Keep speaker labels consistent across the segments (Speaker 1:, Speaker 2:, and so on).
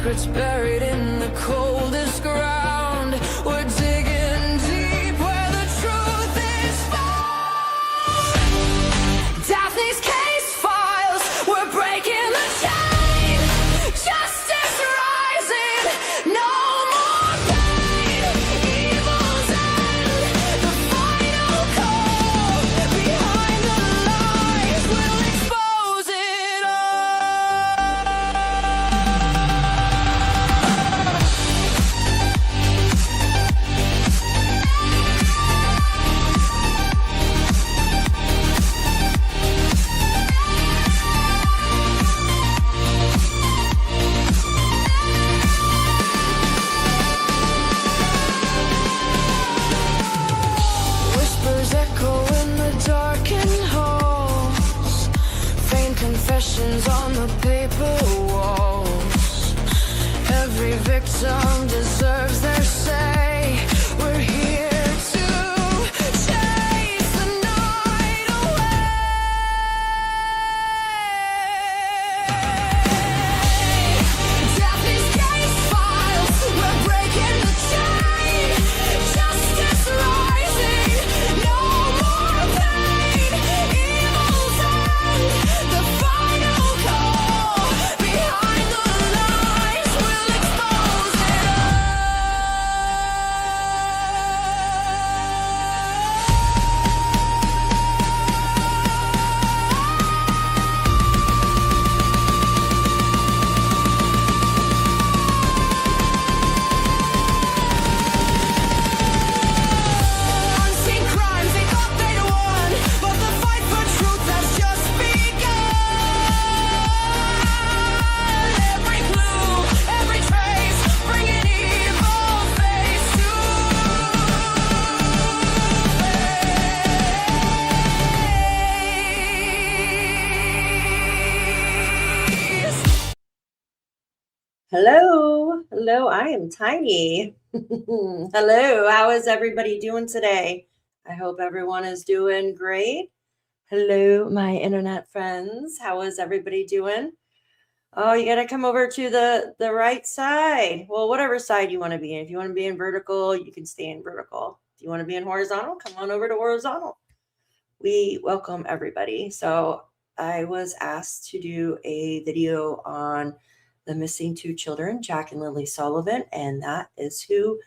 Speaker 1: secrets buried in the coldest ground. We're digging deep where the truth is found. Daphne's case files, we're breaking the chain. Justice rising, no more pain. Evil's end, the final call. Behind the lies, we'll expose it all. Whispers echo in the darkened halls. Faint confessions on the paper walls. Every victim deserves their say. We're here to chase the night away. Daphne's case files, we're breaking the chain. Justice rising, no more pain. Evil's end, the final call. Behind the lies, we'll expose it Unseen crimes, they thought they'd won, but the fight for truth has just begun. Every clue, every trace, bringing evil face to face.
Speaker 2: Hello, I am Tiny. Hello, how is everybody doing today? I hope everyone is doing great. Hello, my internet friends. How is everybody doing? Oh, you got to come over to the right side. Well, whatever side you want to be in. If you want to be in vertical, you can stay in vertical. If you want to be in horizontal, come on over to horizontal. We welcome everybody. So I was asked to do a video on the missing two children, Jack and Lilly Sullivan, and that is who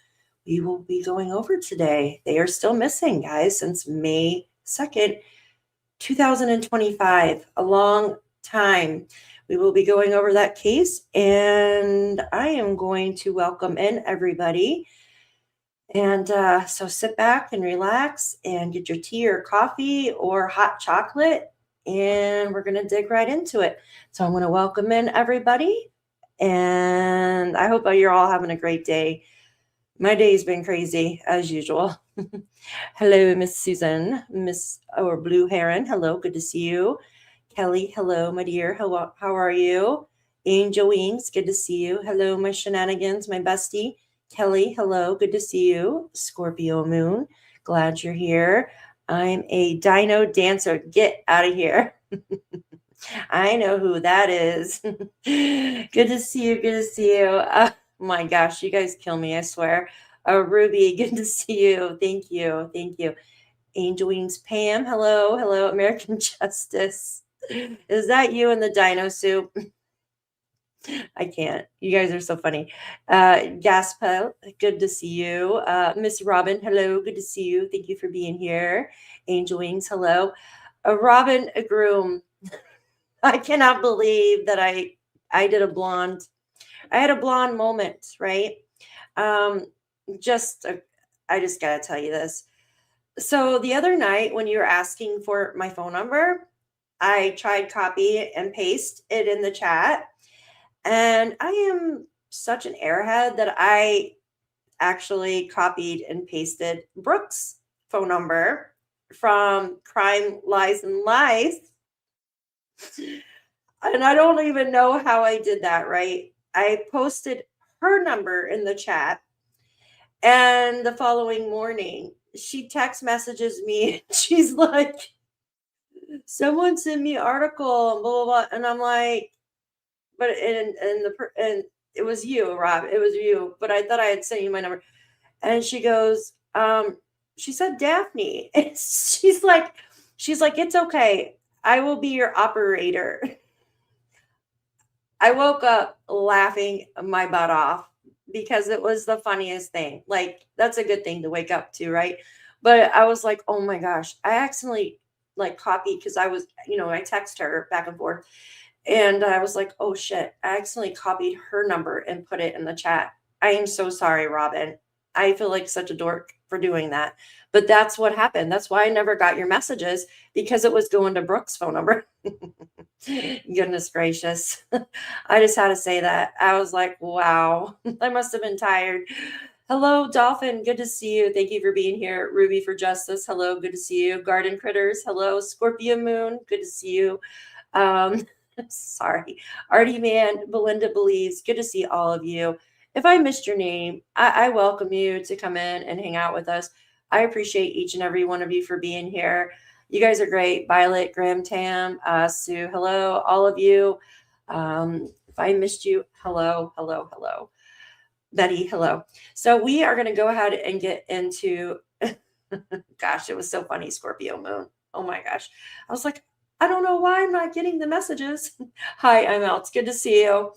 Speaker 2: we will be going over today. They are still missing, guys, since May 2nd, 2025, a long time. We will be going over that case, and I am going to welcome in everybody. And so sit back and relax and get your tea or coffee or hot chocolate, and we're going to dig right into it. So I'm going to welcome in everybody, and I hope you're all having a great day. My day's been crazy as usual. Hello, Miss Susan, Miss Blue Heron. Hello, good to see you. Kelly, hello, my dear. Hello, how are you? Angel Wings, good to see you. Hello, my shenanigans, my bestie. Kelly, hello, good to see you. Scorpio Moon, glad you're here. I'm a dino dancer. Get out of here. I know who that is. Good to see you. Good to see you. My gosh, you guys kill me, I swear. Ruby, good to see you. Thank you. Thank you. Angel Wings Pam, hello. Hello, American Justice. Is that you in the dino soup? I can't. You guys are so funny. Gaspel, good to see you. Miss Robin, hello. Good to see you. Thank you for being here. Angel Wings, hello. Robin Groom. I cannot believe that I did a blonde. I had a blonde moment, right? I just gotta tell you this. So the other night when you were asking for my phone number, I tried copy and paste it in the chat. And I am such an airhead that I actually copied and pasted Brooke's phone number from Crime, Lies, and Lies. And I don't even know how I did that, right? I posted her number in the chat. And the following morning, she text messages me. She's like, someone sent me an article and blah, blah, blah. And I'm like, but and it was you, Rob. It was you. But I thought I had sent you my number. And she goes, she said Daphne. And she's like, it's okay. I will be your operator. I woke up laughing my butt off because it was the funniest thing. Like, that's a good thing to wake up to, right? But I was like, oh my gosh, I accidentally like copied because I was, I text her back and forth. And I was like, oh shit, I accidentally copied her number and put it in the chat. I am so sorry, Robin. I feel like such a dork for doing that. But that's what happened. That's why I never got your messages, because it was going to Brooke's phone number. Goodness gracious. I just had to say that. I was like, wow, I must have been tired. Hello, Dolphin. Good to see you. Thank you for being here. Ruby for Justice. Hello. Good to see you. Garden Critters. Hello. Scorpio Moon. Good to see you. Sorry. Artie Man. Belinda Believes. Good to see all of you. If I missed your name, I welcome you to come in and hang out with us. I appreciate each and every one of you for being here. You guys are great. Violet, Graham, Tam, Sue, hello, all of you. If I missed you, hello, hello, hello. Betty, hello. So we are going to go ahead and get into, gosh, it was so funny, Scorpio Moon. Oh my gosh. I was like, I don't know why I'm not getting the messages. Hi, I'm Al. It's good to see you.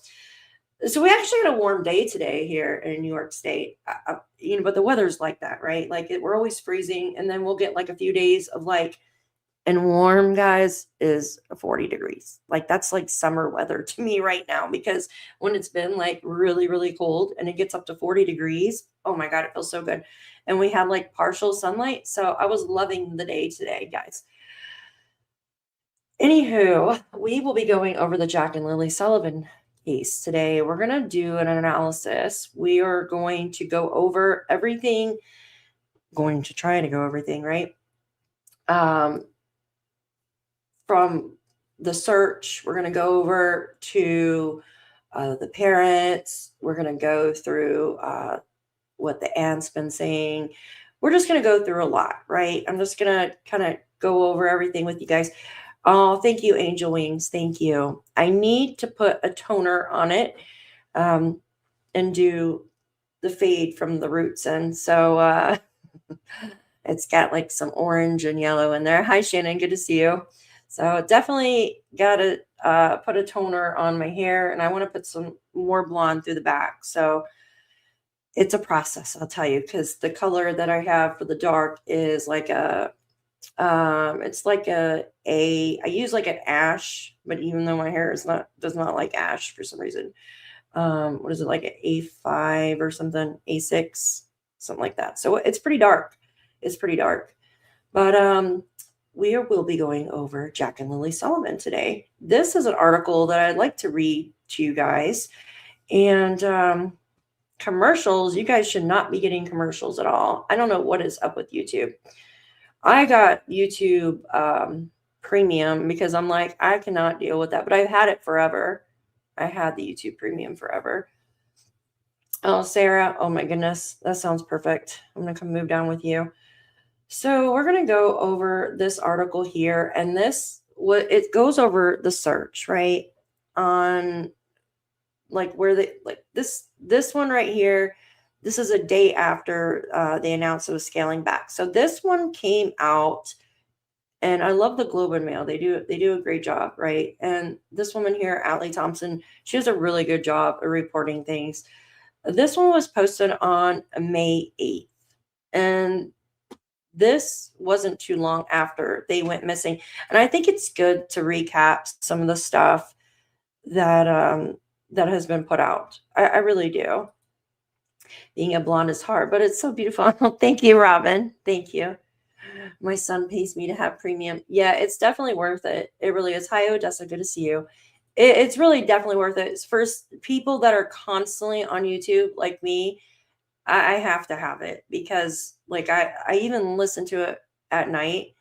Speaker 2: So we actually had a warm day today here in New York State, but the weather's like that, right? Like we're always freezing, and then we'll get like a few days of like, and warm, guys, is 40 degrees. Like that's like summer weather to me right now, because when it's been like really, really cold and it gets up to 40 degrees, oh my God, it feels so good. And we had like partial sunlight. So I was loving the day today, guys. Anywho, we will be going over the Jack and Lilly Sullivan case today. We're going to do an analysis. We are going to go over everything, going to try to go everything, right? From the search, we're going to go over to the parents. We're going to go through what the aunt's been saying. We're just going to go through a lot, right? I'm just going to kind of go over everything with you guys. Oh, thank you, Angel Wings. Thank you. I need to put a toner on it and do the fade from the roots. And so it's got like some orange and yellow in there. Hi, Shannon. Good to see you. So definitely got to put a toner on my hair, and I want to put some more blonde through the back. So it's a process, I'll tell you, because the color that I have for the dark is like it's like I use like an ash, but even though my hair does not like ash for some reason. What is it, like an A5 or something, A6, something like that. So it's pretty dark. It's pretty dark. But we will be going over Jack and Lilly Sullivan today. This is an article that I'd like to read to you guys. And commercials, you guys should not be getting commercials at all. I don't know what is up with YouTube. I got YouTube Premium because I'm like, I cannot deal with that. But I've had it forever. I had the YouTube Premium forever. Oh, Sarah. Oh, my goodness. That sounds perfect. I'm going to come move down with you. So we're going to go over this article here. And it goes over the search, right? On like where this one right here. This is a day after they announced it was scaling back. So this one came out, and I love the Globe and Mail. They do a great job, right? And this woman here, Allie Thompson, she does a really good job of reporting things. This one was posted on May 8th, and this wasn't too long after they went missing. And I think it's good to recap some of the stuff that has been put out. I really do. Being a blonde is hard, but it's so beautiful. Thank you, Robin. Thank you. My son pays me to have premium. Yeah, it's definitely worth it. It really is. Hi, Odessa. Good to see you. It's really definitely worth it. It's for people that are constantly on YouTube like me. I have to have it because like I even listened to it at night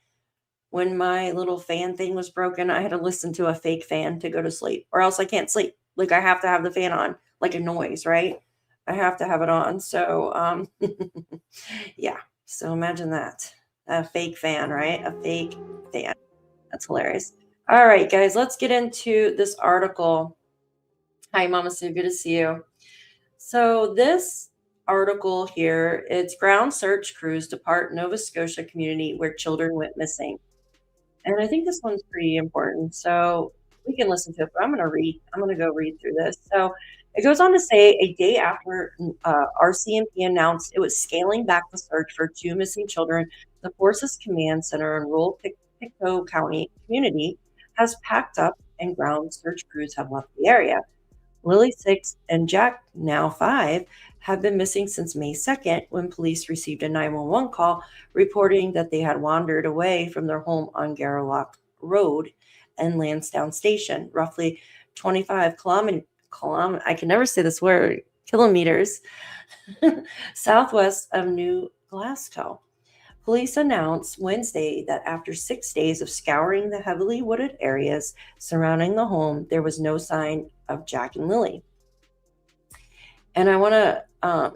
Speaker 2: when my little fan thing was broken. I had to listen to a fake fan to go to sleep, or else I can't sleep. Like I have to have the fan on, like a noise, right? I have to have it on. So yeah. So imagine that. A fake fan, right? A fake fan. That's hilarious. All right, guys, let's get into this article. Hi, Mama Sue. Good to see you. So this article here, it's ground search crews depart Nova Scotia community where children went missing. And I think this one's pretty important. So we can listen to it, but I'm going to go read through this. So it goes on to say a day after RCMP announced it was scaling back the search for 2 missing children, the Forces Command Center in rural PICTOU County community has packed up and ground search crews have left the area. Lilly 6 and Jack, now 5, have been missing since May 2nd when police received a 911 call reporting that they had wandered away from their home on Gairloch Road and Landsdowne Station, roughly 25 I can never say this word, kilometers southwest of New Glasgow. Police announced Wednesday that after 6 days of scouring the heavily wooded areas surrounding the home, there was no sign of Jack and Lilly. And I want to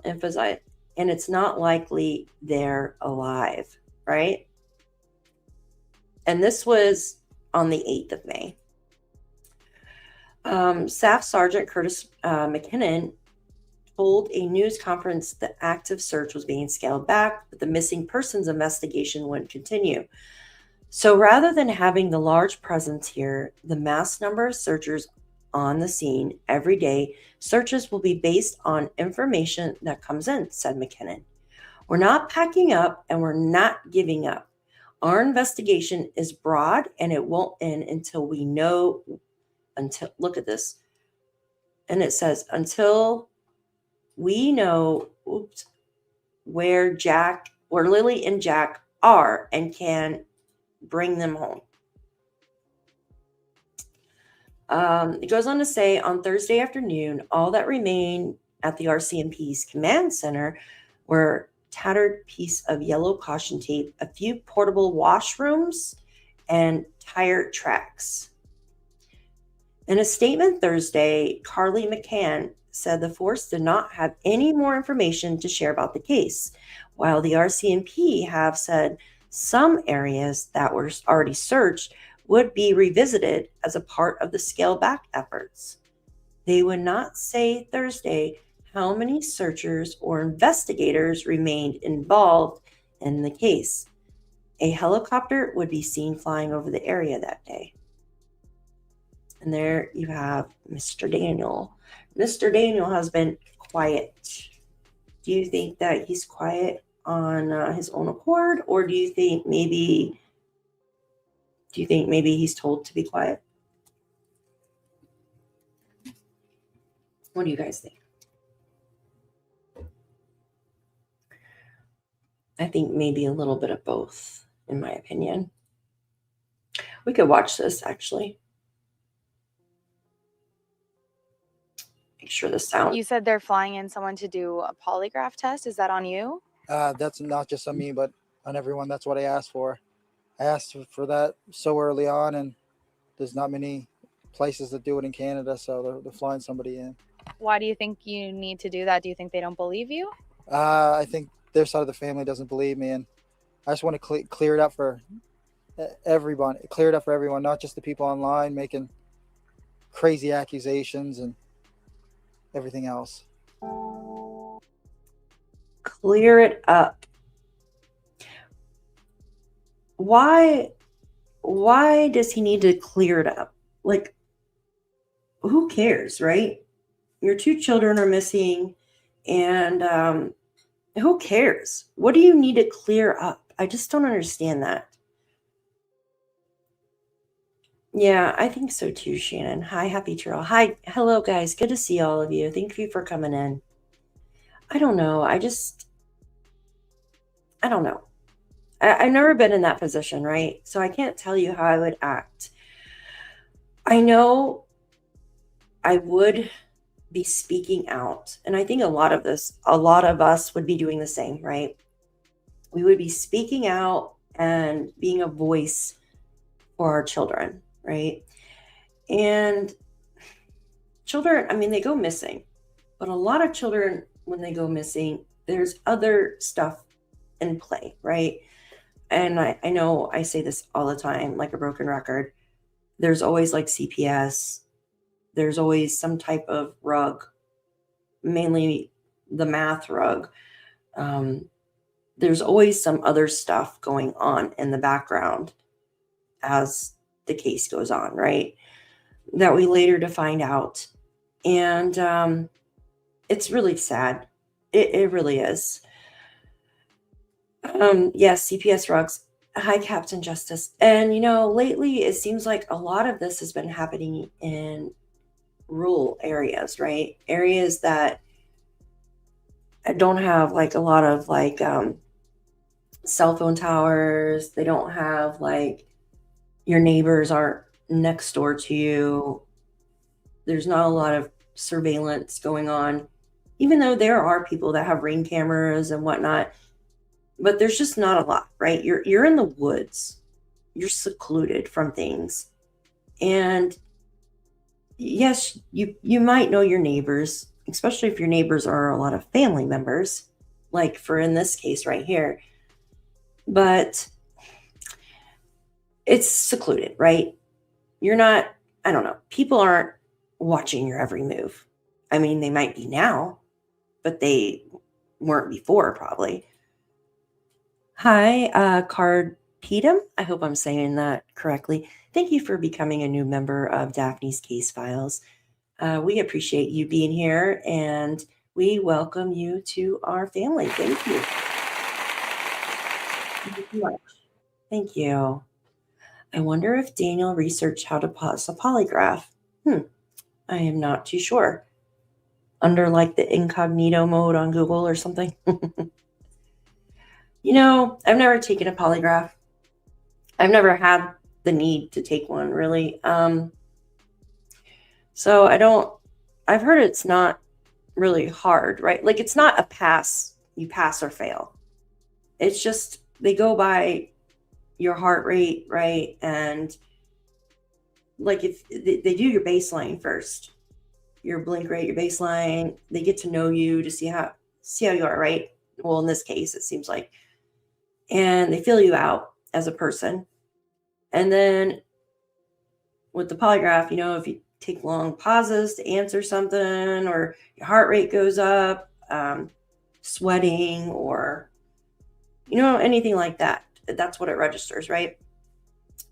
Speaker 2: emphasize, and it's not likely they're alive, right? And this was on the 8th of May. Staff Sergeant Curtis McKinnon told a news conference the active search was being scaled back, but the missing persons investigation would continue. So rather than having the large presence here, the mass number of searchers on the scene every day, searches will be based on information that comes in, said McKinnon. We're not packing up and we're not giving up. Our investigation is broad and it won't end until we know, look at this. And it says, until we know where Lilly and Jack are and can bring them home. It goes on to say on Thursday afternoon, all that remained at the RCMP's command center were tattered piece of yellow caution tape, a few portable washrooms, and tire tracks. In a statement Thursday, Carly McCann said the force did not have any more information to share about the case, while the RCMP have said some areas that were already searched would be revisited as a part of the scale back efforts. They would not say Thursday how many searchers or investigators remained involved in the case. A helicopter would be seen flying over the area that day. And there you have Mr. Daniel. Mr. Daniel has been quiet. Do you think that he's quiet on his own accord, or do you think maybe he's told to be quiet? What do you guys think? I think maybe a little bit of both, in my opinion. We could watch this, actually. Make sure the sound.
Speaker 3: You said they're flying in someone to do a polygraph test. Is that on you?
Speaker 4: That's not just on me, but on everyone. That's what I asked for. I asked for that so early on, and there's not many places that do it in Canada, so they're flying somebody in.
Speaker 3: Why do you think you need to do that? Do you think they don't believe you?
Speaker 4: I think their side of the family doesn't believe me, and I just want to clear it up for everyone. Clear it up for everyone, not just the people online making crazy accusations and everything else.
Speaker 2: Clear it up. Why does he need to clear it up? Like, who cares, right? Your 2 children are missing, and who cares? What do you need to clear up? I just don't understand that. Yeah, I think so too, Shannon. Hi, Happy Trail. Hi, hello, guys. Good to see all of you. Thank you for coming in. I don't know. I don't know. I've never been in that position, right? So I can't tell you how I would act. I know I would be speaking out. And I think a lot of us would be doing the same, right? We would be speaking out and being a voice for our children, right? And children, I mean, they go missing. But a lot of children, when they go missing, there's other stuff in play, right? And I know I say this all the time, like a broken record. There's always like CPS. There's always some type of rug mainly the math rug, there's always some other stuff going on in the background as the case goes on, right? That we later to find out. And it's really sad. It really is. Yes, CPS rugs. Hi, Captain Justice. And, lately it seems like a lot of this has been happening in rural areas, right? Areas that don't have like a lot of like cell phone towers. They don't have like your neighbors aren't next door to you. There's not a lot of surveillance going on, even though there are people that have ring cameras and whatnot. But there's just not a lot, right? You're in the woods. You're secluded from things. And yes, you might know your neighbors, especially if your neighbors are a lot of family members, like for in this case right here. But it's secluded, right? You're not, I don't know, people aren't watching your every move. I mean, they might be now, but they weren't before probably. Hi, Cardpedum. I hope I'm saying that correctly. Thank you for becoming a new member of Daphne's Case Files. We appreciate you being here, and we welcome you to our family. Thank you. Thank you so much. Thank you. I wonder if Daniel researched how to pass a polygraph. I am not too sure. Under like the incognito mode on Google or something. I've never taken a polygraph. I've never had the need to take one, really. So I've heard it's not really hard, right? Like it's not a pass, you pass or fail. It's just, they go by your heart rate, right? And like if they do your baseline first, your blink rate, your baseline, they get to know you to see how you are, right? Well, in this case, it seems like, and they feel you out as a person. And then with the polygraph, if you take long pauses to answer something, or your heart rate goes up, sweating, or, anything like that, that's what it registers, right?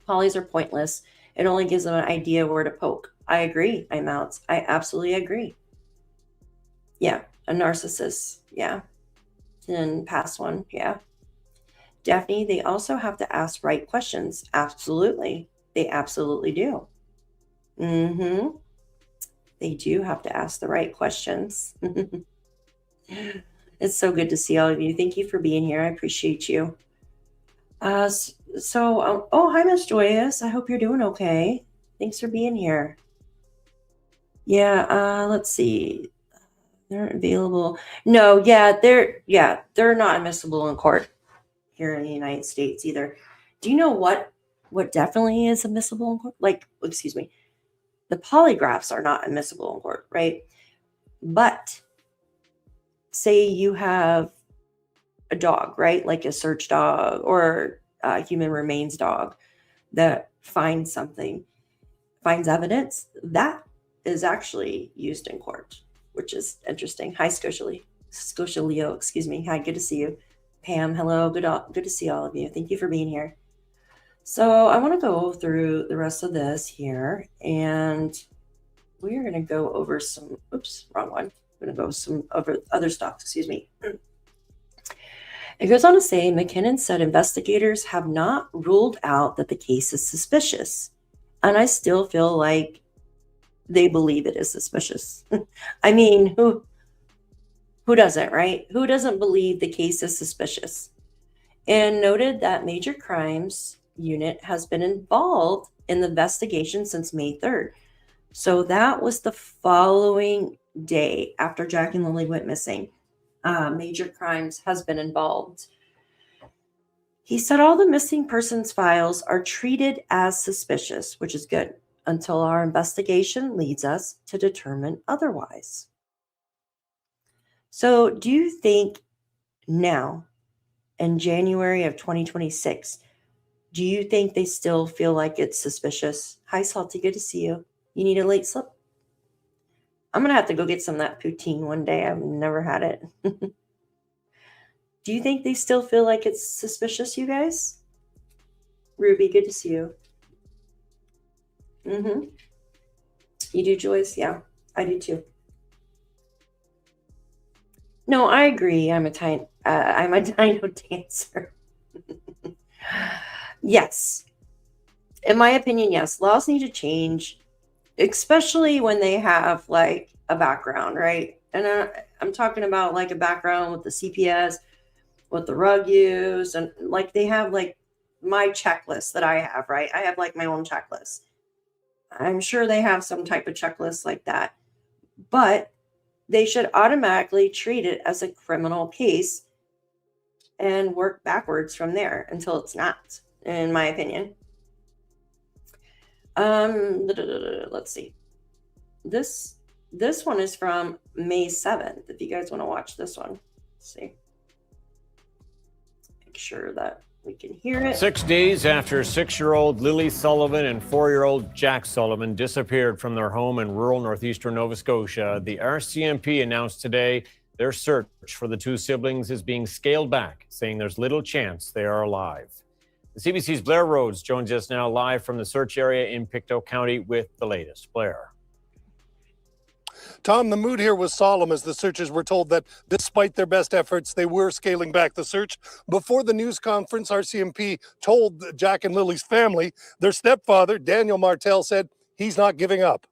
Speaker 2: Polys are pointless. It only gives them an idea where to poke. I agree, I absolutely agree. Yeah, a narcissist. Yeah. And past one. Yeah. Daphne, they also have to ask right questions. Absolutely. They absolutely do. They do have to ask the right questions. It's so good to see all of you. Thank you for being here. I appreciate you. Hi, Miss Joyous. I hope you're doing okay. Thanks for being here. Yeah, let's see. They're available. No, they're not admissible in court here in the United States either. Do you know what definitely is admissible in court? Like, excuse me, the polygraphs are not admissible in court, right? But say you have a dog, right? Like a search dog or a human remains dog that finds evidence, that is actually used in court, which is interesting. Hi, Scotia Leo, excuse me. Hi, good to see you. Pam, hello. Good to see all of you. Thank you for being here. So I want to go through the rest of this here, and we are going to go over some, wrong one. I'm going to go some over other stuff, excuse me. It goes on to say, McKinnon said investigators have not ruled out that the case is suspicious, and I still feel like they believe it is suspicious. I mean, who doesn't, right? Who doesn't believe the case is suspicious? And noted that Major Crimes Unit has been involved in the investigation since May 3rd. So that was the following day after Jack and Lilly went missing. Major Crimes has been involved. He said all the missing persons files are treated as suspicious, which is good, until our investigation leads us to determine otherwise. So do you think now, in January of 2026, do you think they still feel like it's suspicious? Hi, Salty, good to see you. You need a late slip? I'm going to have to go get some of that poutine one day. I've never had it. Do you think they still feel like it's suspicious, you guys? Ruby, good to see you. Mm-hmm. You do, Joyce? Yeah, I do too. No, I agree. I'm a dino dancer. Yes. In my opinion, yes. Laws need to change, especially when they have like a background, right? And I'm talking about like a background with the CPS, with the rug use, and like they have like my checklist that I have, right? I have like my own checklist. I'm sure they have some type of checklist like that, but they should automatically treat it as a criminal case and work backwards from there until it's not, in my opinion. Let's see. This one is from May 7th. If you guys want to watch this one, let's see. Make sure that we can hear it.
Speaker 5: 6 days after 6-year-old Lilly Sullivan and 4-year-old Jack Sullivan disappeared from their home in rural northeastern Nova Scotia, the RCMP announced today their search for the two siblings is being scaled back, saying there's little chance they are alive. The CBC's Blair Rhodes joins us now live from the search area in PICTOU County with the latest. Blair.
Speaker 6: Tom, the mood here was solemn as the searchers were told that despite their best efforts, they were scaling back the search. Before the news conference, RCMP told Jack and Lily's family, their stepfather, Daniel Martel, said he's not giving up.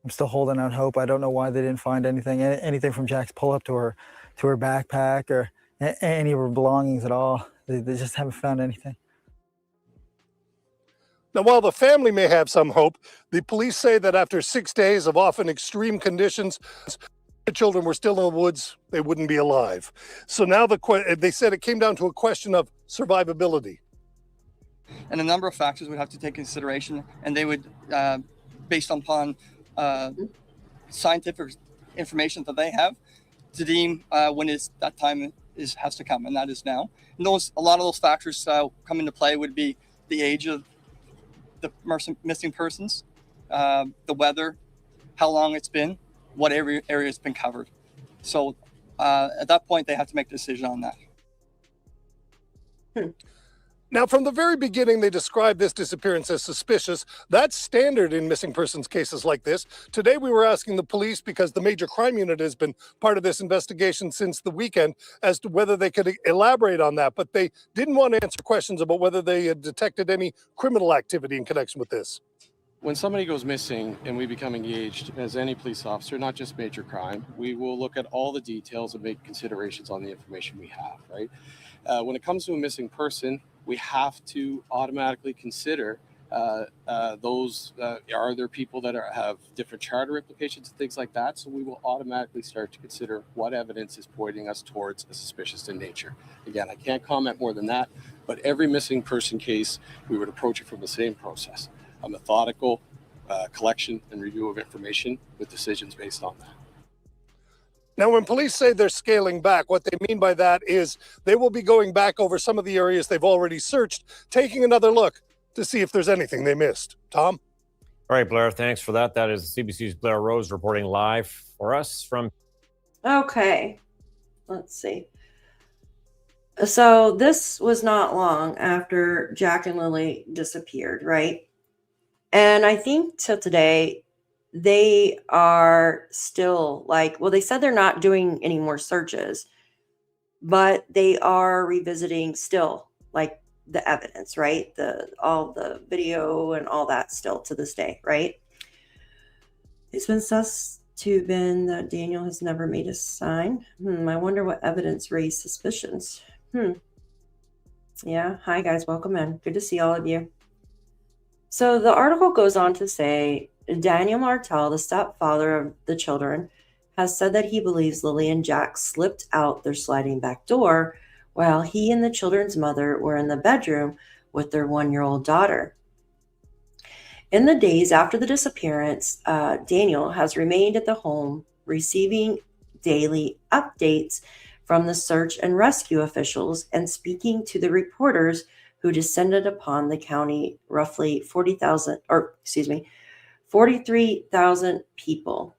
Speaker 4: I'm still holding out hope. I don't know why they didn't find anything from Jack's pull-up to her backpack or any of her belongings at all. They just haven't found anything.
Speaker 6: Now, while the family may have some hope, the police say that after 6 days of often extreme conditions, the children were still in the woods, they wouldn't be alive. So now they said it came down to a question of survivability.
Speaker 7: And a number of factors would have to take consideration, and they would, based upon scientific information that they have, to deem when that time has to come, and that is now. And a lot of those factors come into play would be the age of the missing persons, the weather, how long it's been, what area has been covered. So at that point, they have to make a decision on that.
Speaker 6: Now, from the very beginning, they described this disappearance as suspicious. That's standard in missing persons cases like this. Today, we were asking the police, because the Major Crime Unit has been part of this investigation since the weekend, as to whether they could elaborate on that. But they didn't want to answer questions about whether they had detected any criminal activity in connection with this.
Speaker 8: When somebody goes missing and we become engaged as any police officer, not just major crime, we will look at all the details and make considerations on the information we have, right? When it comes to a missing person, we have to automatically consider those, are there people that have different charter implications and things like that? So we will automatically start to consider what evidence is pointing us towards a suspicious in nature. Again, I can't comment more than that, but every missing person case, we would approach it from the same process, a methodical collection and review of information with decisions based on that.
Speaker 6: Now, when police say they're scaling back, what they mean by that is they will be going back over some of the areas they've already searched, taking another look to see if there's anything they missed. Tom?
Speaker 5: All right, Blair, thanks for that. That is CBC's Blair Rhodes reporting live for us from...
Speaker 2: Okay, let's see. So this was not long after Jack and Lilly disappeared, right? And I think till today, they are still like, well, they said they're not doing any more searches, but they are revisiting still like the evidence, right? All the video and all that still to this day, right? It's been sus to been that Daniel has never made a sign. I wonder what evidence raised suspicions. Yeah. Hi guys, welcome in. Good to see all of you. So the article goes on to say, Daniel Martel, the stepfather of the children, has said that he believes Lilly and Jack slipped out their sliding back door while he and the children's mother were in the bedroom with their 1-year-old daughter. In the days after the disappearance, Daniel has remained at the home, receiving daily updates from the search and rescue officials and speaking to the reporters who descended upon the county roughly 43,000 people.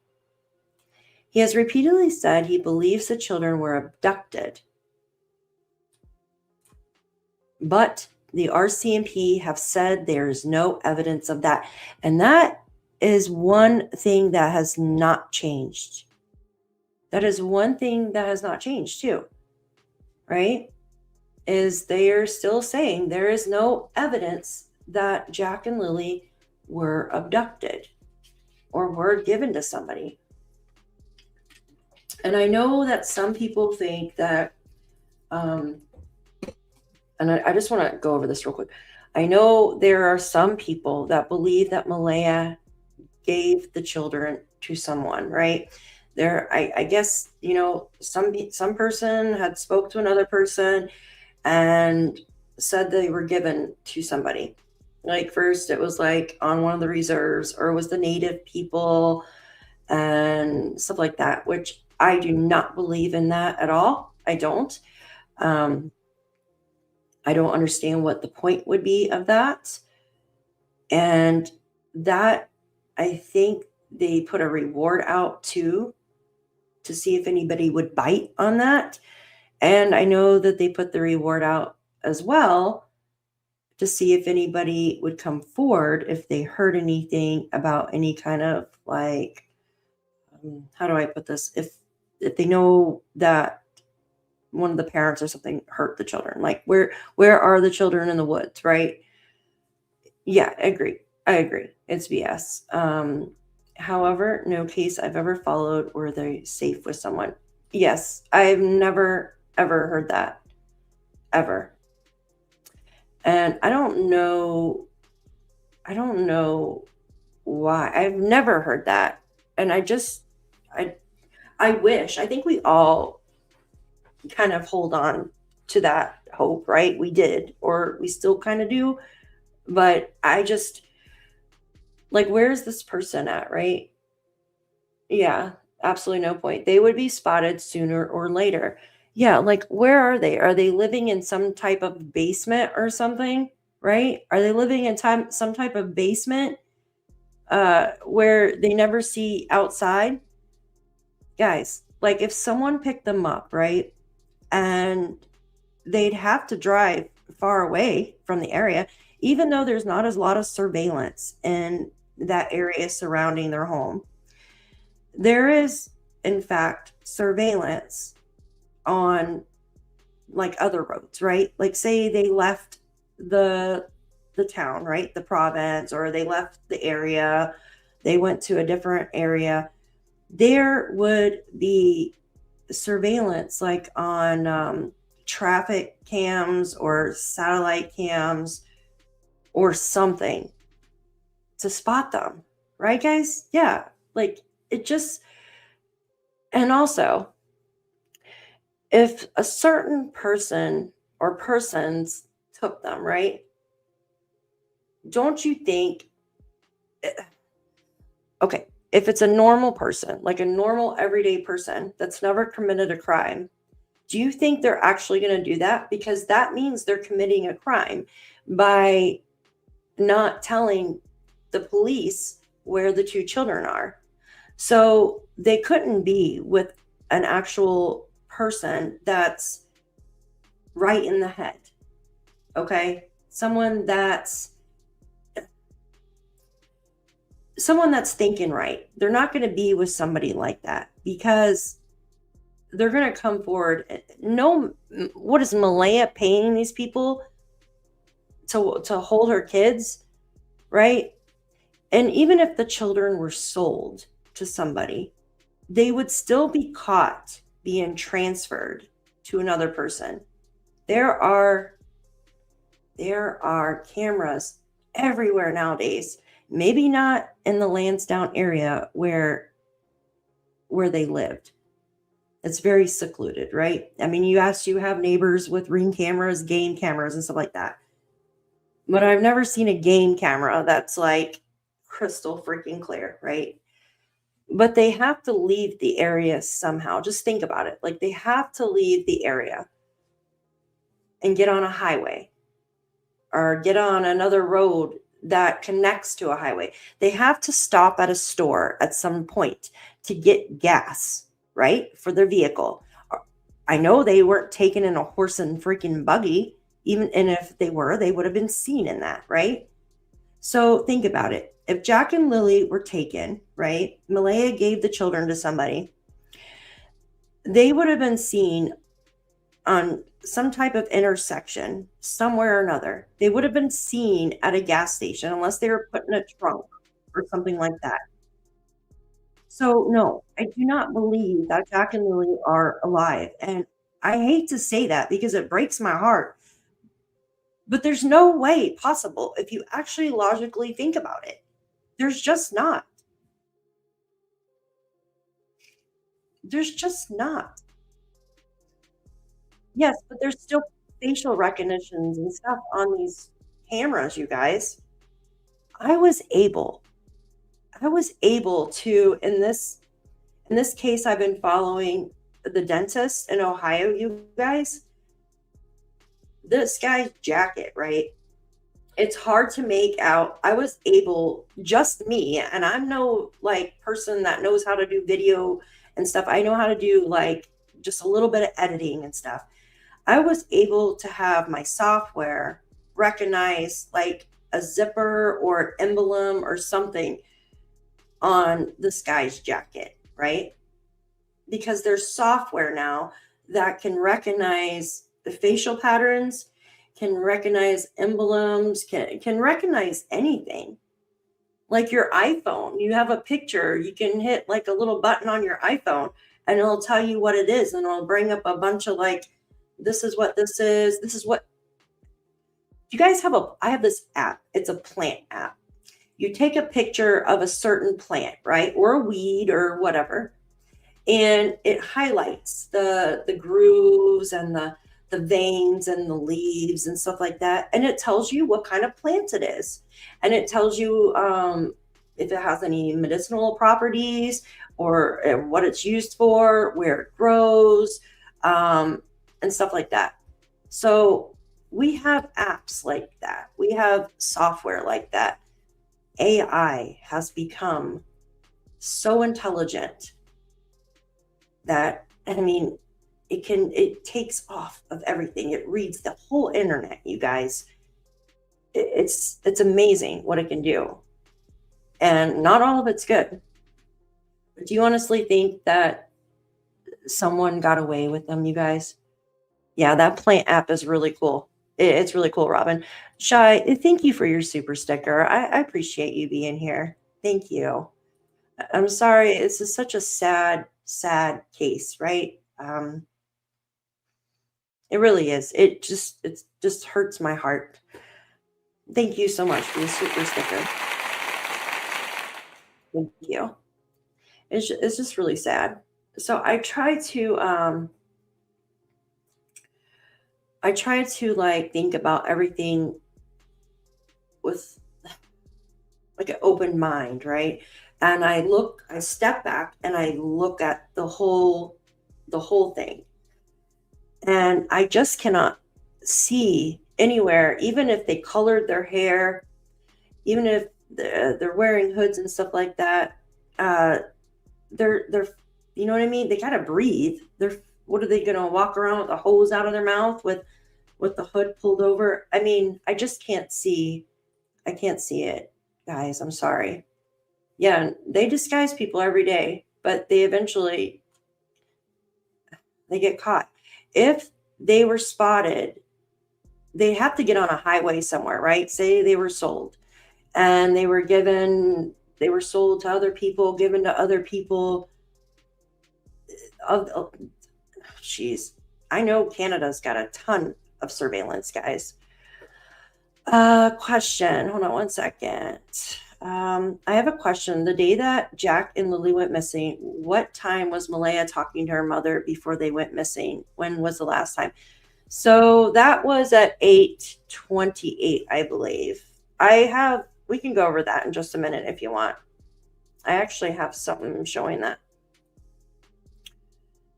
Speaker 2: He has repeatedly said he believes the children were abducted, but the RCMP have said there is no evidence of that. And that is one thing that has not changed. That is one thing that has not changed too, right? Is they are still saying there is no evidence that Jack and Lilly were abducted or were given to somebody. And I know that some people think that, and I just want to go over this real quick. I know there are some people that believe that Malaya gave the children to someone, right? I guess, you know, some person had spoke to another person and said they were given to somebody. Like first it was like on one of the reserves, or it was the native people and stuff like that, which I do not believe in that at all. I don't. I don't understand what the point would be of that. And that, I think they put a reward out too, to see if anybody would bite on that. And I know that they put the reward out as well to see if anybody would come forward if they heard anything about any kind of like, how do I put this? If they know that one of the parents or something hurt the children, like where are the children in the woods, right? Yeah, I agree. It's BS. However, no case I've ever followed where they're safe with someone. Yes, I've never, ever heard that. Ever. And I don't know why. I've never heard that. And I wish, I think we all kind of hold on to that hope, right? We did, or we still kind of do. But I just, like, where's this person at, right? Yeah, absolutely no point. They would be spotted sooner or later. Yeah, like, where are they? Are they living in some type of basement or something, right? Are they living in some type of basement where they never see outside? Guys, like, if someone picked them up, right, and they'd have to drive far away from the area, even though there's not a lot of surveillance in that area surrounding their home. There is, in fact, surveillance on like other roads, right? Like say they left the town, right? The province, or they left the area, they went to a different area. There would be surveillance like on traffic cams or satellite cams or something to spot them, right, guys? Yeah, like it just, and also if a certain person or persons took them, right? Don't you think, okay, if it's a normal person, like a normal everyday person that's never committed a crime, do you think they're actually going to do that? Because that means they're committing a crime by not telling the police where the two children are. So they couldn't be with an actual person that's right in the head. Okay? Someone that's thinking right. They're not going to be with somebody like that because they're going to come forward. No, what is Malaya paying these people to hold her kids, right? And even if the children were sold to somebody, they would still be caught being transferred to another person. There are cameras everywhere nowadays. Maybe not in the Landsdowne area where they lived. It's very secluded, right? I mean, you have neighbors with Ring cameras, game cameras, and stuff like that. But I've never seen a game camera that's like crystal freaking clear, right? But they have to leave the area somehow. Just think about it. Like they have to leave the area and get on a highway. or get on another road that connects to a highway. They have to stop at a store at some point to get gas, right, for their vehicle. I know they weren't taken in a horse and freaking buggy, and if they were, they would have been seen in that, right? So think about it. If Jack and Lilly were taken, right, Malaya gave the children to somebody, they would have been seen on some type of intersection somewhere or another. They would have been seen at a gas station unless they were put in a trunk or something like that. So no, I do not believe that Jack and Lily are alive. And I hate to say that because it breaks my heart. But there's no way possible if you actually logically think about it. There's just not. There's just not. Yes, but there's still facial recognitions and stuff on these cameras, you guys. I was able to, in this case, I've been following the dentist in Ohio, you guys. This guy's jacket, right? It's hard to make out. I was able, just me, and I'm no like person that knows how to do video and stuff. I know how to do like just a little bit of editing and stuff. I was able to have my software recognize like a zipper or an emblem or something on this guy's jacket, right? Because there's software now that can recognize the facial patterns, can recognize emblems, can recognize anything. Like your iPhone, you have a picture, you can hit like a little button on your iPhone and it'll tell you what it is, and it'll bring up a bunch of like, this is what this is. This is what you guys have. I have this app. It's a plant app. You take a picture of a certain plant, right? Or a weed or whatever. And it highlights the grooves and the veins and the leaves and stuff like that. And it tells you what kind of plant it is. And it tells you if it has any medicinal properties or what it's used for, where it grows, and stuff like that. So we have apps like that. We have software like that. AI has become so intelligent that, I mean, it takes off of everything. It reads the whole internet, you guys. It's amazing what it can do. And not all of it's good. But do you honestly think that someone got away with them, you guys? Yeah, that plant app is really cool. It's really cool, Robin. Shy, thank you for your super sticker. I appreciate you being here. Thank you. I'm sorry. This is such a sad case, right? It really is. It just hurts my heart. Thank you so much for the super sticker. Thank you. It's just really sad. So I try to like think about everything with like an open mind, right? And I step back and I look at the whole thing. And I just cannot see anywhere, even if they colored their hair, even if they're wearing hoods and stuff like that, they're you know what I mean? They gotta breathe. What are they gonna walk around with a hose out of their mouth with the hood pulled over? I mean, I just can't see. I can't see it, guys. I'm sorry. Yeah, they disguise people every day, but they eventually get caught. If they were spotted, they have to get on a highway somewhere, right? Say they were sold and they were sold to other people, given to other people. Jeez, I know Canada's got a ton of surveillance, guys. Question. Hold on one second. I have a question. The day that Jack and Lily went missing, what time was Malaya talking to her mother before they went missing? When was the last time? So that was at 8:28, I believe. We can go over that in just a minute if you want. I actually have something showing that.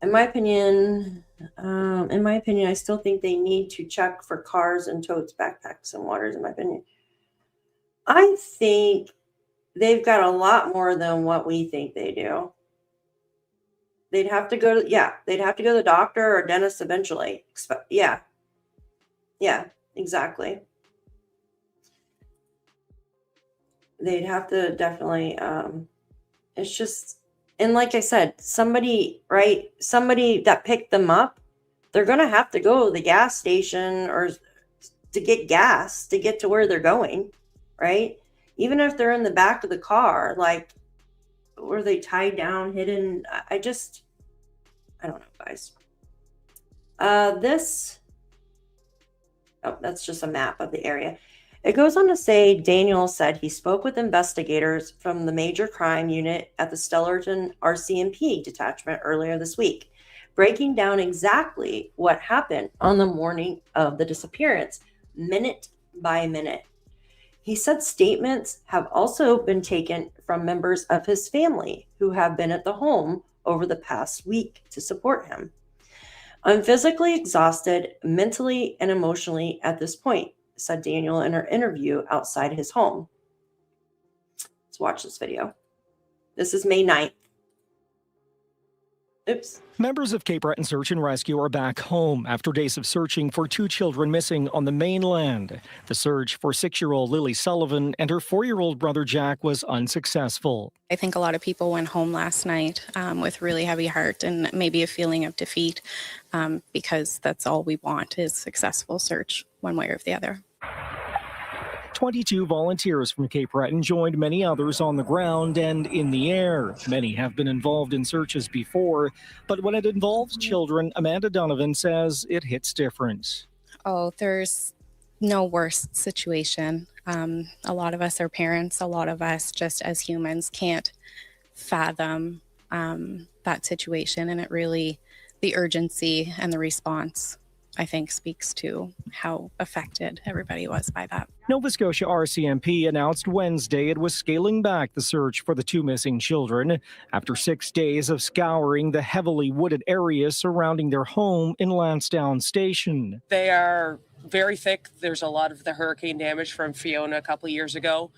Speaker 2: in my opinion, I still think they need to check for cars and totes, backpacks, and waters. In my opinion, I think they've got a lot more than what we think they do. They'd have to go to the doctor or dentist eventually. Yeah, exactly. They'd have to definitely. It's just, and like I said, somebody that picked them up, they're gonna have to go to the gas station or to get gas to get to where they're going, right? Even if they're in the back of the car, like, were they tied down, hidden? I don't know, guys. That's just a map of the area. It goes on to say Daniel said he spoke with investigators from the major crime unit at the Stellarton RCMP detachment earlier this week, breaking down exactly what happened on the morning of the disappearance, minute by minute. He said statements have also been taken from members of his family who have been at the home over the past week to support him. I'm physically exhausted, mentally and emotionally at this point, said Daniel in her interview outside his home. Let's watch this video. This is May 9th. Oops.
Speaker 9: Members of Cape Breton Search and Rescue are back home after days of searching for 2 children missing on the mainland. The search for 6-year-old Lilly Sullivan and her 4-year-old brother Jack was unsuccessful.
Speaker 10: I think a lot of people went home last night with really heavy heart and maybe a feeling of defeat because that's all we want is successful search one way or the other.
Speaker 9: 22 volunteers from Cape Breton joined many others on the ground and in the air. Many have been involved in searches before, but when it involves children, Amanda Donovan says it hits different.
Speaker 10: Oh, there's no worse situation. A lot of us are parents. A lot of us, just as humans, can't fathom that situation. And it really, the urgency and the response, I think, speaks to how affected everybody was by that.
Speaker 9: Nova Scotia RCMP announced Wednesday it was scaling back the search for the 2 missing children after 6 days of scouring the heavily wooded areas surrounding their home in Landsdowne Station.
Speaker 11: They are very thick. There's a lot of the hurricane damage from Fiona a couple of years ago,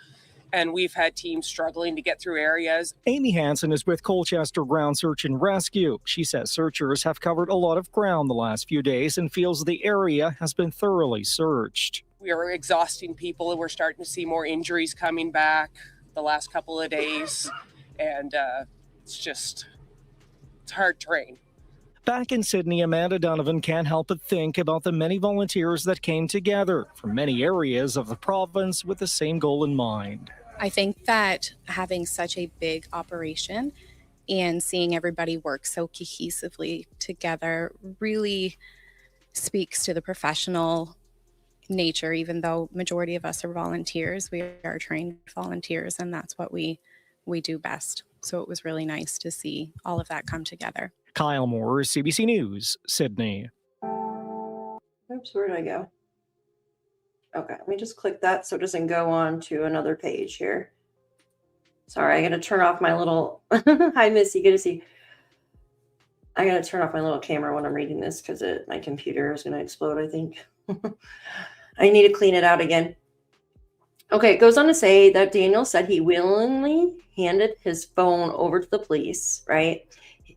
Speaker 11: and we've had teams struggling to get through areas.
Speaker 9: Amy Hansen is with Colchester Ground Search and Rescue. She says searchers have covered a lot of ground the last few days and feels the area has been thoroughly searched.
Speaker 11: We are exhausting people, and we're starting to see more injuries coming back the last couple of days, and it's hard terrain.
Speaker 9: Back in Sydney, Amanda Donovan can't help but think about the many volunteers that came together from many areas of the province with the same goal in mind.
Speaker 10: I think that having such a big operation and seeing everybody work so cohesively together really speaks to the professional nature. Even though majority of us are volunteers, we are trained volunteers, and that's what we do best. So it was really nice to see all of that come together.
Speaker 9: Kyle Moore, CBC News, Sydney.
Speaker 2: Oops, where did I go? Okay, let me just click that so it doesn't go on to another page here. Sorry, I got to turn off my little... Hi, Missy, good to see you. I got to turn off my little camera when I'm reading this because my computer is going to explode, I think. I need to clean it out again. Okay, it goes on to say that Daniel said he willingly handed his phone over to the police, right?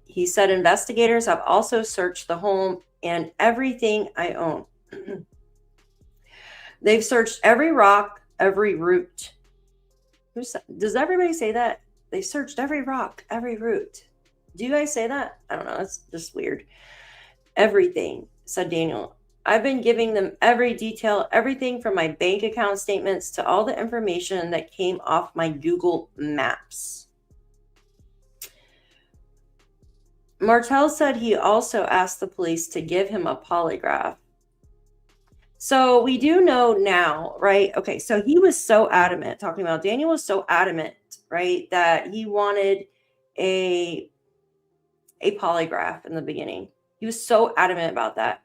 Speaker 2: He said investigators have also searched the home and everything I own. They've searched every rock, every root. Does everybody say that? They searched every rock, every root. Do you guys say that? I don't know. It's just weird. Everything, said Daniel. I've been giving them every detail, everything from my bank account statements to all the information that came off my Google Maps. Martel said he also asked the police to give him a polygraph. So we do know now, right? Okay, so he was so adamant, talking about Daniel was so adamant, right, that he wanted a polygraph in the beginning. He was so adamant about that.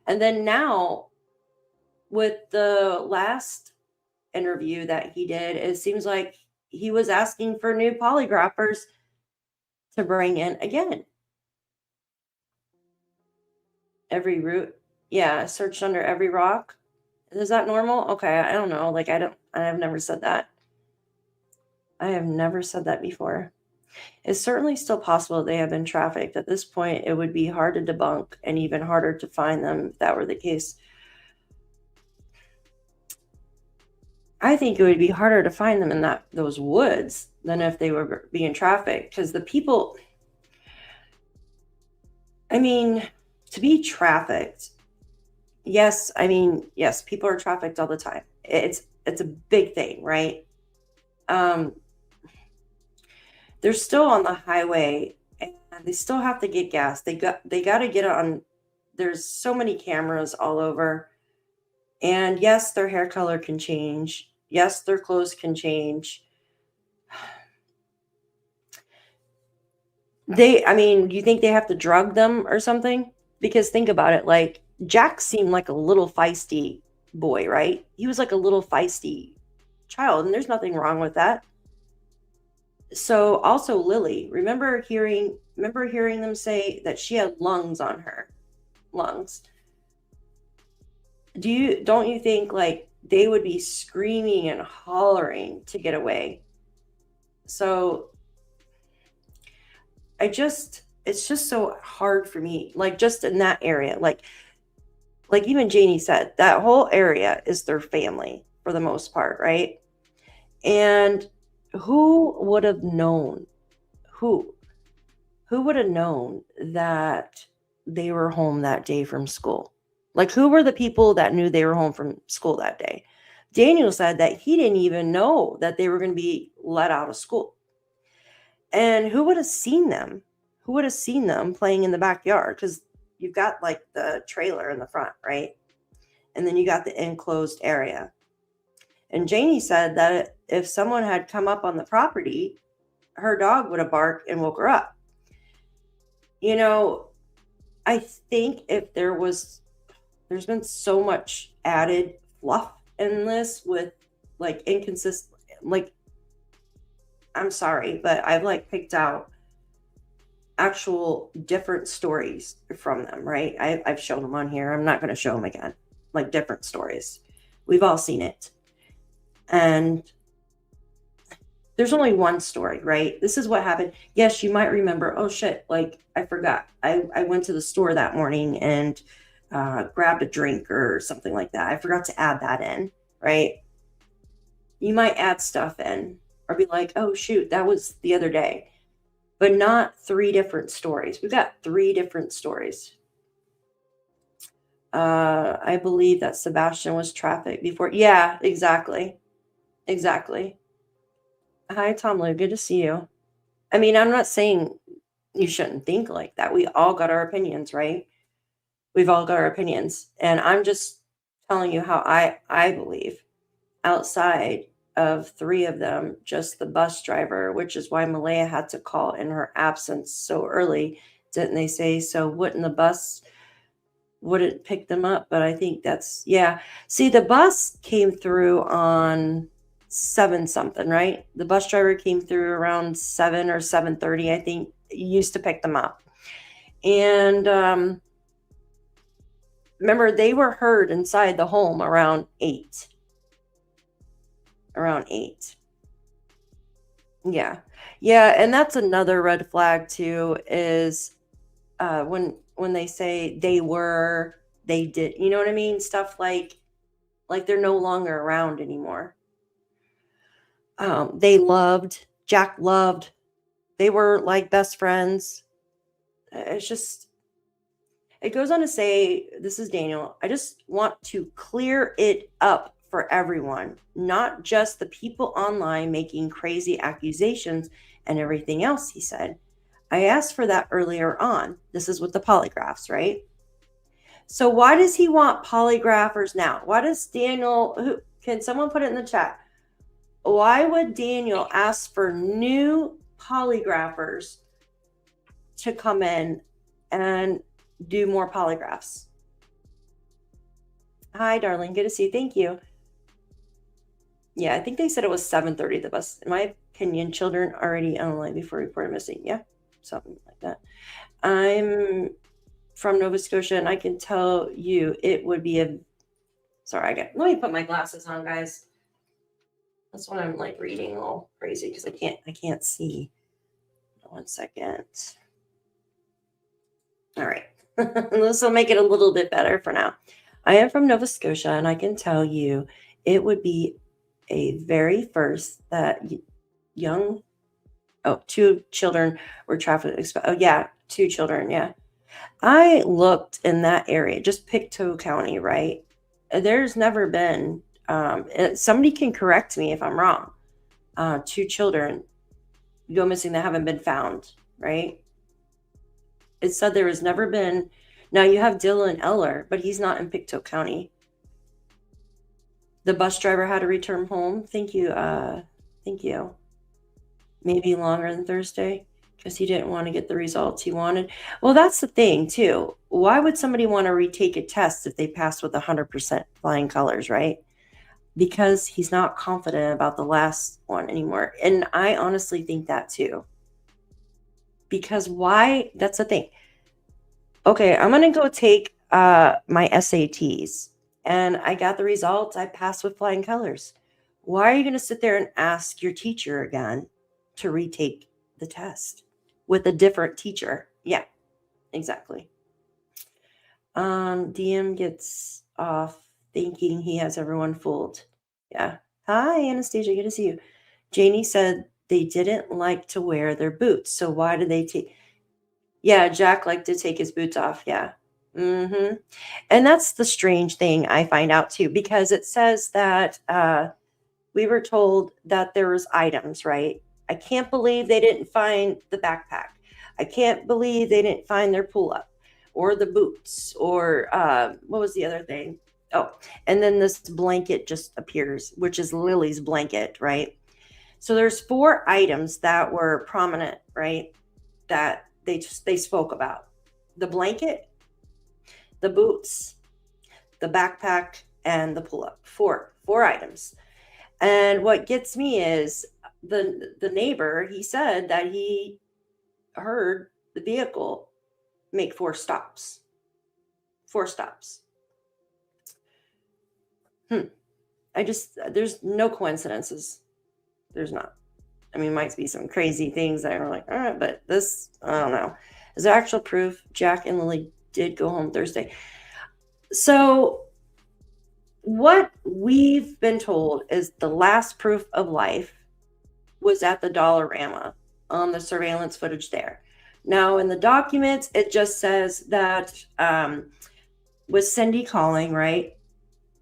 Speaker 2: And then now, with the last interview that he did, it seems like he was asking for new polygraphers to bring in again. Every root. Yeah, searched under every rock. Is that normal? Okay, I don't know. Like I've never said that. I have never said that before. It's certainly still possible they have been trafficked. At this point, it would be hard to debunk and even harder to find them if that were the case. I think it would be harder to find them in those woods than if they were being trafficked, because the people, I mean, to be trafficked, yes, I mean, yes, people are trafficked all the time. It's a big thing, right? They're still on the highway and they still have to get gas. They got to get on. There's so many cameras all over. And yes, their hair color can change. Yes, their clothes can change. I mean, do you think they have to drug them or something? Because think about it, like Jack seemed like a little feisty boy, right? He was like a little feisty child, and there's nothing wrong with that. So also Lilly, remember hearing them say that she had lungs on her. Lungs. Don't you think like they would be screaming and hollering to get away? So it's just so hard for me, like just in that area, like even Janie said, that whole area is their family for the most part, right? And who would have known? Who would have known that they were home that day from school? Like, who were the people that knew they were home from school that day? Daniel said that he didn't even know that they were going to be let out of school. And who would have seen them? Who would have seen them playing in the backyard? Because you've got like the trailer in the front, right? And then you got the enclosed area. And Janie said that if someone had come up on the property, her dog would have barked and woke her up. You know, I think if there's been so much added fluff in this with like inconsistent, like, I'm sorry, but I've like picked out actual different stories from them, right? I've shown them on here. I'm not going to show them again, like different stories. We've all seen it. And there's only one story, right? This is what happened. Yes, you might remember, oh shit, like I forgot. I went to the store that morning and grabbed a drink or something like that. I forgot to add that in, right? You might add stuff in or be like, oh shoot, that was the other day. But not 3 different stories. We've got 3 different stories. I believe that Sebastian was trafficked before. Yeah, exactly. Exactly. Hi, Tom Lou. Good to see you. I mean, I'm not saying you shouldn't think like that. We all got our opinions, right? We've all got our opinions. And I'm just telling you how I believe. Outside of 3 of them, just the bus driver, which is why Malaya had to call in her absence so early. Didn't they say, so wouldn't pick them up? But I think that's, yeah. See, the bus came through on 7 something, right? The bus driver came through around 7 or 7:30, I think, used to pick them up. And remember, they were heard inside the home around 8. Around 8. Yeah. Yeah, and that's another red flag too, is when they say they did, you know what I mean? Stuff like they're no longer around anymore. Jack loved, they were like best friends. It's just, it goes on to say, this is Daniel, I just want to clear it up for everyone, not just the people online making crazy accusations and everything else, he said. I asked for that earlier on. This is with the polygraphs, right? So why does he want polygraphers now? Why does Daniel, can someone put it in the chat? Why would Daniel ask for new polygraphers to come in and do more polygraphs? Hi, darling. Good to see you. Thank you. Yeah, I think they said it was 7:30, the bus. In my opinion, children already online before reported missing. Yeah, something like that. from Nova Scotia, and I can tell you it would be a. Sorry, let me put my glasses on, guys. That's what I'm like reading all crazy because I can't see. 1 second. All right. This will make it a little bit better for now. I am from Nova Scotia, and I can tell you it would be a very first that two children were trafficked. Oh, yeah, 2 children. Yeah. I looked in that area, just PICTOU County, right? There's never been, somebody can correct me if I'm wrong. 2 children go missing that haven't been found, right? It said there has never been. Now you have Dylan Eller, but he's not in PICTOU County. The bus driver had to return home. Thank you. Thank you. Maybe longer than Thursday because he didn't want to get the results he wanted. Well, that's the thing too. Why would somebody want to retake a test if they passed with 100% flying colors, right? Because he's not confident about the last one anymore. And I honestly think that too. Because why? That's the thing. Okay, I'm going to go take my SATs. And I got the results. I passed with flying colors. Why are you going to sit there and ask your teacher again to retake the test with a different teacher? Yeah, exactly. DM gets off thinking he has everyone fooled. Yeah. Hi, Anastasia. Good to see you. Janie said they didn't like to wear their boots. So why did they take? Yeah, Jack liked to take his boots off. Yeah. Mm-hmm. And that's the strange thing I find out too, because it says that we were told that there was items, right? I can't believe they didn't find the backpack. I can't believe they didn't find their pull-up or the boots or what was the other thing? Oh, and then this blanket just appears, which is Lily's blanket, right? So there's 4 items that were prominent, right? That they spoke about. The blanket, the boots, the backpack, and the pull-up. 4 items. And what gets me is the neighbor, he said that he heard the vehicle make 4 stops. 4 stops. There's no coincidences. There's not. I mean, might be some crazy things that are like, all right, but this, I don't know. Is there actual proof Jack and Lilly did go home Thursday? So what we've been told is the last proof of life was at the Dollarama on the surveillance footage there. Now, in the documents, it just says that with Cindy calling, right?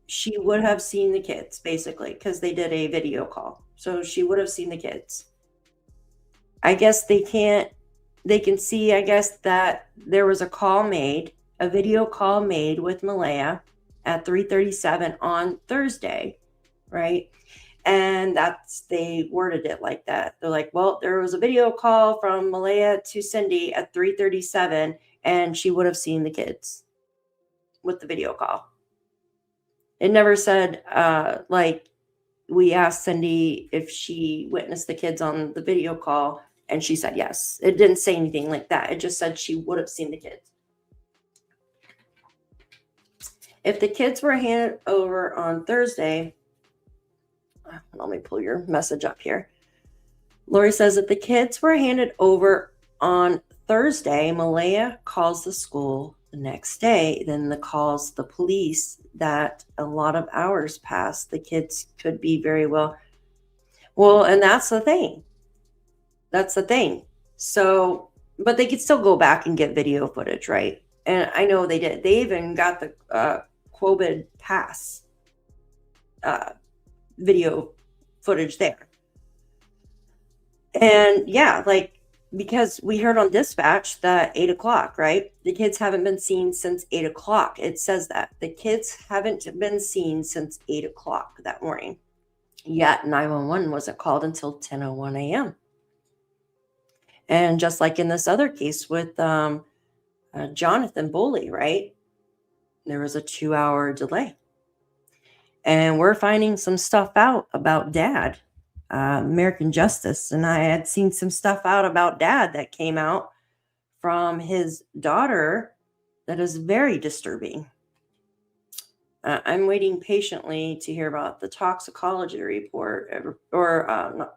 Speaker 2: She would have seen the kids, basically, because they did a video call. So she would have seen the kids. I guess they can see, I guess, that there was a call made, a video call made with Malaya at 3:37 on Thursday, right? And they worded it like that. They're like, well, there was a video call from Malaya to Cindy at 3:37, and she would have seen the kids with the video call. It never said, like, we asked Cindy if she witnessed the kids on the video call, and she said yes. It didn't say anything like that. It just said she would have seen the kids. If the kids were handed over on Thursday, let me pull your message up here. Lori says if the kids were handed over on Thursday, Malaya calls the school the next day, then calls the police that a lot of hours passed. The kids could be very well, and that's the thing. That's the thing. So, but they could still go back and get video footage, right? And I know they did. They even got the COVID pass video footage there. And yeah, like, because we heard on dispatch that 8 o'clock, right? The kids haven't been seen since 8 o'clock. It says that the kids haven't been seen since 8 o'clock that morning. Yet 911 wasn't called until 10:01 a.m. And just like in this other case with Jonathan Boley, right? There was a 2-hour delay. And we're finding some stuff out about Dad. American Justice, and I had seen some stuff out about Dad that came out from his daughter That is very disturbing. I'm waiting patiently to hear about the toxicology report or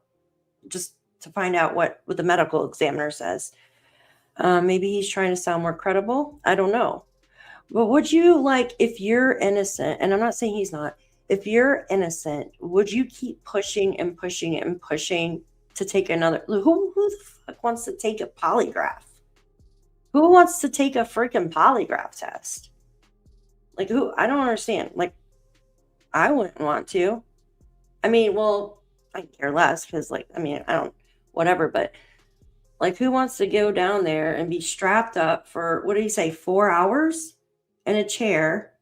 Speaker 2: just to find out what the medical examiner says. Maybe he's trying to sound more credible. I don't know. But would you, like, if you're innocent, and I'm not saying he's not, if you're innocent, would you keep pushing and pushing and pushing to take another? Who the fuck wants to take a polygraph? Who wants to take a freaking polygraph test? Like, who? I don't understand. Like, I wouldn't want to. I mean, well, I care less because, like, I mean, I don't, whatever, but like, who wants to go down there and be strapped up for, what did he say, 4 hours in a chair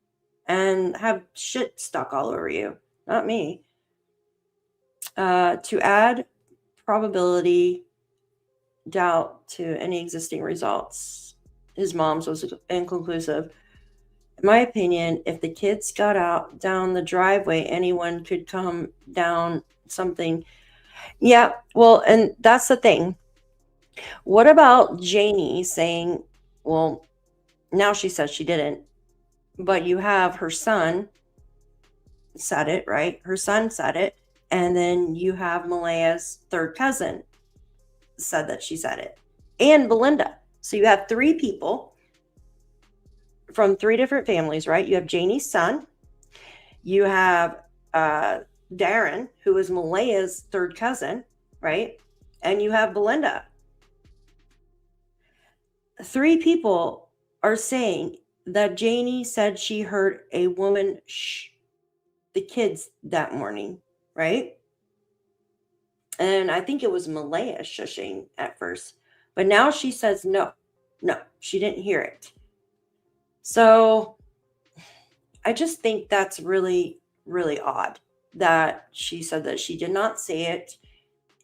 Speaker 2: and have shit stuck all over you? Not me. To add probability doubt to any existing results, his mom's was inconclusive. In my opinion, if the kids got out down the driveway, anyone could come down something. Yeah, well, and that's the thing. What about Janie saying, well, now she says she didn't, but you have her son said it, right? Her son said it. And then you have Malaya's third cousin said that she said it, and Belinda. So you have 3 people from 3 different families, right? You have Janie's son. You have Darren, who is Malaya's third cousin, right? And you have Belinda. 3 people are saying that Janie said she heard a woman shh the kids that morning, right? And I think it was Malaya shushing at first, but now she says no, she didn't hear it. So I just think that's really, really odd that she said that she did not say it,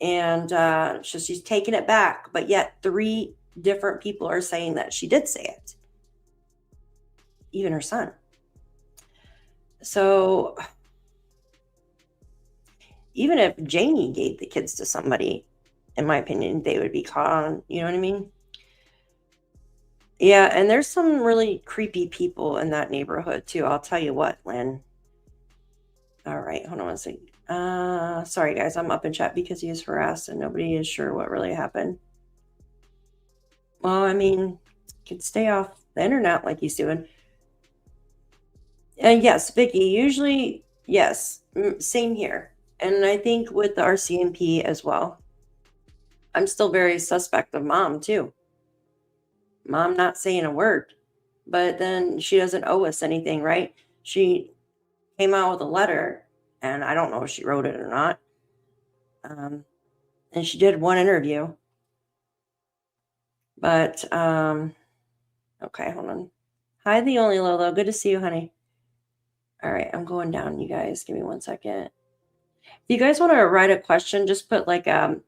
Speaker 2: and so she's taking it back, but yet 3 different people are saying that she did say it, even her son. So even if Janie gave the kids to somebody, in my opinion, they would be caught on, you know what I mean? Yeah, and there's some really creepy people in that neighborhood too. I'll tell you what, Lynn. All right, hold on one second. Sorry guys, I'm up in chat because he is harassed and nobody is sure what really happened. Well, I mean, could stay off the internet like he's doing. And yes, Vicky, usually, yes, same here. And I think with the RCMP as well. I'm still very suspect of Mom too. Mom not saying a word, but then she doesn't owe us anything, right? She came out with a letter, and I don't know if she wrote it or not. And she did one interview. But, okay, hold on. Hi, the only Lolo. Good to see you, honey. All right, I'm going down, you guys. Give me 1 second. If you guys want to write a question, just put like a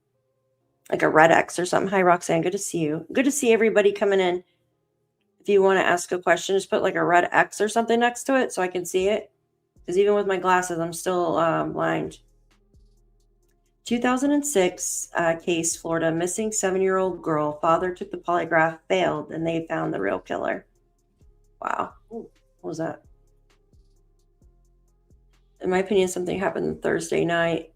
Speaker 2: red X or something. Hi, Roxanne. Good to see you. Good to see everybody coming in. If you want to ask a question, just put like a red X or something next to it so I can see it. Because even with my glasses, I'm still blind. 2006 case, Florida, missing 7-year-old girl. Father took the polygraph, failed, and they found the real killer. Wow. Ooh, what was that? In my opinion, something happened Thursday night.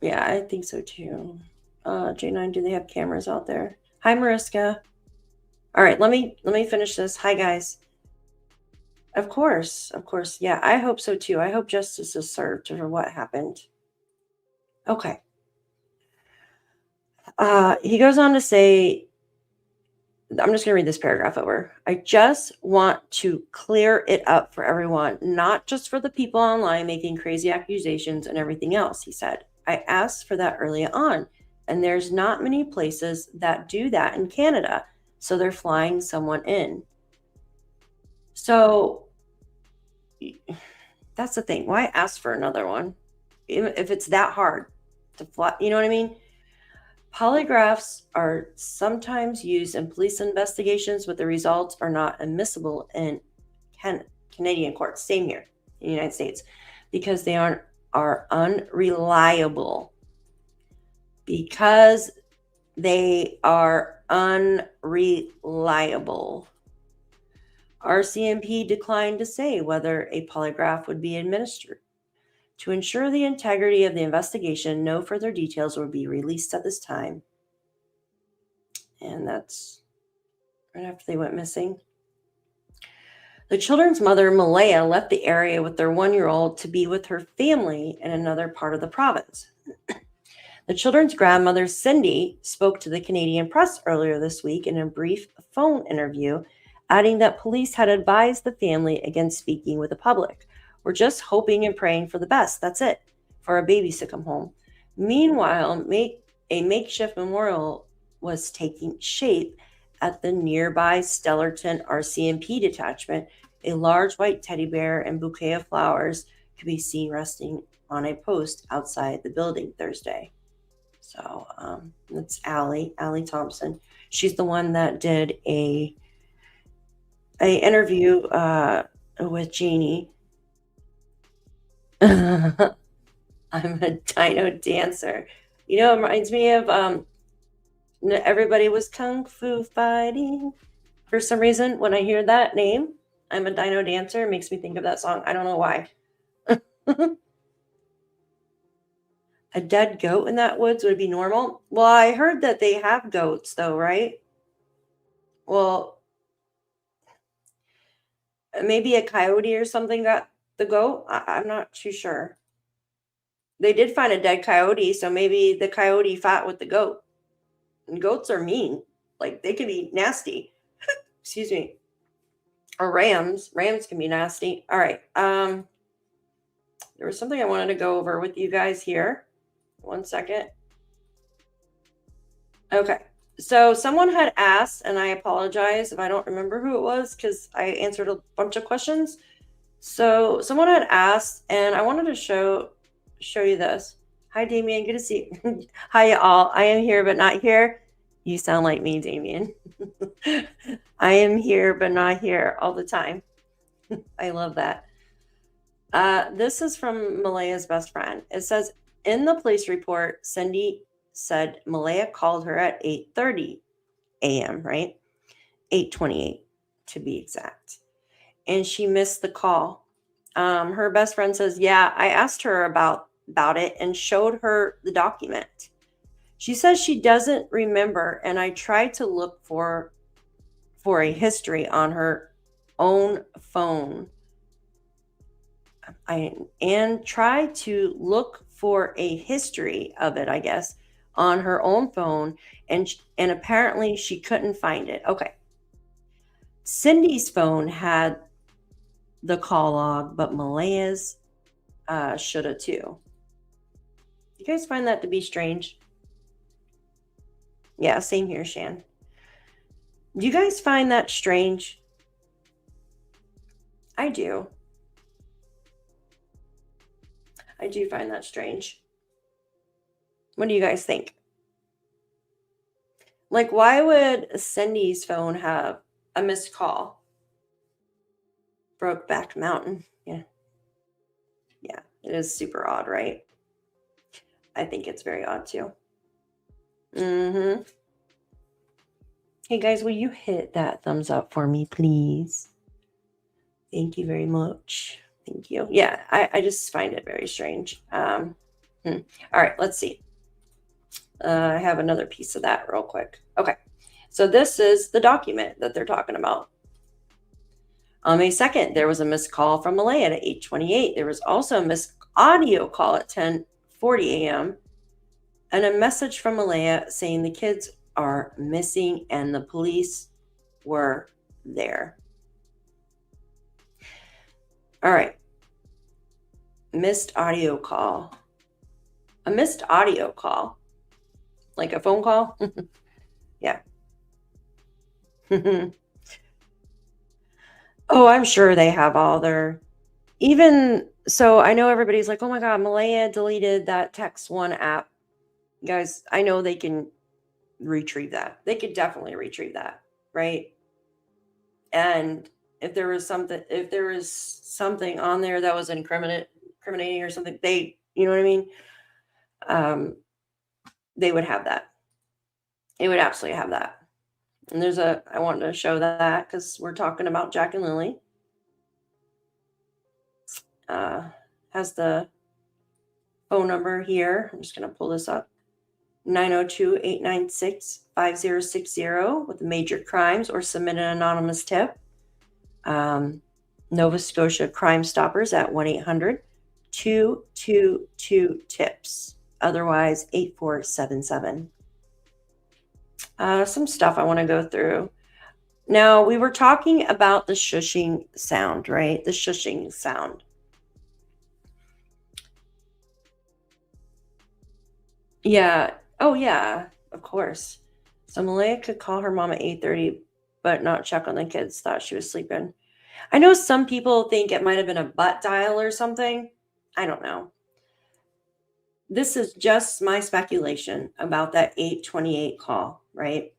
Speaker 2: Yeah, I think so too. J9, do they have cameras out there? Hi, Mariska. All right, let me finish this. Hi, guys. Of course. Yeah, I hope so too. I hope justice is served for what happened. Okay. He goes on to say, I'm just going to read this paragraph over. I just want to clear it up for everyone, not just for the people online making crazy accusations and everything else, he said. I asked for that early on, and there's not many places that do that in Canada, so they're flying someone in. So that's the thing. Why ask for another one if it's that hard to fly? You know what I mean? Polygraphs are sometimes used in police investigations, but the results are not admissible in Canadian courts. Same here in the United States, because they are unreliable. Because they are unreliable. RCMP declined to say whether a polygraph would be administered. To ensure the integrity of the investigation, no further details will be released at this time. And that's right after they went missing. The children's mother, Malaya, left the area with their 1-year-old to be with her family in another part of the province. The children's grandmother, Cindy, spoke to the Canadian press earlier this week in a brief phone interview, adding that police had advised the family against speaking with the public. We're just hoping and praying for the best. That's it, for our babies to come home. Meanwhile, a makeshift memorial was taking shape at the nearby Stellarton RCMP detachment. A large white teddy bear and bouquet of flowers could be seen resting on a post outside the building Thursday. So that's Allie Thompson. She's the one that did a interview with Janie. I'm a dino dancer. You know, it reminds me of everybody was kung fu fighting. For some reason, when I hear that name, I'm a dino dancer, it makes me think of that song. I don't know why. A dead goat in that woods would be normal. Well, I heard that they have goats though, right? Well, maybe a coyote or something got the goat. I'm not too sure. They did find a dead coyote, so maybe the coyote fought with the goat. And goats are mean. Like, they can be nasty. Excuse me. Or rams. Rams can be nasty. All right. There was something I wanted to go over with you guys here. 1 second. Okay. So someone had asked, and I apologize if I don't remember who it was because I answered a bunch of questions. So someone had asked, and I wanted to show you this. Hi, Damien. Good to see you. Hi, all. I am here, but not here. You sound like me, Damien. I am here, but not here all the time. I love that. This is from Malaya's best friend. It says, in the police report, Cindy said Malaya called her at 8:30 a.m., right? 8:28 to be exact. And she missed the call. Her best friend says, yeah, I asked her about it and showed her the document. She says she doesn't remember, and I tried to look for a history on her own phone. And tried to look for a history of it, I guess, on her own phone, and apparently she couldn't find it. Okay. Cindy's phone had the call log, but Malaya's should have too. You guys find that to be strange? Yeah, same here, Shan. Do you guys find that strange? I do. I do find that strange. What do you guys think? Like, why would Cindy's phone have a missed call? Brokeback Mountain. Yeah. Yeah, it is super odd, right? I think it's very odd too. Mm-hmm. Hey guys, will you hit that thumbs up for me, please? Thank you very much. Thank you. Yeah, I just find it very strange. All right, let's see. I have another piece of that real quick. Okay, so this is the document that they're talking about. On May 2nd, there was a missed call from Malaya at 8:28. There was also a missed audio call at 10:40 a.m. and a message from Malaya saying the kids are missing and the police were there. All right. Missed audio call. A missed audio call. Like a phone call? Yeah. Oh, I'm sure they have all their... Even... So I know everybody's like, oh my God, Malaya deleted that Text One app. Guys, I know they can retrieve that. They could definitely retrieve that, right? And if there was something on there that was incriminating or something, they, you know what I mean? They would have that. They would absolutely have that. And I wanted to show that because we're talking about Jack and Lilly. Has the phone number here. I'm just going to pull this up. 902-896-5060 with major crimes, or submit an anonymous tip. Nova Scotia Crime Stoppers at 1-800-222-TIPS. Otherwise, 8477. Some stuff I want to go through. Now, we were talking about the shushing sound, right? The shushing sound. Yeah. Oh, yeah, of course. So Malaya could call her mom at 8:30, but not check on the kids. Thought she was sleeping. I know some people think it might have been a butt dial or something. I don't know. This is just my speculation about that 828 call, right?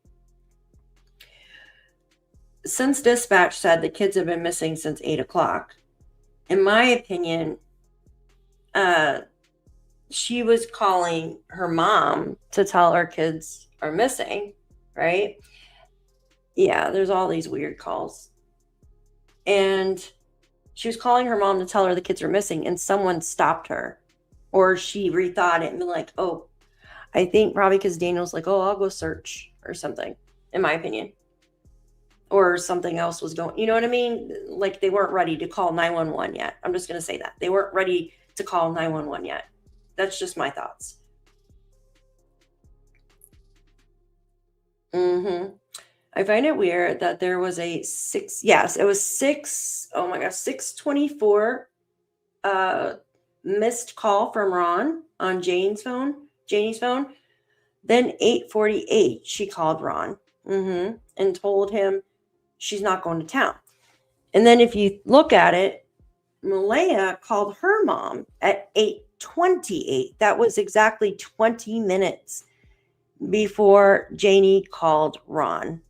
Speaker 2: Since dispatch said the kids have been missing since 8 o'clock, in my opinion, she was calling her mom to tell her kids are missing, right? Yeah, there's all these weird calls. And she was calling her mom to tell her the kids are missing, and someone stopped her. Or she rethought it and been like, oh, I think probably because Daniel's like, oh, I'll go search or something, in my opinion. Or something else was going, you know what I mean? Like they weren't ready to call 911 yet. I'm just going to say that. They weren't ready to call 911 yet. That's just my thoughts. I find it weird that there was a 624 missed call from Ron on Janie's phone. Then 8:48, she called Ron and told him she's not going to town. And then if you look at it, Malaya called her mom at 8:28. That was exactly 20 minutes before Janie called Ron.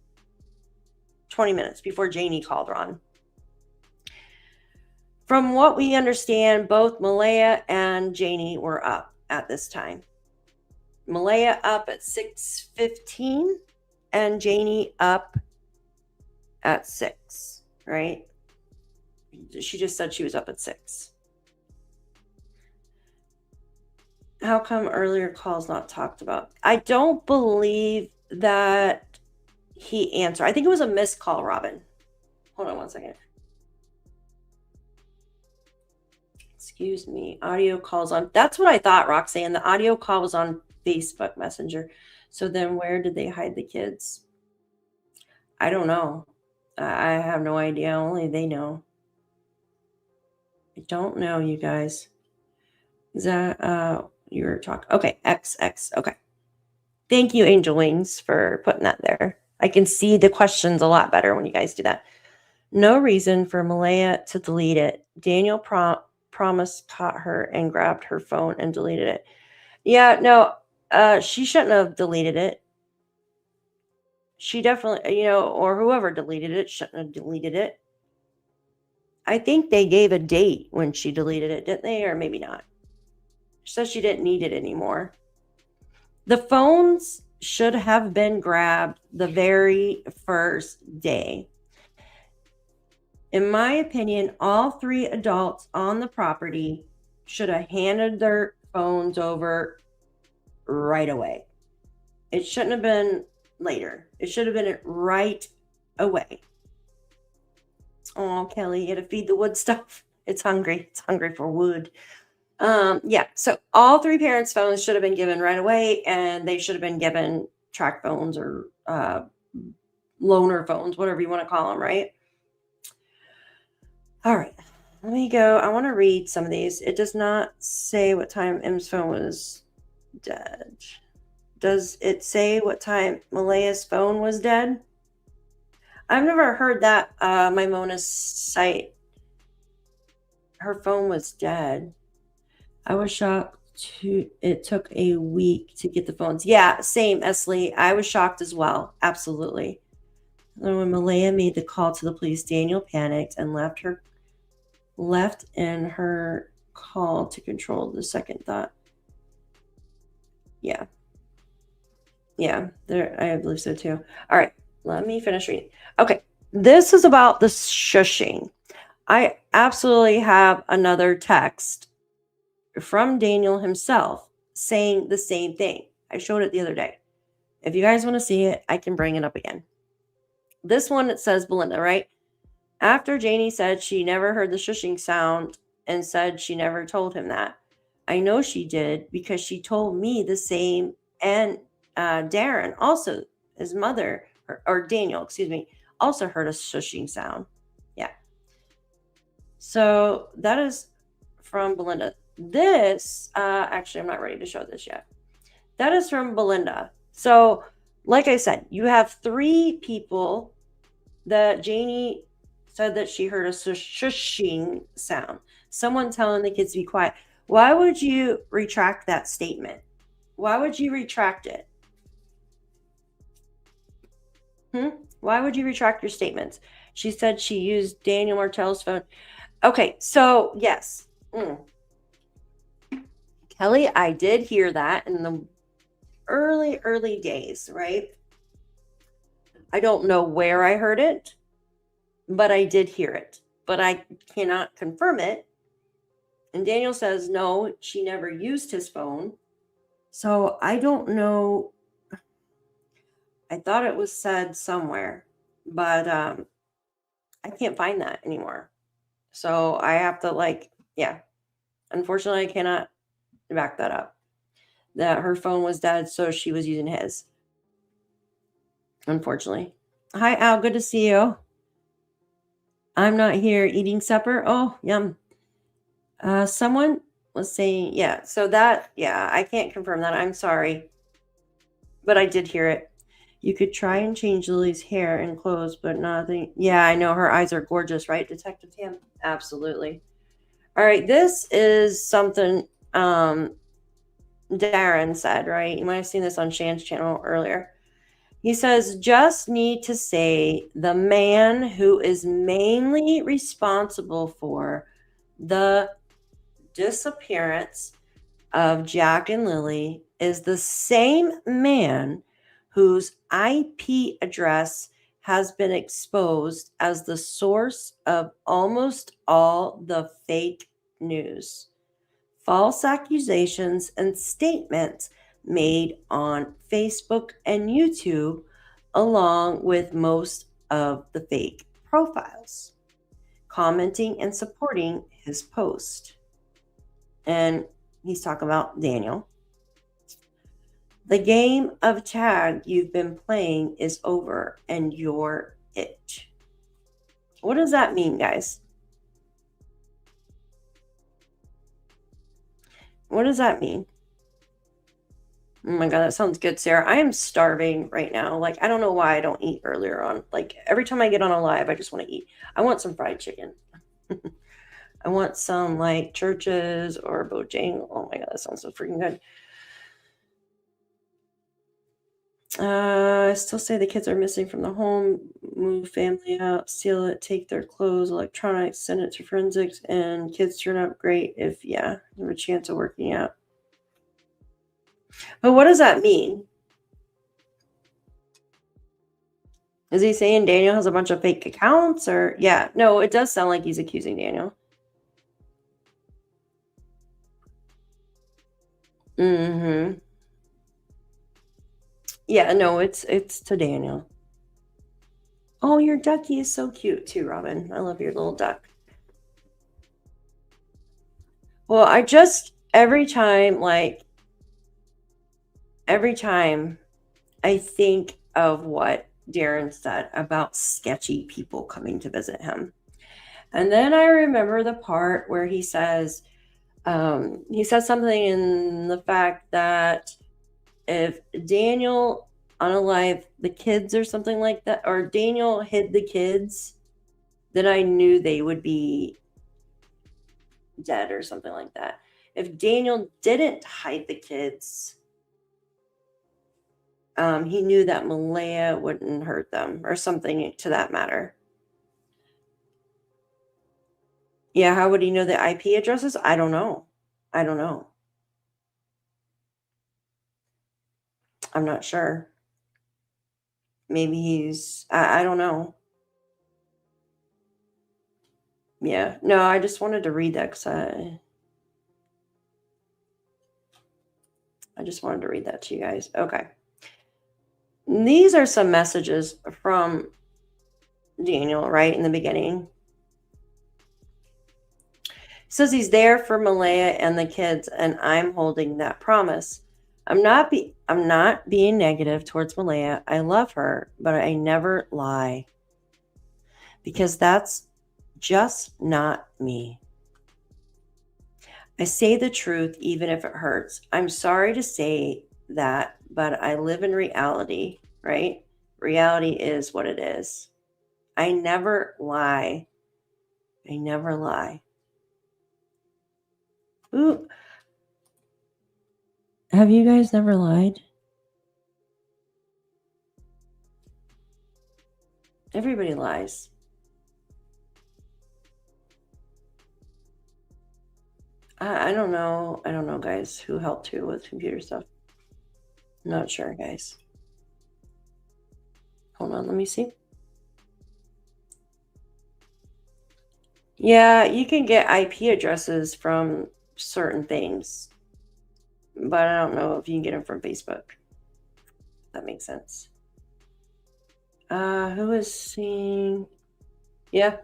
Speaker 2: 20 minutes before Janie called Ron. From what we understand, both Malaya and Janie were up at this time. Malaya up at 6:15 and Janie up at 6, right? She just said she was up at 6. How come earlier calls not talked about? I don't believe that he answered. I think it was a missed call, Robin. Hold on one second. Excuse me. Audio calls on. That's what I thought, Roxanne. The audio call was on Facebook Messenger. So then where did they hide the kids? I don't know. I have no idea. Only they know. I don't know, you guys. Is that you were talking? Okay, XX. Okay. Thank you, Angel Wings, for putting that there. I can see the questions a lot better when you guys do that. No reason for Malaya to delete it. Daniel promise caught her and grabbed her phone and deleted it. Yeah, no, she shouldn't have deleted it. She definitely, or whoever deleted it shouldn't have deleted it. I think they gave a date when she deleted it, didn't they? Or maybe not. She said she didn't need it anymore. The phones should have been grabbed the very first day. In my opinion, all 3 adults on the property should have handed their phones over right away. It shouldn't have been later. It should have been right away. Oh, Kelly, you gotta feed the wood stuff. It's hungry. It's hungry for wood. Yeah, so all 3 parents' phones should have been given right away, and they should have been given track phones or loaner phones, whatever you want to call them, right? All right, let me go. I want to read some of these. It does not say what time M's phone was dead. Does it say what time Malaya's phone was dead? I've never heard that Mona's site. Her phone was dead. I was shocked it took a week to get the phones. Yeah, same, Esley. I was shocked as well. Absolutely. And when Malaya made the call to the police, Daniel panicked and left in her call to control the second thought. Yeah. Yeah, I believe so too. All right. let me finish reading. Okay, this is about the shushing. I absolutely have another text from Daniel himself saying the same thing. I showed it the other day. If you guys want to see it, I can bring it up again. This one, it says Belinda, right? After Janie said she never heard the shushing sound and said she never told him that. I know she did because she told me the same. And Darren, also his mother, or Daniel, excuse me, also heard a shushing sound. Yeah. So that is from Belinda. This, actually, I'm not ready to show this yet. That is from Belinda. So, like I said, you have 3 people that Janie said that she heard a shushing sound. Someone telling the kids to be quiet. Why would you retract that statement? Why would you retract it? Why would you retract your statements? She said she used Daniel Martell's phone. Okay, so yes. Kelly, I did hear that in the early days, right? I don't know where I heard it, but I did hear it. But I cannot confirm it. And Daniel says, no, she never used his phone. So I don't know. I thought it was said somewhere, but I can't find that anymore. So I have to unfortunately, I cannot back that up. That her phone was dead, so she was using his. Unfortunately. Hi, Al. Good to see you. I'm not here eating supper. Oh, yum. Someone was saying, yeah. So I can't confirm that. I'm sorry. But I did hear it. You could try and change Lily's hair and clothes, but nothing. Yeah, I know. Her eyes are gorgeous, right, Detective Tam? Absolutely. All right. This is something Darren said, right? You might have seen this on Shan's channel earlier. He says, just need to say the man who is mainly responsible for the disappearance of Jack and Lilly is the same man whose IP address has been exposed as the source of almost all the fake news, false accusations, and statements made on Facebook and YouTube, along with most of the fake profiles, commenting and supporting his post. And he's talking about Daniel. The game of tag you've been playing is over and you're it. What does that mean, guys? What does that mean? Oh my God, that sounds good, Sarah. I am starving right now. Like, I don't know why I don't eat earlier on. Like, every time I get on a live, I just want to eat. I want some fried chicken. I want some, like, Church's or Bojangles. Oh my God, that sounds so freaking good. I still say the kids are missing from the home. Move family out, steal it, take their clothes, electronics, send it to forensics, and kids turn out great if, have a chance of working out. But what does that mean? Is he saying Daniel has a bunch of fake accounts? Or no, it does sound like he's accusing Daniel. Yeah, no, it's to Daniel. Oh, your ducky is so cute too, Robin. I love your little duck. Well, every time I think of what Darren said about sketchy people coming to visit him. And then I remember the part where he says something in the fact that if Daniel unalived the kids or something like that, or Daniel hid the kids, then I knew they would be dead or something like that. If Daniel didn't hide the kids, he knew that Malaya wouldn't hurt them or something to that matter. Yeah, how would he know the IP addresses? I don't know. I'm not sure. maybe he's, I don't know. Yeah, no, I just wanted to read that because I just wanted to read that to you guys. Okay. These are some messages from Daniel right in the beginning. He says he's there for Malaya and the kids, and I'm holding that promise. I'm not being negative towards Malaya. I love her, but I never lie. Because that's just not me. I say the truth even if it hurts. I'm sorry to say that, but I live in reality, right? Reality is what it is. I never lie. I never lie. Ooh. Have you guys never lied? Everybody lies. I don't know. I don't know, guys, who helped who with computer stuff. I'm not sure, guys. Hold on, let me see. Yeah, you can get IP addresses from certain things, but I don't know if you can get them from Facebook. That makes sense. Who is seeing? Yeah.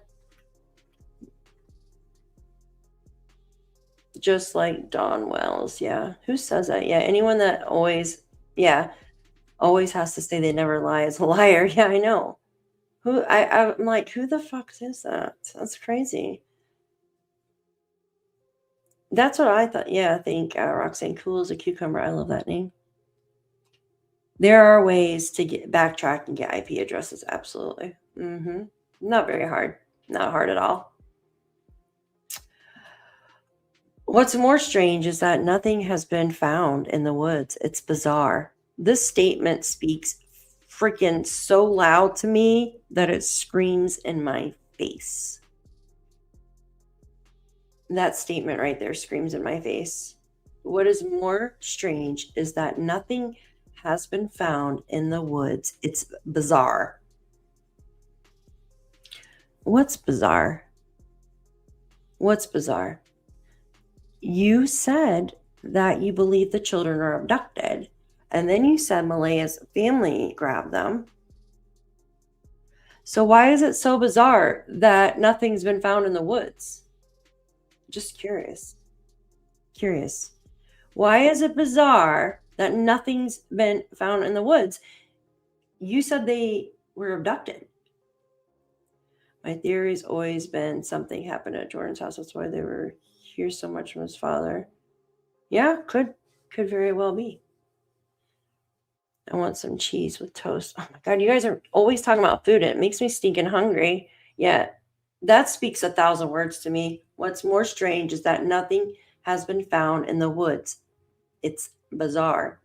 Speaker 2: Just like Don Wells, yeah. Who says that? Yeah, anyone that always has to say they never lie is a liar. Yeah, I know. I'm like, who the fuck is that? That's crazy. That's what I thought. Yeah, I think Roxanne Cool is a cucumber. I love that name. There are ways to backtrack and get IP addresses. Absolutely. Not very hard. Not hard at all. What's more strange is that nothing has been found in the woods. It's bizarre. This statement speaks freaking so loud to me that it screams in my face. That statement right there screams in my face. What is more strange is that nothing has been found in the woods. It's bizarre. What's bizarre? What's bizarre? You said that you believe the children are abducted, and then you said Malaya's family grabbed them. So why is it so bizarre that nothing's been found in the woods? Just curious. Curious. Why is it bizarre that nothing's been found in the woods? You said they were abducted. My theory's always been something happened at Jordan's house. That's why they were here so much from his father. Yeah, could very well be. I want some cheese with toast. Oh my God, you guys are always talking about food. And it makes me stinking hungry. Yeah, that speaks 1,000 words to me. What's more strange is that nothing has been found in the woods. It's bizarre.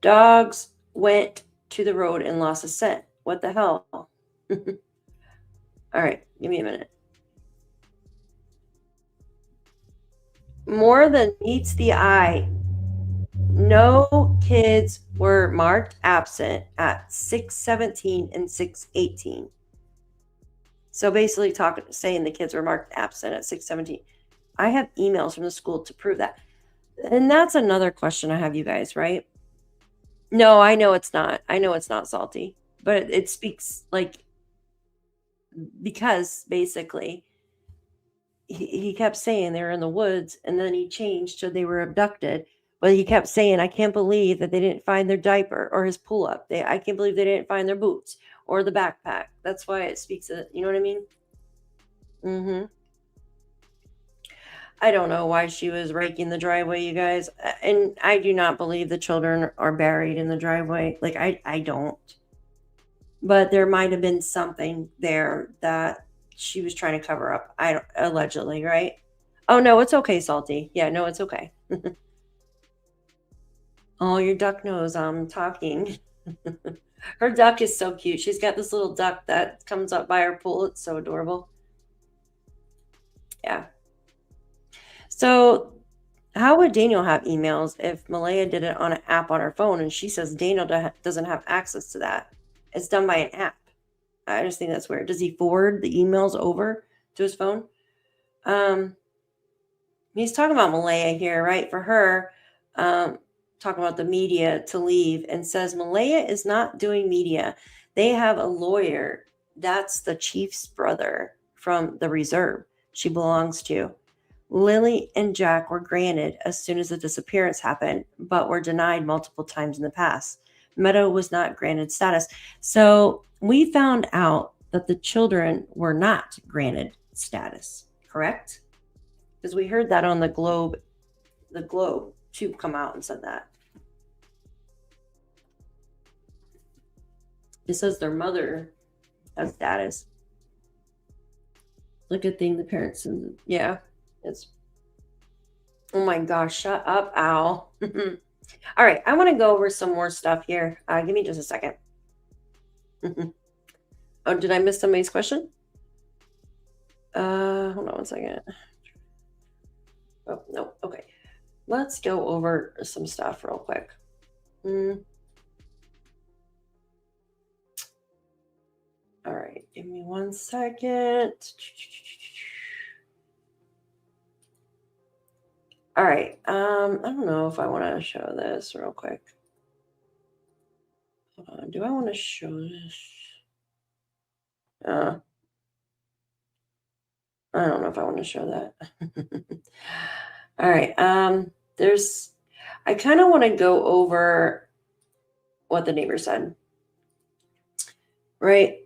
Speaker 2: Dogs went to the road and lost a scent. What the hell? All right, give me a minute. More than meets the eye. No kids were marked absent at 6:17 and 6:18. So basically saying the kids were marked absent at 6:17. I have emails from the school to prove that. And that's another question I have, you guys, right? No, I know it's not. I know it's not Salty. But it speaks like, because basically he kept saying they were in the woods, and then he changed to they were abducted. But he kept saying, I can't believe that they didn't find their diaper or his pull-up. I can't believe they didn't find their boots or the backpack. That's why it speaks, you know what I mean? I don't know why she was raking the driveway, you guys. And I do not believe the children are buried in the driveway. Like, I don't. But there might have been something there that she was trying to cover up. Allegedly, right? Oh, no, it's okay, Salty. Yeah, no, it's okay. Oh, your duck knows I'm talking. Her duck is so cute. She's got this little duck that comes up by her pool. It's so adorable. Yeah. So How would Daniel have emails if Malaya did it on an app on her phone and she says Daniel doesn't have access to that? It's done by an app. I just think that's weird. Does he forward the emails over to his phone? He's talking about Malaya here, right? For her, talking about the media to leave, and says Malaya is not doing media. They have a lawyer. That's the chief's brother from the reserve she belongs to. Lilly and Jack were granted as soon as the disappearance happened, but were denied multiple times in the past. Meadow was not granted status. So we found out that the children were not granted status, correct? Because we heard that on the Globe too come out and said that. It says their mother has status. It's a good thing the parents, yeah, it's, oh my gosh, shut up, Al. All right, I want to go over some more stuff here. Give me just a second. Oh, did I miss somebody's question? Hold on one second. Oh, no, okay. Let's go over some stuff real quick. All right, give me 1 second. All right, I don't know if I want to show this real quick. Hold on, do I want to show this? I don't know if I want to show that. All right, I kind of want to go over what the neighbor said, right?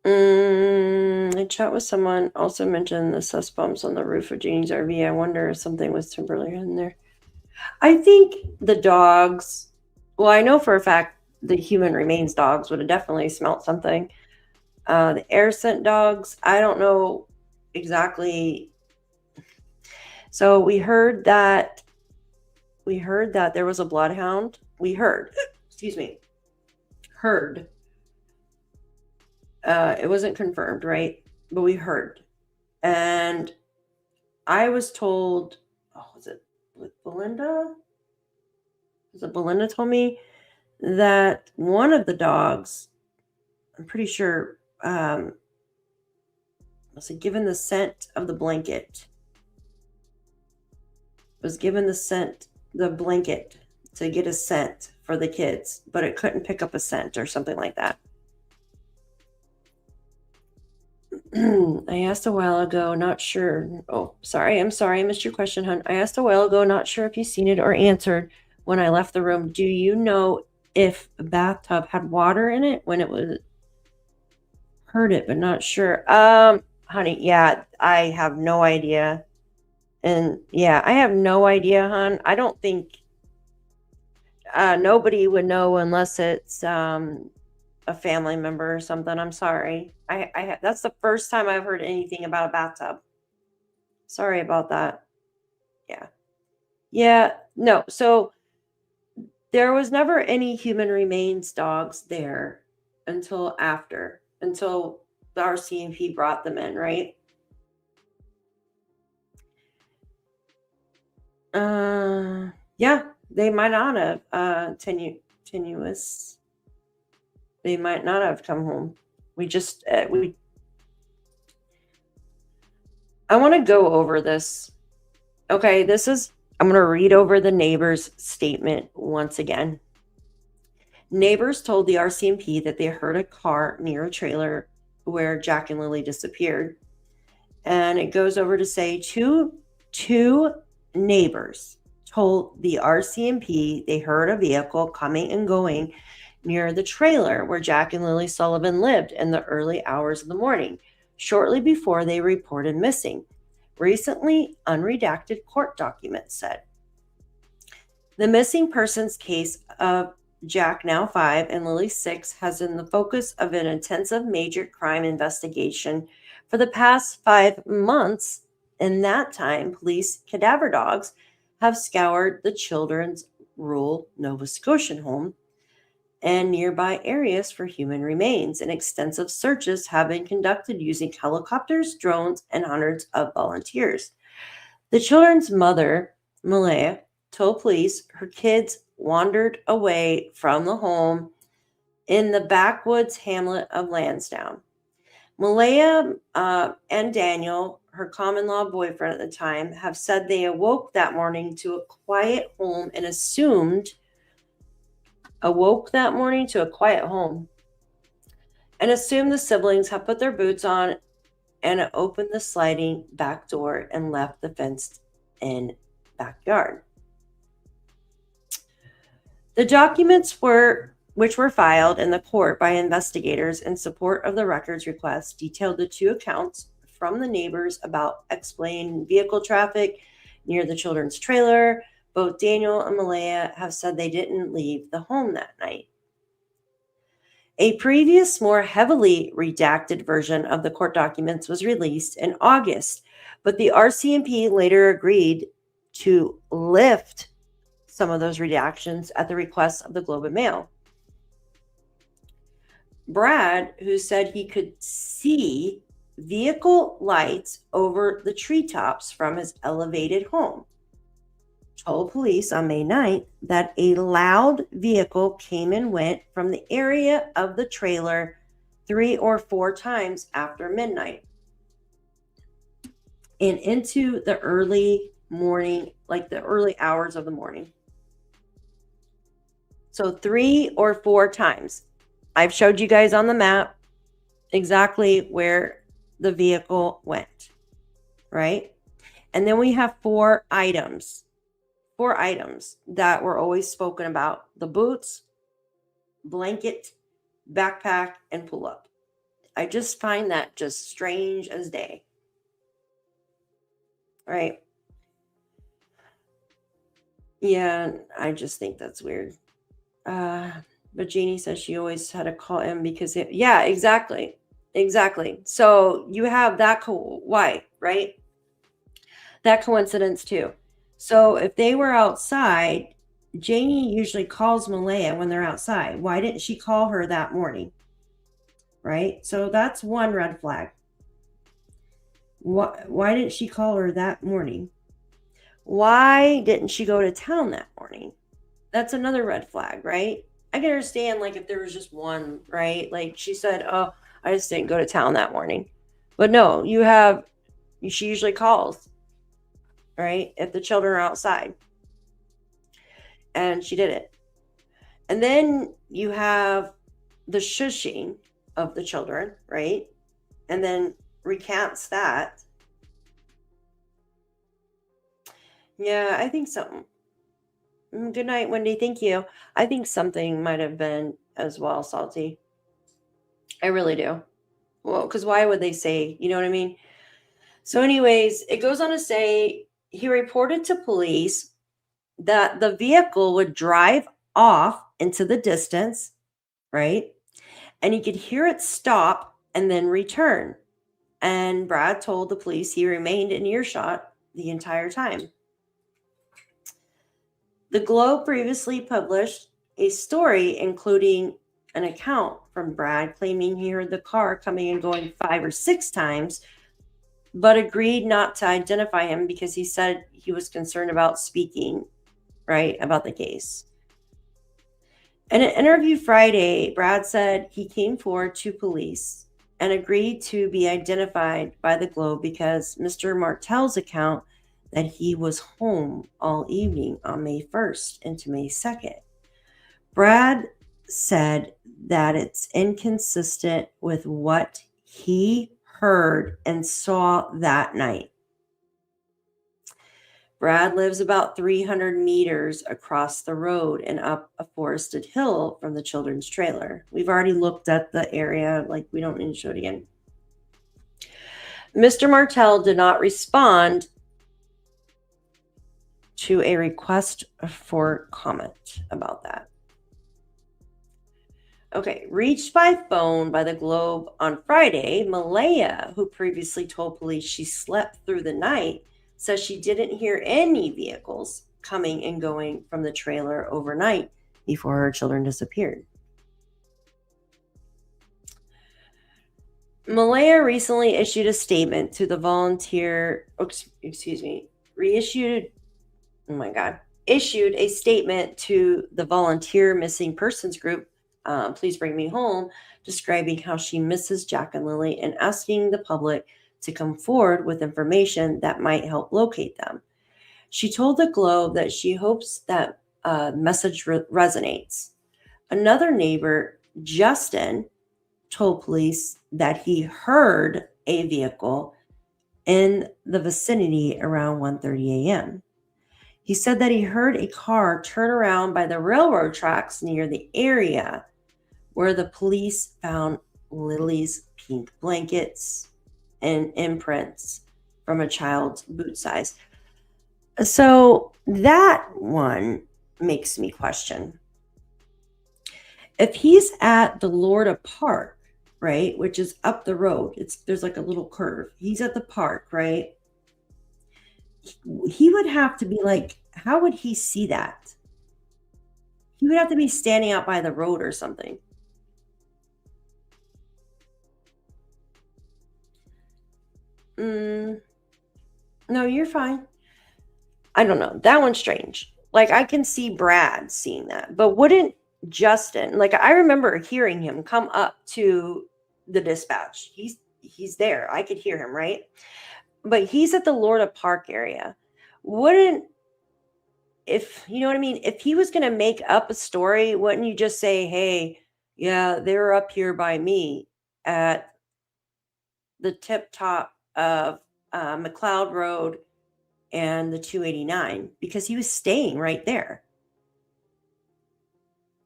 Speaker 2: I chat with someone also mentioned the sus bumps on the roof of Janie's RV. I wonder if something was temporarily in there. I think the dogs, well, I know for a fact the human remains dogs would have definitely smelt something. The air scent dogs, I don't know exactly. So we heard that there was a bloodhound. We heard, excuse me, heard. It wasn't confirmed, right? But we heard. And I was told, was it Belinda? Was it Belinda told me that one of the dogs, I'm pretty sure, was it given the scent of the blanket? Was given the blanket to get a scent for the kids, but it couldn't pick up a scent or something like that. I asked a while ago, not sure. Oh, sorry. I'm sorry. I missed your question, hon. I asked a while ago, not sure if you've seen it or answered when I left the room. Do you know if a bathtub had water in it when it was? Heard it, but not sure. Honey, yeah, I have no idea. And yeah, I have no idea, hon. I don't think nobody would know unless it's a family member or something. I'm sorry. That's the first time I've heard anything about a bathtub. Sorry about that. Yeah, no. So there was never any human remains dogs there until the RCMP brought them in, right? Yeah, they might not have tenuous. They might not have come home. I want to go over this. Okay, I'm going to read over the neighbor's statement once again. Neighbors told the RCMP that they heard a car near a trailer where Jack and Lilly disappeared. And it goes over to say two neighbors told the RCMP they heard a vehicle coming and going near the trailer where Jack and Lilly Sullivan lived in the early hours of the morning, shortly before they reported missing. Recently, unredacted court documents said. The missing persons case of Jack, now 5, and Lilly, 6, has been the focus of an intensive major crime investigation for the past 5 months. In that time, police cadaver dogs have scoured the children's rural Nova Scotian home and nearby areas for human remains, and extensive searches have been conducted using helicopters, drones, and hundreds of volunteers. The children's mother, Malaya, told police her kids wandered away from the home in the backwoods hamlet of Landsdowne. Malaya and Daniel, her common-law boyfriend at the time, have said they awoke that morning to a quiet home and assumed the siblings had put their boots on and opened the sliding back door and left the fenced-in backyard. The documents which were filed in the court by investigators in support of the records request detailed the two accounts from the neighbors about explained vehicle traffic near the children's trailer. Both Daniel and Malaya have said they didn't leave the home that night. A previous, more heavily redacted version of the court documents was released in August, but the RCMP later agreed to lift some of those redactions at the request of the Globe and Mail. Brad, who said he could see vehicle lights over the treetops from his elevated home, told police on May 9th that a loud vehicle came and went from the area of the trailer 3 or 4 times after midnight and into the early morning, like the early hours of the morning. So 3 or 4 times. I've showed you guys on the map exactly where the vehicle went, right? And then we have 4 items that were always spoken about: the boots, blanket, backpack, and pull-up. I just find that just strange as day, right? Yeah, I just think that's weird. But Jeannie says she always had to call him because yeah, exactly. So you have that why, right? That coincidence too. So if they were outside, Janie usually calls Malaya when they're outside. Why didn't she call her that morning? Right? So that's one red flag. Why didn't she call her that morning? Why didn't she go to town that morning? That's another red flag, right? I can understand, like, if there was just one, right? Like she said, oh, I just didn't go to town that morning. But no, she usually calls, right? If the children are outside. And she did it. And then you have the shushing of the children, right? And then recants that. Yeah, I think something. Good night, Wendy. Thank you. I think something might have been as well, Salty. I really do. Well, because why would they say, you know what I mean? So anyways, it goes on to say he reported to police that the vehicle would drive off into the distance, right? And he could hear it stop and then return. And Brad told the police he remained in earshot the entire time. The Globe previously published a story including an account from Brad claiming he heard the car coming and going 5 or 6 times, but agreed not to identify him because he said he was concerned about speaking, right, about the case. In an interview Friday, Brad said he came forward to police and agreed to be identified by the Globe because Mr. Martel's account that he was home all evening on May 1st into May 2nd. Brad said that it's inconsistent with what he heard and saw that night. Brad lives about 300 meters across the road and up a forested hill from the children's trailer. We've already looked at the area, like we don't need to show it again. Mr. Martel did not respond to a request for comment about that. Okay, reached by phone by the Globe on Friday, Malaya, who previously told police she slept through the night, says she didn't hear any vehicles coming and going from the trailer overnight before her children disappeared. Malaya recently issued a statement to the issued a statement to the volunteer missing persons group, Please Bring Me Home, describing how she misses Jack and Lilly and asking the public to come forward with information that might help locate them. She told the Globe that she hopes that message resonates. Another neighbor, Justin, told police that he heard a vehicle in the vicinity around 1:30 a.m. He said that he heard a car turn around by the railroad tracks near the area where the police found Lily's pink blankets and imprints from a child's boot size. So that one makes me question. If he's at the Lorda Park, right, which is up the road, there's like a little curve. He's at the park, right? He would have to be like, how would he see that? He would have to be standing out by the road or something. No, you're fine. I don't know. That one's strange. Like, I can see Brad seeing that, but wouldn't Justin, like, I remember hearing him come up to the dispatch. He's there. I could hear him, right? But he's at the Lorda Park area. Wouldn't, if you know what I mean, if he was going to make up a story, wouldn't you just say, hey, yeah, they were up here by me at the tip top of McLeod Road and the 289, because he was staying right there.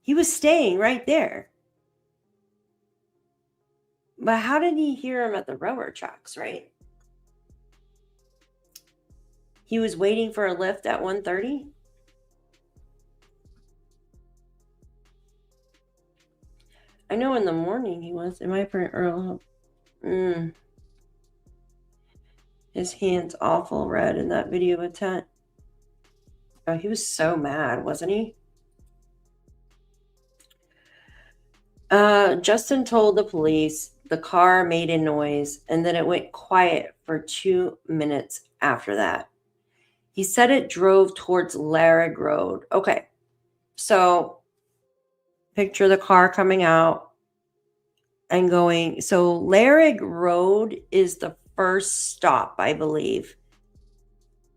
Speaker 2: He was staying right there. But how did he hear him at the railroad tracks, right? He was waiting for a lift at 1:30? I know in the morning he was. Am I pretty early? His hand's awful red in that video with Tent. Oh, he was so mad, wasn't he? Justin told the police the car made a noise and then it went quiet for 2 minutes after that. He said it drove towards Larrig Road. Okay, so picture the car coming out and going. So Larrig Road is the first stop, I believe,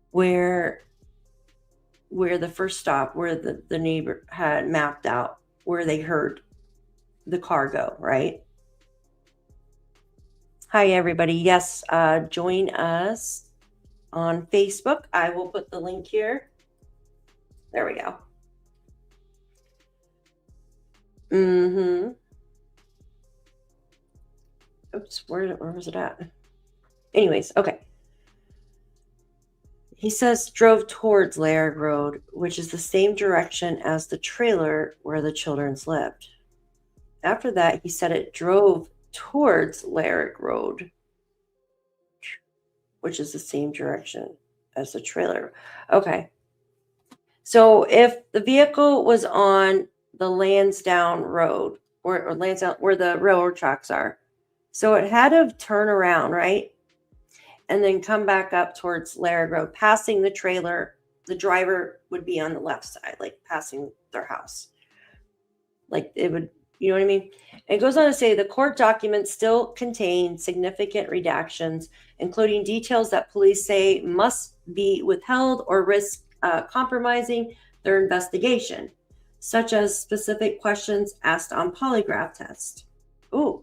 Speaker 2: where the neighbor had mapped out where they heard the car go, right? Hi, everybody. Yes, join us on Facebook. I will put the link here. There we go. Oops, where was it at? Anyways, okay. He says drove towards Larrig Road, which is the same direction as the trailer where the children lived. After that, he said it drove towards Larrig Road, which is the same direction as the trailer. Okay. So if the vehicle was on the Landsdowne Road, or Landsdowne, where the railroad tracks are, so it had to turn around, right? And then come back up towards Larrig Road, passing the trailer. The driver would be on the left side, like passing their house. Like it would, you know what I mean? It goes on to say the court documents still contain significant redactions, including details that police say must be withheld or risk compromising their investigation, such as specific questions asked on polygraph test. Ooh.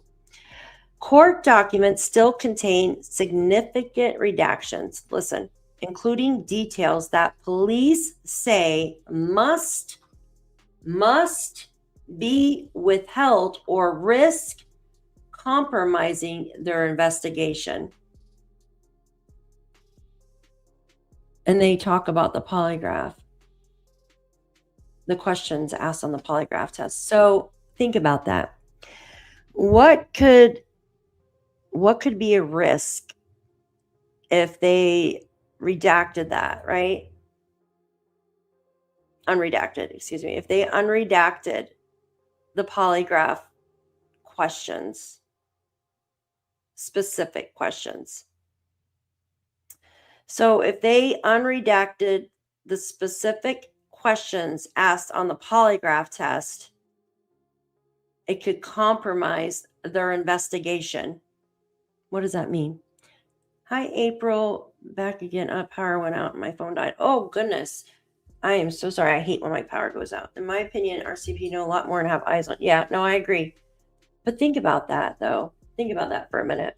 Speaker 2: Court documents still contain significant redactions, listen, including details that police say must be withheld or risk compromising their investigation. And they talk about the polygraph, the questions asked on the polygraph test. So think about that. What could be a risk if they redacted that, right? Unredacted, excuse me. If they unredacted the polygraph questions, specific questions. So if they unredacted the specific questions asked on the polygraph test, it could compromise their investigation. What does that mean? Hi, April. Back again. Power went out and my phone died. Oh, goodness. I am so sorry. I hate when my power goes out. In my opinion, RCP know a lot more and have eyes on. Yeah, no, I agree. But think about that, though. Think about that for a minute.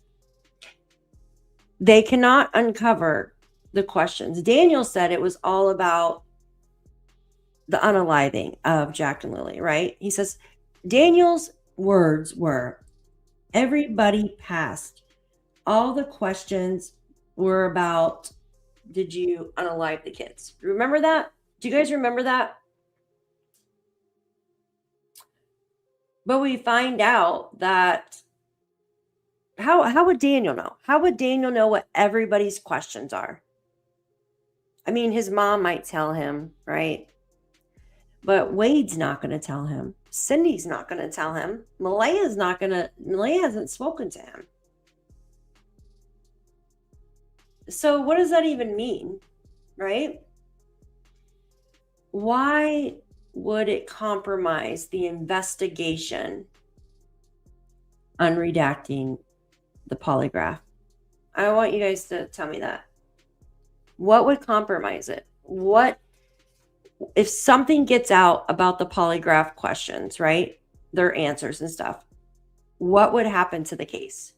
Speaker 2: They cannot uncover the questions. Daniel said it was all about the unaliving of Jack and Lilly, right? He says, Daniel's words were, everybody passed. All the questions were about, did you unalive the kids? Remember that? Do you guys remember that? But we find out that how would Daniel know? How would Daniel know what everybody's questions are? I mean, his mom might tell him, right? But Wade's not going to tell him. Cindy's not going to tell him. Malaya hasn't spoken to him. So what does that even mean, right? Why would it compromise the investigation unredacting the polygraph? I want you guys to tell me that. What would compromise it? What if something gets out about the polygraph questions, right? Their answers and stuff. What would happen to the case?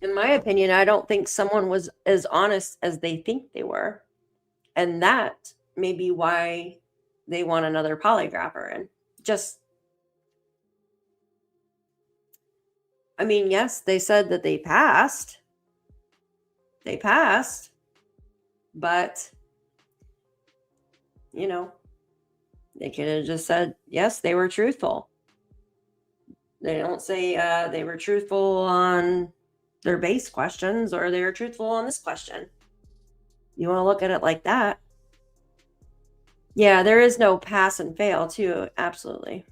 Speaker 2: In my opinion, I don't think someone was as honest as they think they were. And that may be why they want another polygrapher in. I mean, yes, they said that they passed. They passed. But, you know, they could have just said, yes, they were truthful. They don't say they were truthful on their base questions or they were truthful on this question. You want to look at it like that. Yeah, there is no pass and fail too. Absolutely.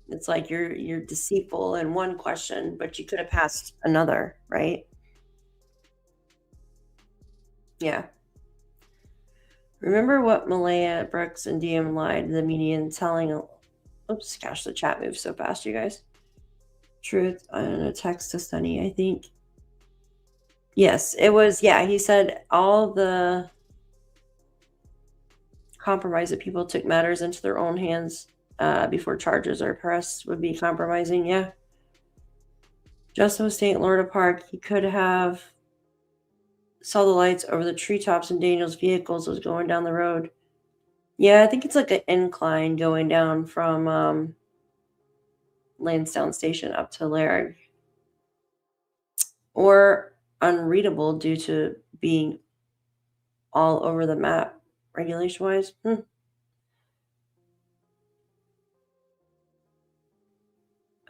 Speaker 2: It's like you're deceitful in one question, but you could have passed another, right? Yeah. Remember what Malaya, Brooks, and DM lied to the media and telling, oops, gosh, the chat moves so fast, you guys. Truth on a text to Sunny, I think. Yes, it was, yeah, he said all the compromise that people took matters into their own hands before charges are pressed would be compromising, yeah. Justin was staying at Florida Park. He could have saw the lights over the treetops and Daniel's vehicles was going down the road. Yeah, I think it's like an incline going down from Landsdowne Station up to Larrig. Or unreadable due to being all over the map regulation-wise.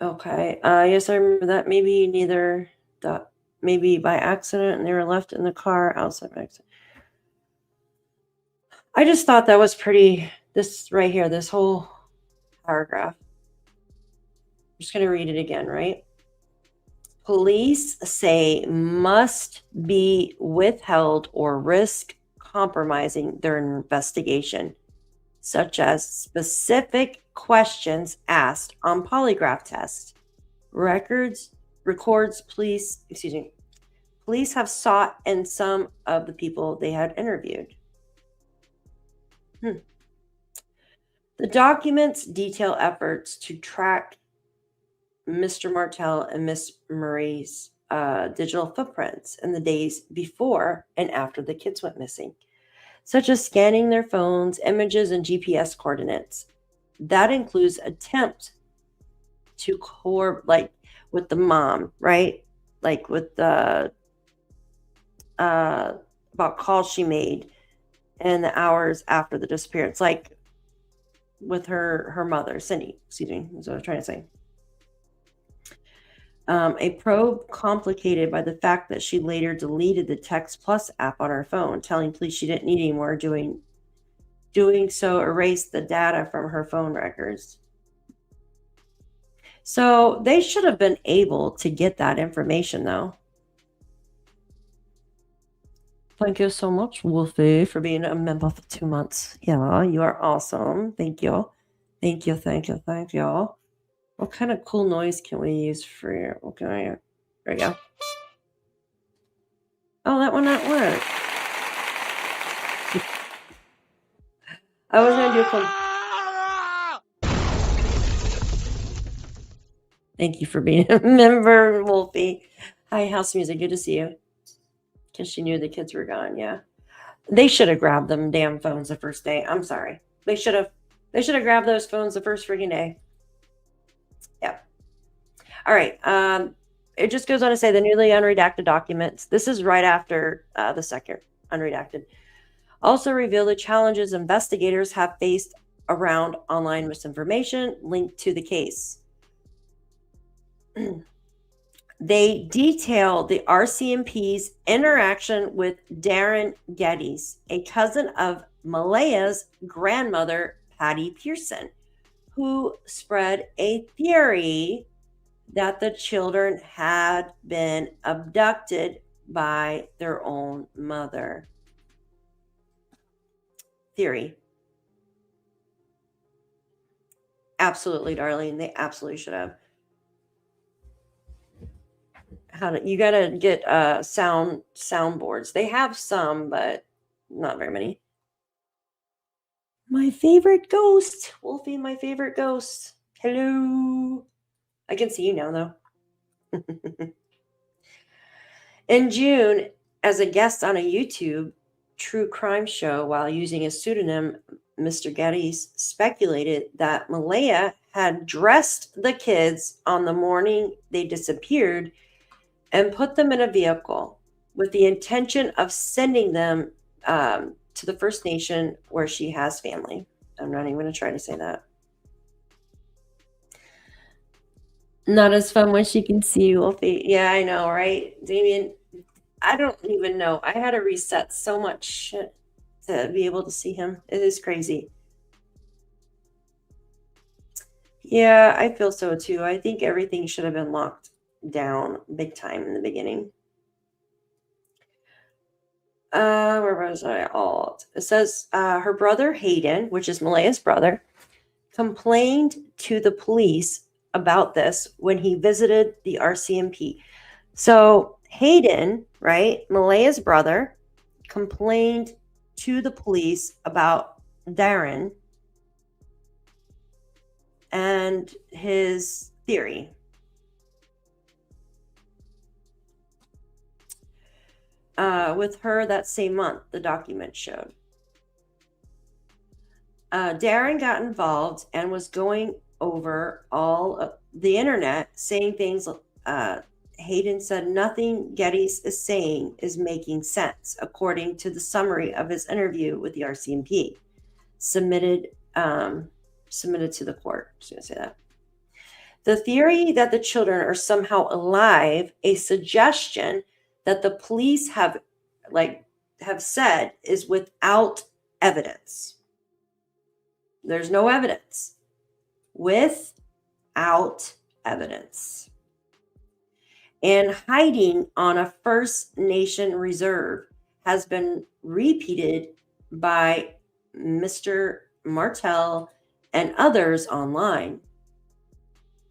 Speaker 2: Okay. Yes, I remember that. Maybe by accident and they were left in the car outside by accident. I just thought that was pretty, this right here, this whole paragraph. I'm just going to read it again, right? Police say must be withheld or risk compromising their investigation, such as specific questions asked on polygraph tests. Police have sought in some of the people they had interviewed. The documents detail efforts to track Mr. Martell and Miss Murray's digital footprints in the days before and after the kids went missing, such as scanning their phones, images, and GPS coordinates. That includes attempt to like with the mom, right? Like with the about calls she made in the hours after the disappearance, like with her mother, Cindy. Excuse me, that's what I was trying to say. A probe complicated by the fact that she later deleted the Text Plus app on her phone, telling police she didn't need any more. Doing so erased the data from her phone records. So they should have been able to get that information, though. Thank you so much, Wolfie, for being a member for 2 months. Yeah, you are awesome. Thank you. Thank you, thank you, thank you. What kind of cool noise can we use for you? Okay, there we go. Oh, that one not work. I was going to do a cool... Thank you for being a member, Wolfie. Hi, House Music. Good to see you. Because she knew the kids were gone. Yeah. They should have grabbed them damn phones the first day. I'm sorry. They should have grabbed those phones the first freaking day. Yeah. All right. It just goes on to say the newly unredacted documents. This is right after the second unredacted. Also reveal the challenges investigators have faced around online misinformation linked to the case. They detail the RCMP's interaction with Darren Geddes, a cousin of Malaya's grandmother, Patty Pearson, who spread a theory that the children had been abducted by their own mother. Theory. Absolutely, Darlene. They absolutely should have. You gotta get soundboards. They have some, but not very many. My favorite ghost, Wolfie. My favorite ghost. Hello. I can see you now, though. In June, as a guest on a YouTube true crime show while using a pseudonym, Mr. Geddes speculated that Malaya had dressed the kids on the morning they disappeared and put them in a vehicle with the intention of sending them to the First Nation where she has family. I'm not even going to try to say that. Not as fun when she can see you, Wolfie. Yeah, I know, right? Damien, I don't even know. I had to reset so much shit to be able to see him. It is crazy. Yeah, I feel so too. I think everything should have been locked down big time in the beginning. Where was I? It says her brother Hayden, which is Malaya's brother, complained to the police about this when he visited the RCMP. So Hayden, right, Malaya's brother, complained to the police about Darren and his theory. With her that same month, the document showed. Darren got involved and was going over all of the internet, saying things. Hayden said nothing Geddes is saying is making sense, according to the summary of his interview with the RCMP, submitted to the court. I was going to say that. The theory that the children are somehow alive, a suggestion that the police have said, is without evidence. There's no evidence. Without evidence. And hiding on a First Nation reserve has been repeated by Mr. Martel and others online.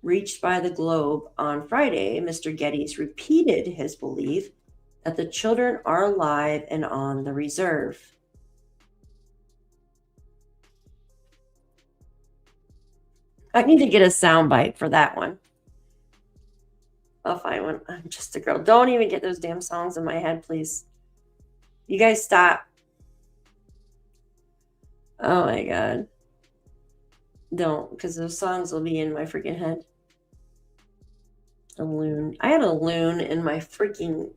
Speaker 2: Reached by the Globe on Friday, Mr. Geddes repeated his belief that the children are alive and on the reserve. I need to get a soundbite for that one. I'll find one. I'm just a girl. Don't even get those damn songs in my head, please. You guys stop. Oh my God. Don't, because those songs will be in my freaking head. A loon. I had a loon in my freaking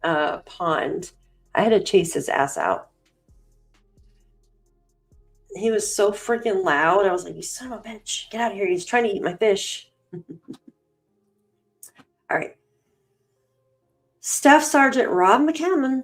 Speaker 2: pond. I had to chase his ass out. He was so freaking loud. I was like, you son of a bitch, get out of here. He's trying to eat my fish. All right. Staff Sergeant Rob McCammon,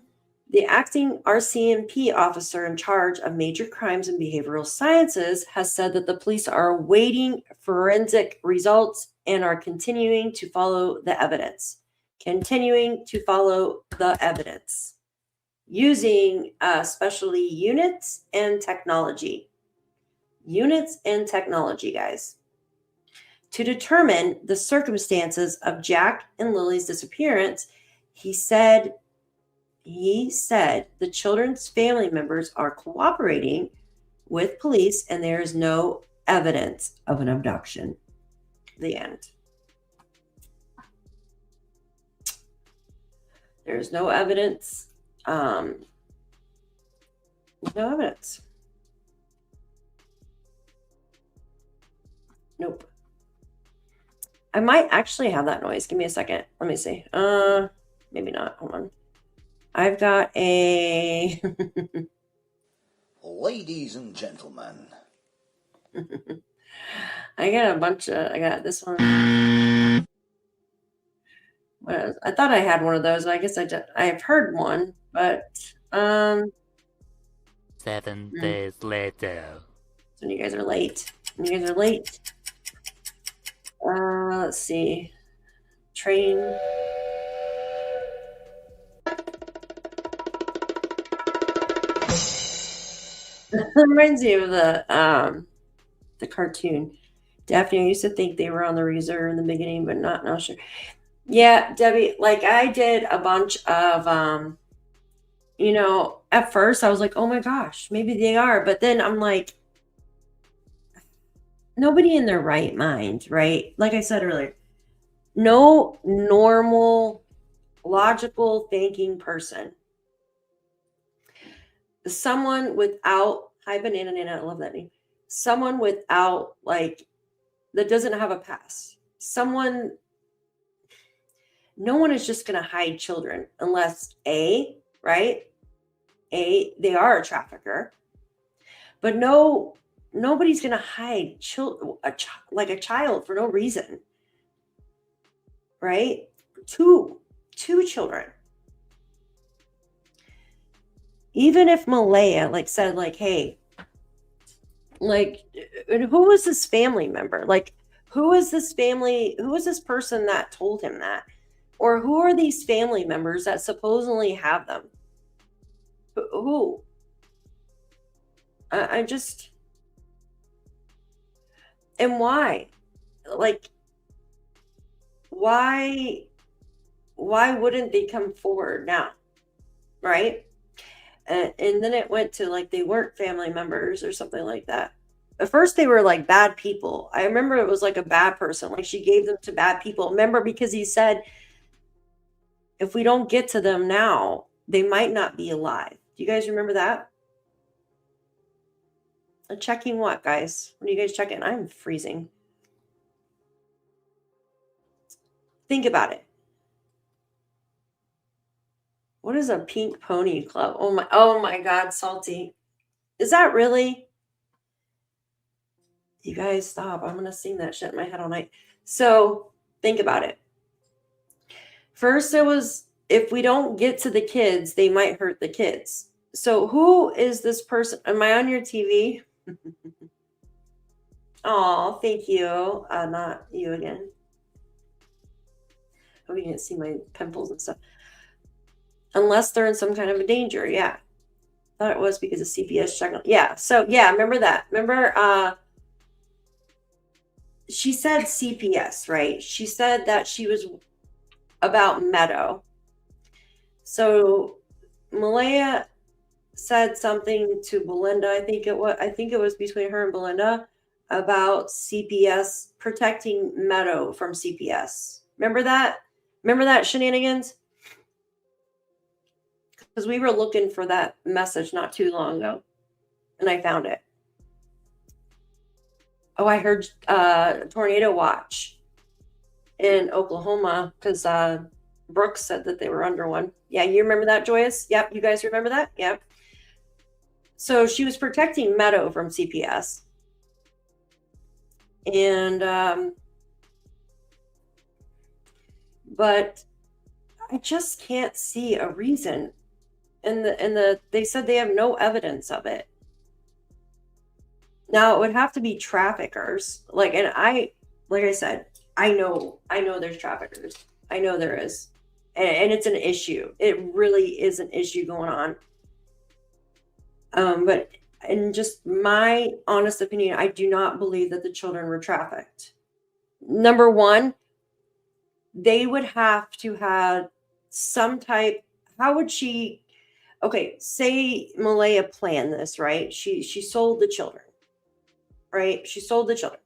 Speaker 2: the acting RCMP officer in charge of major crimes and behavioral sciences, has said that the police are awaiting forensic results and are continuing to follow the evidence. Continuing to follow the evidence. Using specialty units and technology. Units and technology, guys. To determine the circumstances of Jack and Lily's disappearance, he said the children's family members are cooperating with police and there is no evidence of an abduction. The end. There's no evidence. No evidence. Nope. I might actually have that noise. Give me a second. Let me see. Maybe not. Hold on. I've got a
Speaker 12: Ladies and gentlemen.
Speaker 2: I got this one. I thought I had one of those. I guess I've heard one, but
Speaker 13: 7 days later.
Speaker 2: So you guys are late. Let's see. Train. Reminds me of the cartoon. Daphne, I used to think they were on the reserve in the beginning, but not sure. Yeah, Debbie, like I did a bunch of at first I was like, oh my gosh, maybe they are, but then I'm like, nobody in their right mind, right? Like I said earlier, no normal, logical thinking person. Someone without, hi Banana Nana, I love that name. Someone without, like, that doesn't have a past. No one is just going to hide children unless they are a trafficker. But nobody's going to hide like a child for no reason. Right? Two children. Even if Malaya said hey, who was this family member? Like, who is this person that told him that? Or who are these family members that supposedly have them? Who? I just... And why? Like, why wouldn't they come forward now? Right? And then it went to they weren't family members or something like that. At first they were bad people. I remember it was a bad person. She gave them to bad people. Remember, because he said, if we don't get to them now, they might not be alive. Do you guys remember that? Checking what, guys? What are you guys checking? I'm freezing. Think about it. What is a pink pony club? Oh my God, Salty. Is that really? You guys stop. I'm going to sing that shit in my head all night. So think about it. First, it was, if we don't get to the kids, they might hurt the kids. So who is this person? Am I on your TV? Oh, thank you. Not you again. Oh, you didn't see my pimples and stuff. Unless they're in some kind of a danger. Yeah. Thought it was because of CPS check. Yeah. So yeah, remember that. Remember, she said CPS, right? She said that she was about Meadow. So Malaya said something to Belinda. I think it was between her and Belinda about CPS protecting Meadow from CPS. Remember that? Remember that shenanigans? Because we were looking for that message not too long ago, and I found it. Oh, I heard tornado watch in Oklahoma because Brooks said that they were under one. Yeah, you remember that, Joyous? Yep, you guys remember that? Yep. So she was protecting Meadow from CPS. And, but I just can't see a reason. And they said they have no evidence of it. Now it would have to be traffickers. Like I said, I know there's traffickers. I know there is. And it's an issue. It really is an issue going on. But in just my honest opinion, I do not believe that the children were trafficked. Number one, they would have to have some type, how would she, okay, say Malaya planned this, right? She sold the children, right? She sold the children.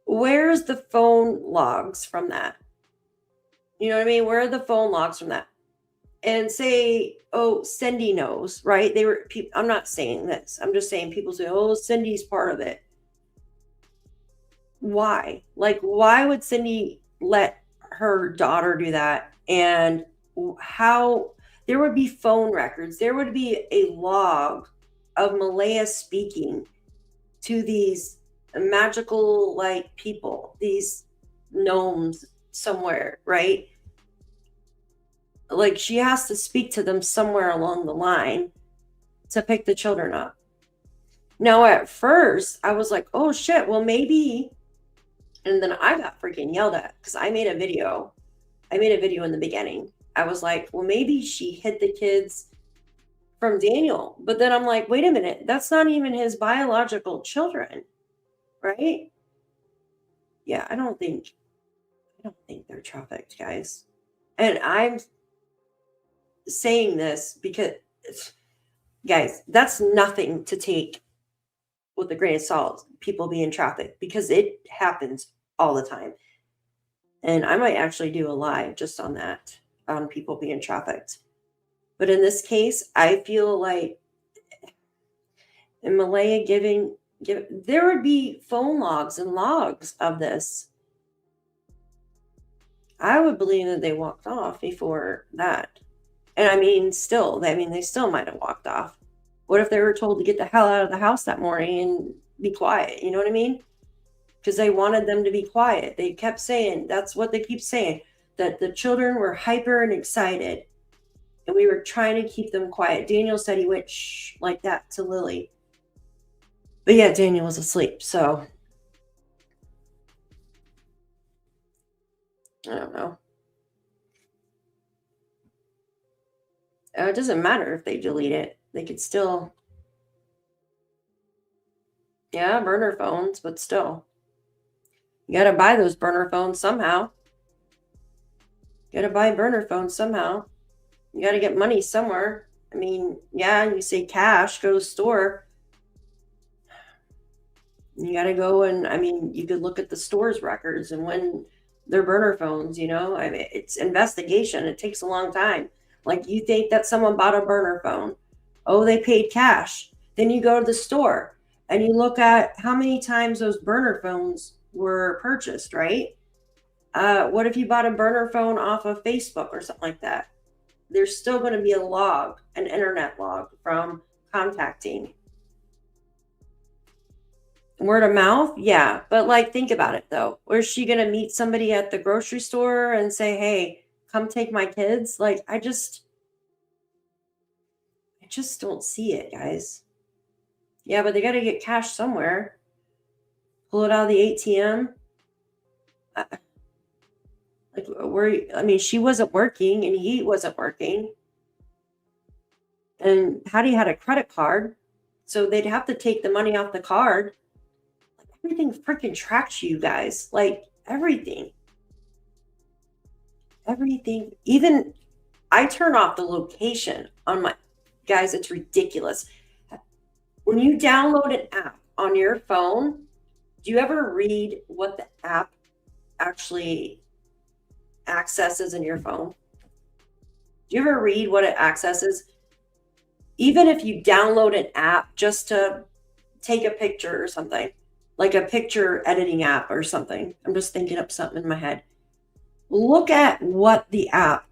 Speaker 2: Where's the phone logs from that? You know what I mean? Where are the phone logs from that? And say, oh, Cindy knows, right? They were, I'm not saying this. I'm just saying people say, oh, Cindy's part of it. Why? Like, why would Cindy let her daughter do that? And how there would be phone records. There would be a log of Malaya speaking to these magical like people, these gnomes somewhere, right? Like she has to speak to them somewhere along the line to pick the children up. Now at first I was like, oh shit, well maybe, and then I got freaking yelled at because I made a video in the beginning. I was like, well maybe she hid the kids from Daniel. But then I'm like, wait a minute, that's not even his biological children, right? Yeah, I don't think they're trafficked, guys. And I'm saying this because, guys, that's nothing to take with a grain of salt, people being trafficked, because it happens all the time. And I might actually do a live just on that, on people being trafficked. But in this case, I feel like in Malaya there would be phone logs and logs of this. I would believe that they walked off before that. And I mean, they still might have walked off. What if they were told to get the hell out of the house that morning and be quiet? You know what I mean? Because they wanted them to be quiet. They kept saying, that's what they keep saying, that the children were hyper and excited. And we were trying to keep them quiet. Daniel said he went shh like that to Lily. But yeah, Daniel was asleep. So I don't know. It doesn't matter if they delete it. They could still, yeah, burner phones, but still. You got to buy those burner phones somehow. You got to buy burner phones somehow. You got to get money somewhere. I mean, yeah, you say cash, go to the store. You got to go and, I mean, you could look at the store's records and when they're burner phones, you know, I mean, it's investigation. It takes a long time. Like you think that someone bought a burner phone. Oh, they paid cash. Then you go to the store and you look at how many times those burner phones were purchased, right? What if you bought a burner phone off of Facebook or something like that? There's still going to be a log, an internet log from contacting. Word of mouth? Yeah. But like, think about it though. Where's she going to meet somebody at the grocery store and say, hey, come take my kids? Like, I just don't see it, guys. Yeah, but they got to get cash somewhere. Pull it out of the ATM. I mean, she wasn't working and he wasn't working. And Hattie had a credit card. So they'd have to take the money off the card. Everything freaking tracks you guys. Like, everything. Everything. Even I turn off the location on my, guys, it's ridiculous. When you download an app on your phone, do you ever read what the app actually accesses in your phone? Do you ever read what it accesses? Even if you download an app just to take a picture or something, like a picture editing app or something. I'm just thinking up something in my head. Look at what the app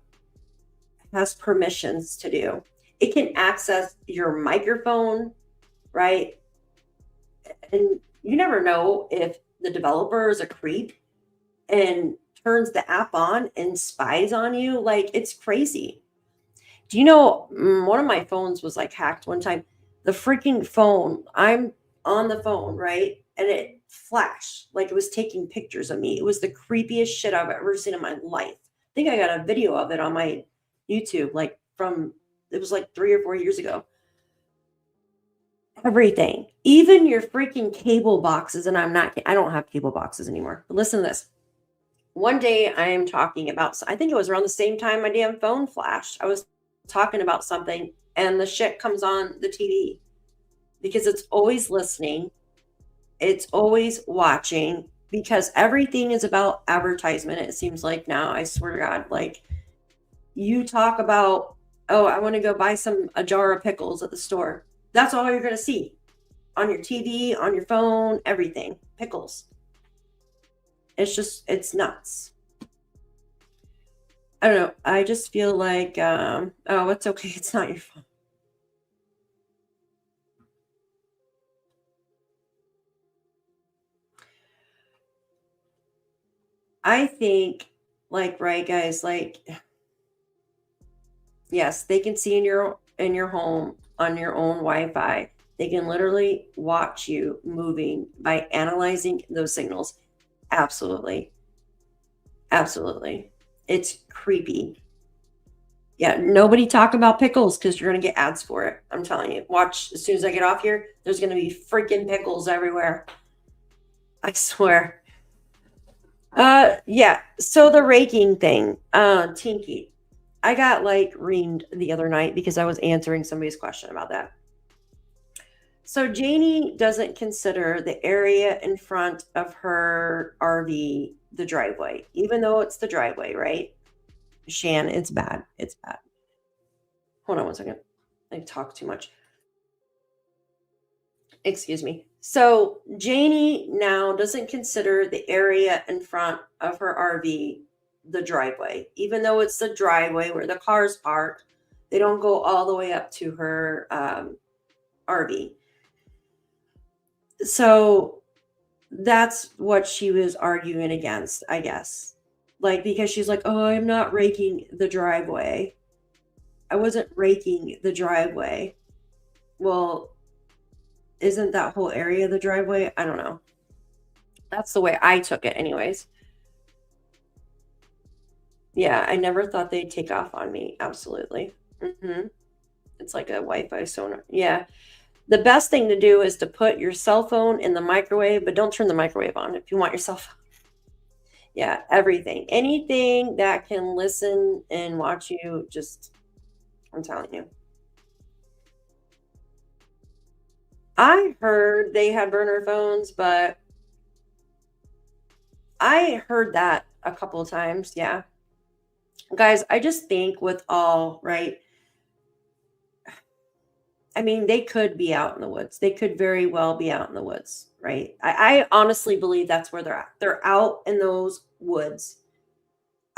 Speaker 2: has permissions to do. It can access your microphone, right? And you never know if the developer is a creep and turns the app on and spies on you. Like, it's crazy. Do you know, one of my phones was like hacked one time. The freaking phone, I'm on the phone, right? And it flash like it was taking pictures of me. It was the creepiest shit I've ever seen in my life. I think I got a video of it on my YouTube, like it was like 3 or 4 years ago. Everything, even your freaking cable boxes. And I don't have cable boxes anymore. But listen to this. One day I am talking about, I think it was around the same time my damn phone flashed. I was talking about something and the shit comes on the TV because it's always listening. It's always watching because everything is about advertisement. It seems like now, I swear to God, like you talk about, oh, I want to go buy a jar of pickles at the store. That's all you're going to see on your TV, on your phone, everything. Pickles. It's nuts. I don't know. I just feel like, oh, it's okay. It's not your fault. I think, like, right, guys, like, yes, they can see in your home on your own Wi-Fi. They can literally watch you moving by analyzing those signals. Absolutely. Absolutely. It's creepy. Yeah, nobody talk about pickles because you're going to get ads for it. I'm telling you. Watch, as soon as I get off here, there's going to be freaking pickles everywhere. I swear. Yeah, so the raking thing, Tinky. I got like reamed the other night because I was answering somebody's question about that. So Janie doesn't consider the area in front of her RV the driveway, even though it's the driveway, right? Shan, it's bad. It's bad. Hold on one second. I talk too much. Excuse me. So Janie now doesn't consider the area in front of her RV the driveway, even though it's the driveway where the cars park. They don't go all the way up to her RV. So that's what she was arguing against, I guess. Like, because she's like, oh, I'm not raking the driveway. I wasn't raking the driveway. Well, isn't that whole area the driveway? I don't know. That's the way I took it anyways. Yeah, I never thought they'd take off on me. Absolutely. It's like a Wi-Fi sonar. Yeah. The best thing to do is to put your cell phone in the microwave, but don't turn the microwave on if you want your cell phone. Yeah, everything. Anything that can listen and watch you, just, I'm telling you. I heard they had burner phones, but I heard that a couple of times. Yeah. Guys, I just think with all, right? I mean, they could be out in the woods. They could very well be out in the woods, right? I honestly believe that's where they're at. They're out in those woods.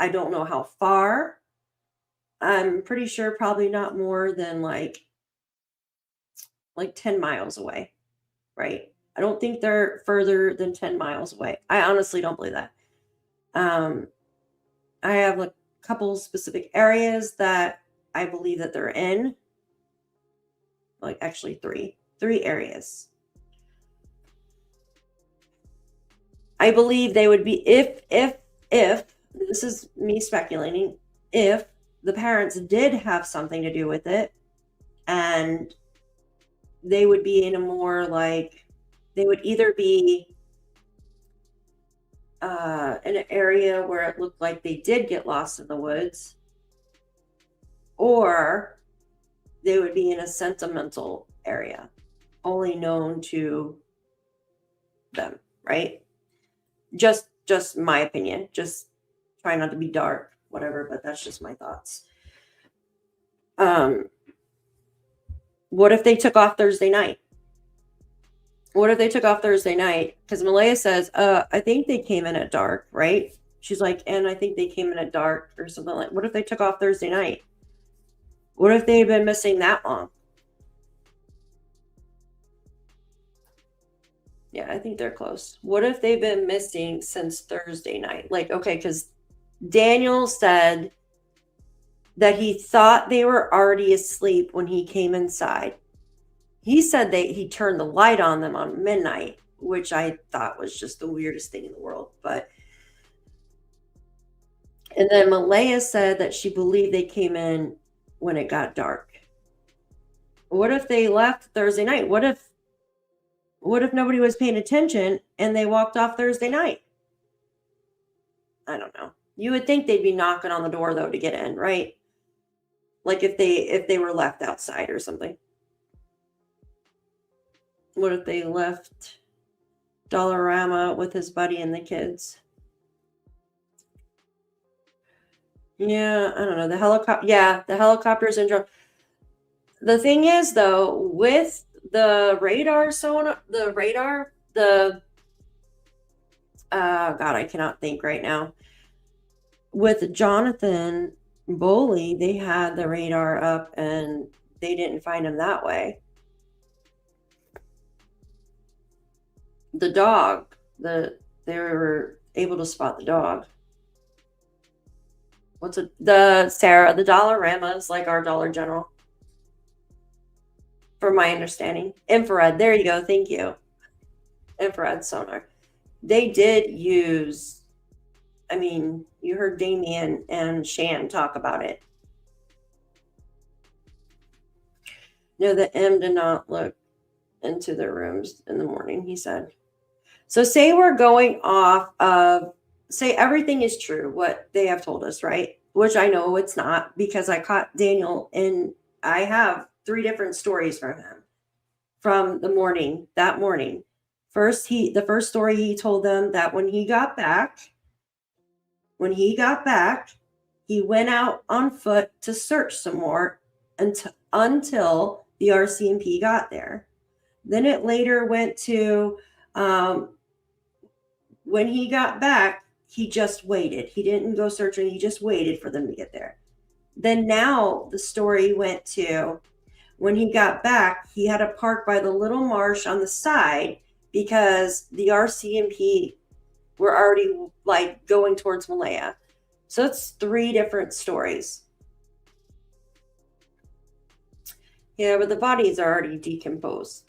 Speaker 2: I don't know how far. I'm pretty sure probably not more than like 10 miles away, right? I don't think they're further than 10 miles away. I honestly don't believe that. I have a couple specific areas that I believe that they're in. Like actually three areas. I believe they would be, if this is me speculating, if the parents did have something to do with it, and they would be in a more like, they would either be in an area where it looked like they did get lost in the woods, or they would be in a sentimental area only known to them, right? Just my opinion. Just try not to be dark, whatever, but that's just my thoughts. What if they took off Thursday night? What if they took off Thursday night? Because Malaya says, I think they came in at dark, right? She's like, and I think they came in at dark or something like, what if they took off Thursday night? What if they've been missing that long? Yeah, I think they're close. What if they've been missing since Thursday night? Like, okay, because Daniel said that he thought they were already asleep when he came inside. He said that he turned the light on them on midnight which I thought was just the weirdest thing in the world. But and then Malaya said that she believed they came in when it got dark. What if they left Thursday night? What if nobody was paying attention and they walked off Thursday night? I don't know. You would think they'd be knocking on the door though to get in, right? Like if they were left outside or something. What if they left Dollarama with his buddy and the kids? Yeah, I don't know. The helicopter, yeah, the helicopters and drone. The thing is, though, with the radar sonar, God, I cannot think right now. With Jonathan Boley, they had the radar up and they didn't find him that way. The dog, they were able to spot the dog. Sarah, the Dollarama is like our Dollar General. From my understanding. Infrared, there you go, thank you. Infrared sonar. They did use, I mean, you heard Damien and Shan talk about it. No, the M did not look into their rooms in the morning, he said. So say we're going off of, say everything is true, what they have told us, right? Which I know it's not, because I caught Daniel and I have 3 different stories from him from the morning, that morning. The first story he told them that when he got back, he went out on foot to search some more until the RCMP got there. Then it later went to, when he got back, he just waited. He didn't go searching. He just waited for them to get there. Then now the story went to when he got back, he had to park by the little marsh on the side because the RCMP were already like going towards Malaya. So it's 3 different stories. Yeah, but the bodies are already decomposed.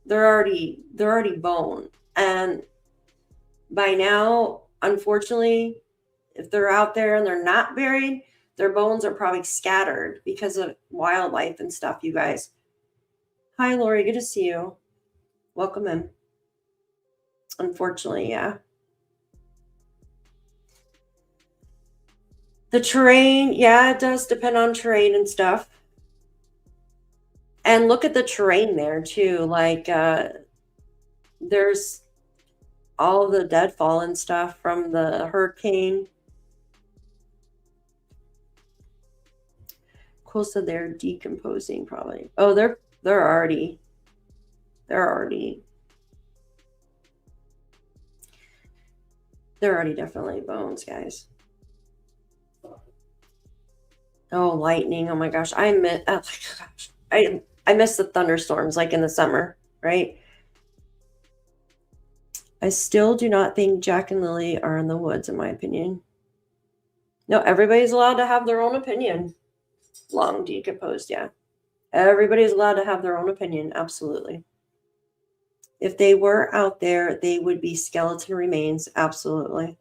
Speaker 2: They're already bone. And by now, unfortunately, if they're out there and they're not buried, their bones are probably scattered because of wildlife and stuff, you guys. Hi, Lori. Good to see you. Welcome in. Unfortunately, yeah. The terrain, yeah, it does depend on terrain and stuff. And look at the terrain there, too. Like, there's all the deadfall and stuff from the hurricane. Close to they're decomposing probably. Oh, they're already definitely bones, guys. Oh, lightning. Oh my gosh. I miss the thunderstorms like in the summer, right? I still do not think Jack and Lilly are in the woods, in my opinion. No, everybody's allowed to have their own opinion. Long decomposed, yeah. Everybody's allowed to have their own opinion, absolutely. If they were out there, they would be skeleton remains, absolutely.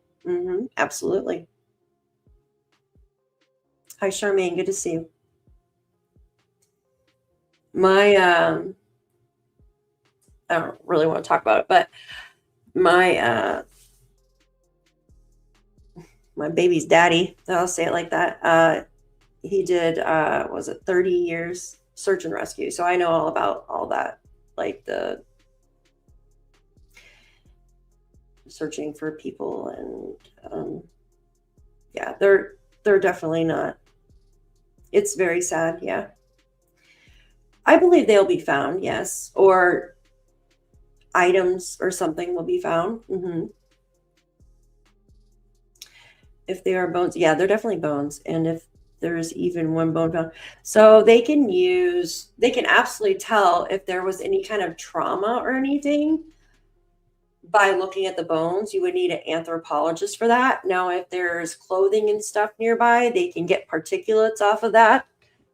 Speaker 2: Absolutely. Hi, Charmaine, good to see you. My, I don't really want to talk about it, but my baby's daddy, I'll say it like that, he did, was it 30 years search and rescue. So I know all about all that, like the searching for people and yeah, they're definitely not. It's very sad. Yeah. I believe they'll be found. Yes. Or items or something will be found. If they are bones. Yeah, they're definitely bones. And if there's even one bone found. So they can absolutely tell if there was any kind of trauma or anything by looking at the bones. You would need an anthropologist for that. Now, if there's clothing and stuff nearby, they can get particulates off of that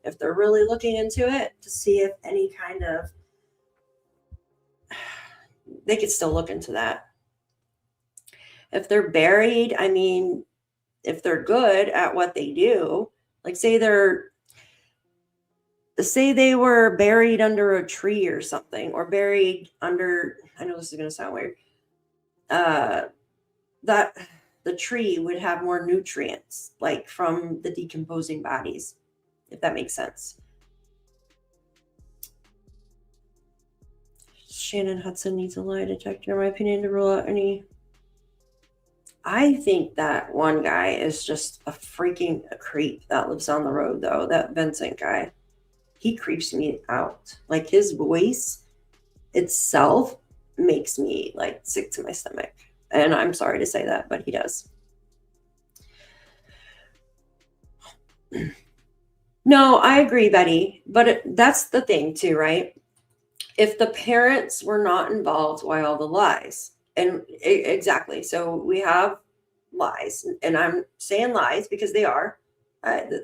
Speaker 2: if they're really looking into it to see if any kind of they could still look into that. If they're buried, I mean, if they're good at what they do, like say they were buried under a tree or something, or buried under, I know this is going to sound weird, that the tree would have more nutrients, like from the decomposing bodies, if that makes sense. Shannon Hudson needs a lie detector, in my opinion, to rule out any. I think that one guy is just a creep that lives on the road, though. That Vincent guy, he creeps me out. Like his voice itself makes me like sick to my stomach. And I'm sorry to say that, but he does. No, I agree, Betty. But that's the thing too, right? If the parents were not involved, why all the lies? And exactly. So we have lies, and I'm saying lies because they are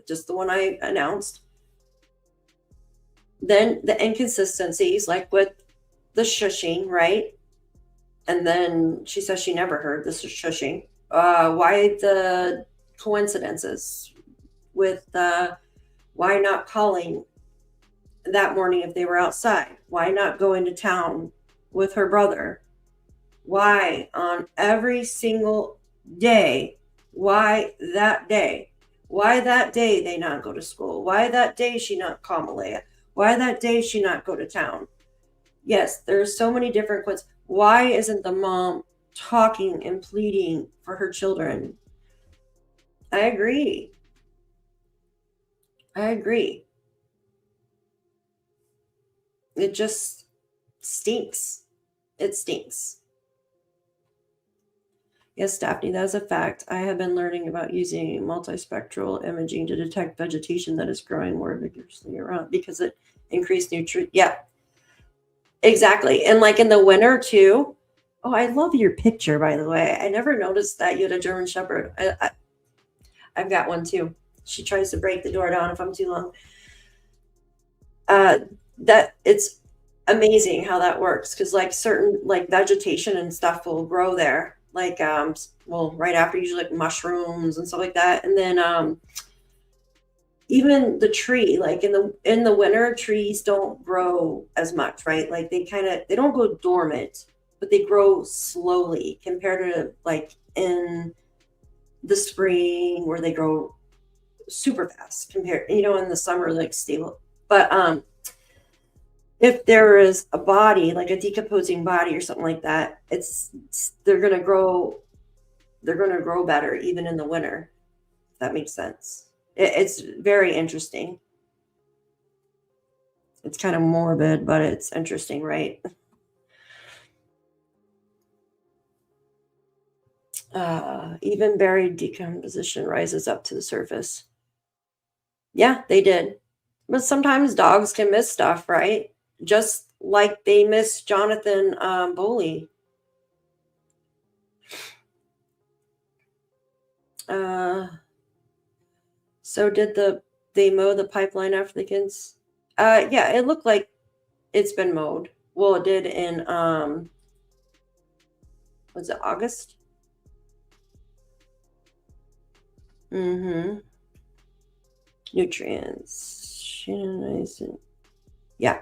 Speaker 2: just the one I announced. Then the inconsistencies, like with the shushing, right? And then she says she never heard this is shushing. Why the coincidences with why not calling that morning if they were outside? Why not go into town with her brother? Why on every single day? Why that day? Why that day they not go to school? Why that day she not call Malaya? Why that day she not go to town? Yes, there's so many different questions. Why isn't the mom talking and pleading for her children? I agree. It just stinks. It stinks. Yes, Daphne, that is a fact. I have been learning about using multispectral imaging to detect vegetation that is growing more vigorously around because it increased nutrient. Yeah, exactly. And like in the winter too. Oh, I love your picture, by the way. I never noticed that you had a German Shepherd. I've got one too. She tries to break the door down if I'm too long. That it's amazing how that works, because like certain like vegetation and stuff will grow there, like well, right after, usually like mushrooms and stuff like that. And then even the tree, like in the winter, trees don't grow as much, right? Like they don't go dormant, but they grow slowly compared to like in the spring where they grow super fast compared, in the summer, like stable. But if there is a body, like a decomposing body or something like that, they're gonna grow better even in the winter. If that makes sense. It's very interesting. It's kind of morbid, but it's interesting, right? Even buried decomposition rises up to the surface. Yeah, they did. But sometimes dogs can miss stuff, right? Just like they missed Jonathan Boley. So did they mow the pipeline after the kids? Yeah, it looked like it's been mowed. Well, it did in was it August? Nutrients. Yeah.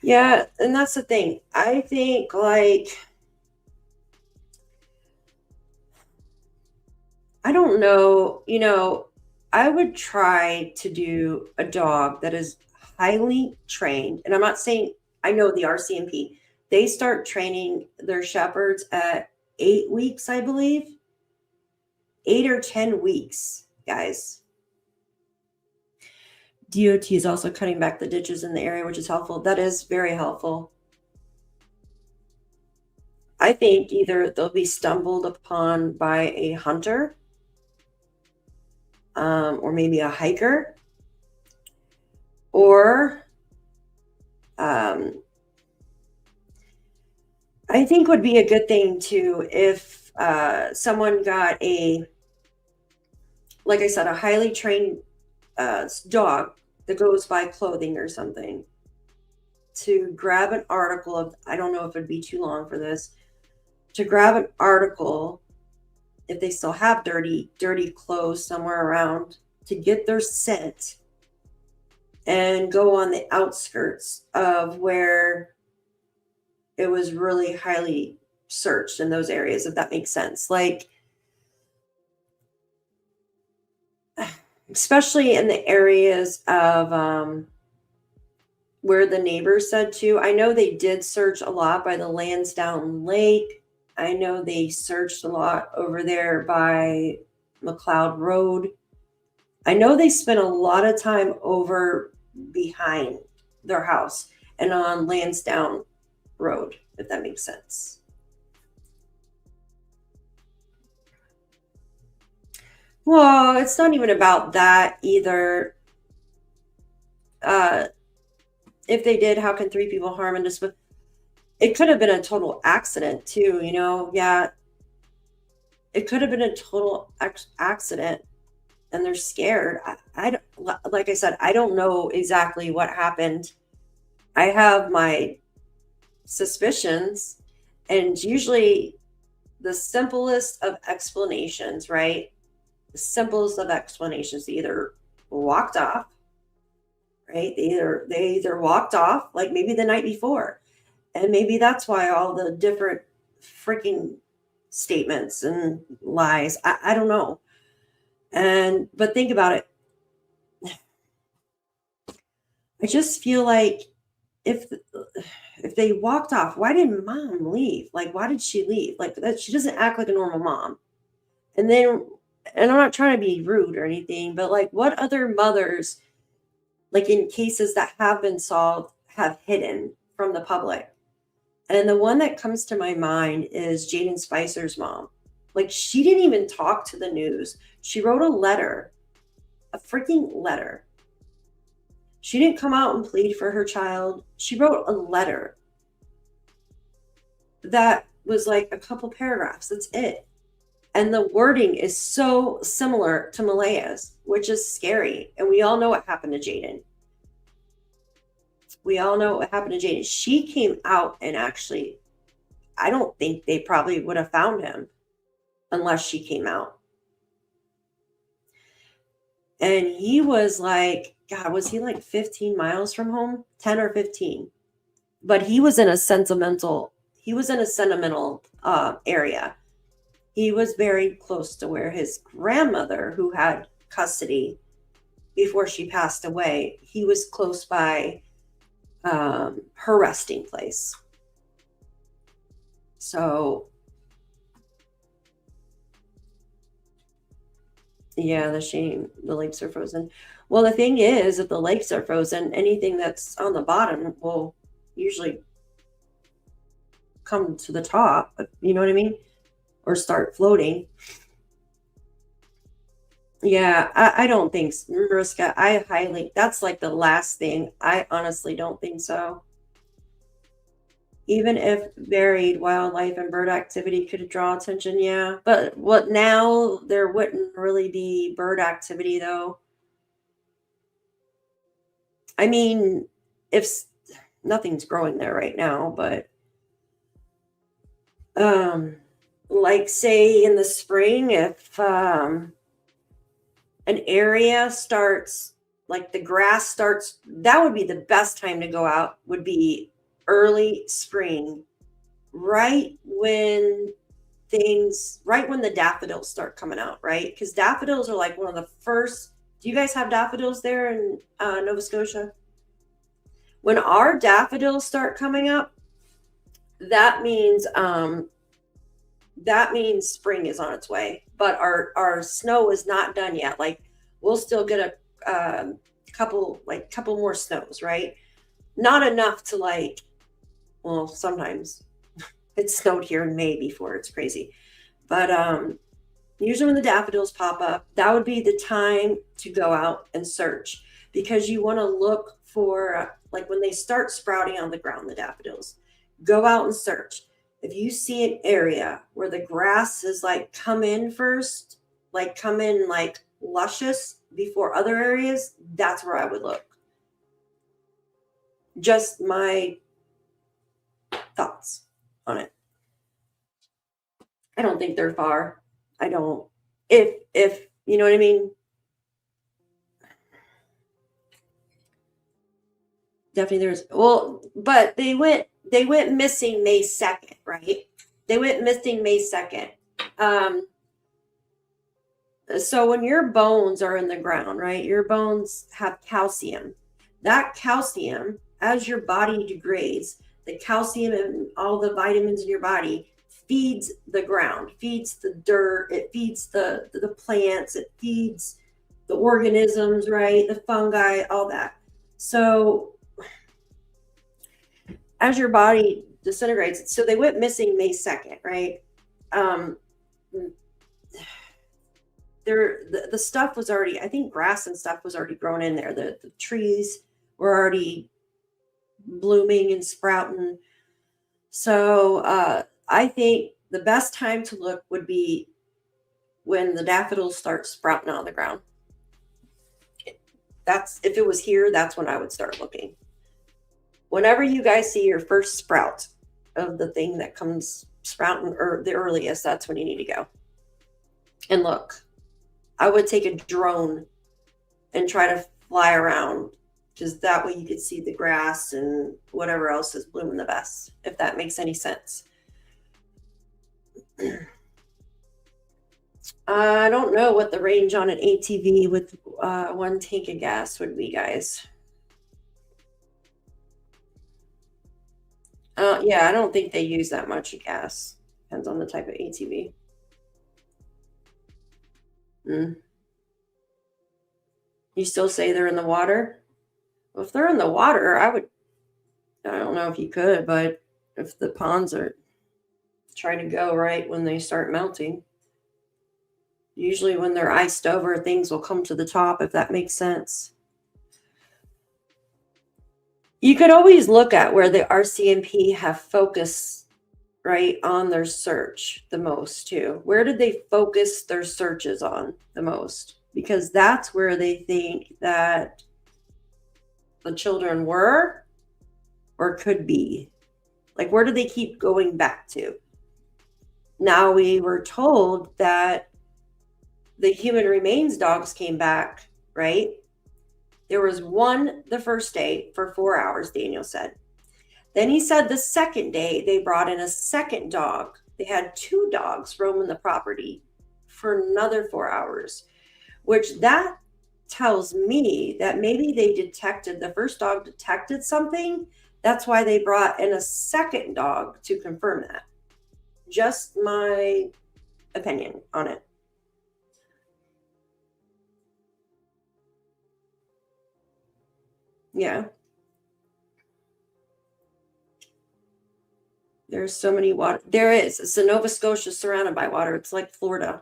Speaker 2: Yeah, and that's the thing. I think like I don't know, I would try to do a dog that is highly trained. And I'm not saying, I know the RCMP, they start training their shepherds at 8 weeks, I believe. 8 or 10 weeks, guys. DOT is also cutting back the ditches in the area, which is helpful. That is very helpful. I think either they'll be stumbled upon by a hunter, or maybe a hiker, or I think would be a good thing too if someone got like I said, a highly trained dog that goes by clothing or something. to grab an article of, I don't know if it'd be too long for this, to grab an article, if they still have dirty clothes somewhere around, to get their scent and go on the outskirts of where it was really highly searched in those areas, if that makes sense. Like, especially in the areas of where the neighbors said to. I know they did search a lot by the Landsdowne Lake. I know they searched a lot over there by McLeod Road. I know they spent a lot of time over behind their house and on Landsdowne Road, if that makes sense. Well, it's not even about that either. If they did, how can 3 people harm and disposed? It could have been a total accident too, you know? Yeah. It could have been a total accident and they're scared. I don't, like I said, I don't know exactly what happened. I have my suspicions, and usually the simplest of explanations, right? The simplest of explanations, they either walked off, right? They either walked off, like maybe the night before, and maybe that's why all the different freaking statements and lies. I don't know. But think about it. I just feel like if they walked off, why didn't mom leave? Like, why did she leave? Like, that she doesn't act like a normal mom. And I'm not trying to be rude or anything, but like, what other mothers, like in cases that have been solved, have hidden from the public? And the one that comes to my mind is Jaden Spicer's mom. Like, she didn't even talk to the news. She wrote a letter, a freaking letter. She didn't come out and plead for her child. She wrote a letter that was like a couple paragraphs. That's it. And the wording is so similar to Malaya's, which is scary. And we all know what happened to Jaden. We all know what happened to Jaden. She came out and actually, I don't think they probably would have found him unless she came out. And he was like, God, was he like 15 miles from home? 10 or 15. But he was in a sentimental area. He was very close to where his grandmother, who had custody before she passed away, he was close by her resting place. So, yeah, the lakes are frozen. Well, the thing is, if the lakes are frozen, anything that's on the bottom will usually come to the top, you know what I mean? Or start floating. Yeah, I don't think, Mariska, that's like the last thing. I honestly don't think so. Even if varied wildlife and bird activity could draw attention, yeah. But what now, there wouldn't really be bird activity though. I mean, if nothing's growing there right now, but like say in the spring, if an area starts, like the grass starts, that would be the best time to go out, would be early spring, right when the daffodils start coming out, right? Because daffodils are like one of the first. Do you guys have daffodils there in Nova Scotia? When our daffodils start coming up, that means spring is on its way. But our snow is not done yet. Like, we'll still get a couple more snows, right? Not enough to like, well, sometimes it snowed here in May before. It's crazy. But usually when the daffodils pop up, that would be the time to go out and search, because you want to look for, like, when they start sprouting on the ground, the daffodils, go out and search. If you see an area where the grass is like come in like luscious before other areas, that's where I would look. Just my thoughts on it. I don't think they're far. I don't. If you know what I mean. Definitely there's, well, but they went missing May 2nd, right? They went missing May 2nd. So when your bones are in the ground, right? Your bones have calcium. That calcium, as your body degrades, the calcium and all the vitamins in your body feeds the ground, feeds the dirt, it feeds the plants, it feeds the organisms, right? The fungi, all that. So as your body disintegrates, so they went missing May 2nd, right? The stuff was already, I think grass and stuff was already grown in there. The trees were already blooming and sprouting. So I think the best time to look would be when the daffodils start sprouting out of the ground. That's, if it was here, that's when I would start looking. Whenever you guys see your first sprout of the thing that comes sprouting, or the earliest, that's when you need to go and look. I would take a drone and try to fly around, because that way you could see the grass and whatever else is blooming the best, if that makes any sense. I don't know what the range on an ATV with 1 tank of gas would be, guys. Yeah, I don't think they use that much gas. Depends on the type of ATV. You still say they're in the water? Well, if they're in the water, I don't know if you could, but if the ponds are trying to go right when they start melting, usually when they're iced over, things will come to the top, if that makes sense. You could always look at where the RCMP have focused, right, on their search the most too. Where did they focus their searches on the most? Because that's where they think that the children were or could be. Like, where do they keep going back to? Now, we were told that the human remains dogs came back, right? There was one the first day for 4 hours, Daniel said. Then he said the second day they brought in a second dog. They had 2 dogs roaming the property for another 4 hours, which that tells me that maybe they detected, the first dog detected something. That's why they brought in a second dog to confirm that. Just my opinion on it. Yeah. There's so many water. There is. It's a Nova Scotia surrounded by water. It's like Florida.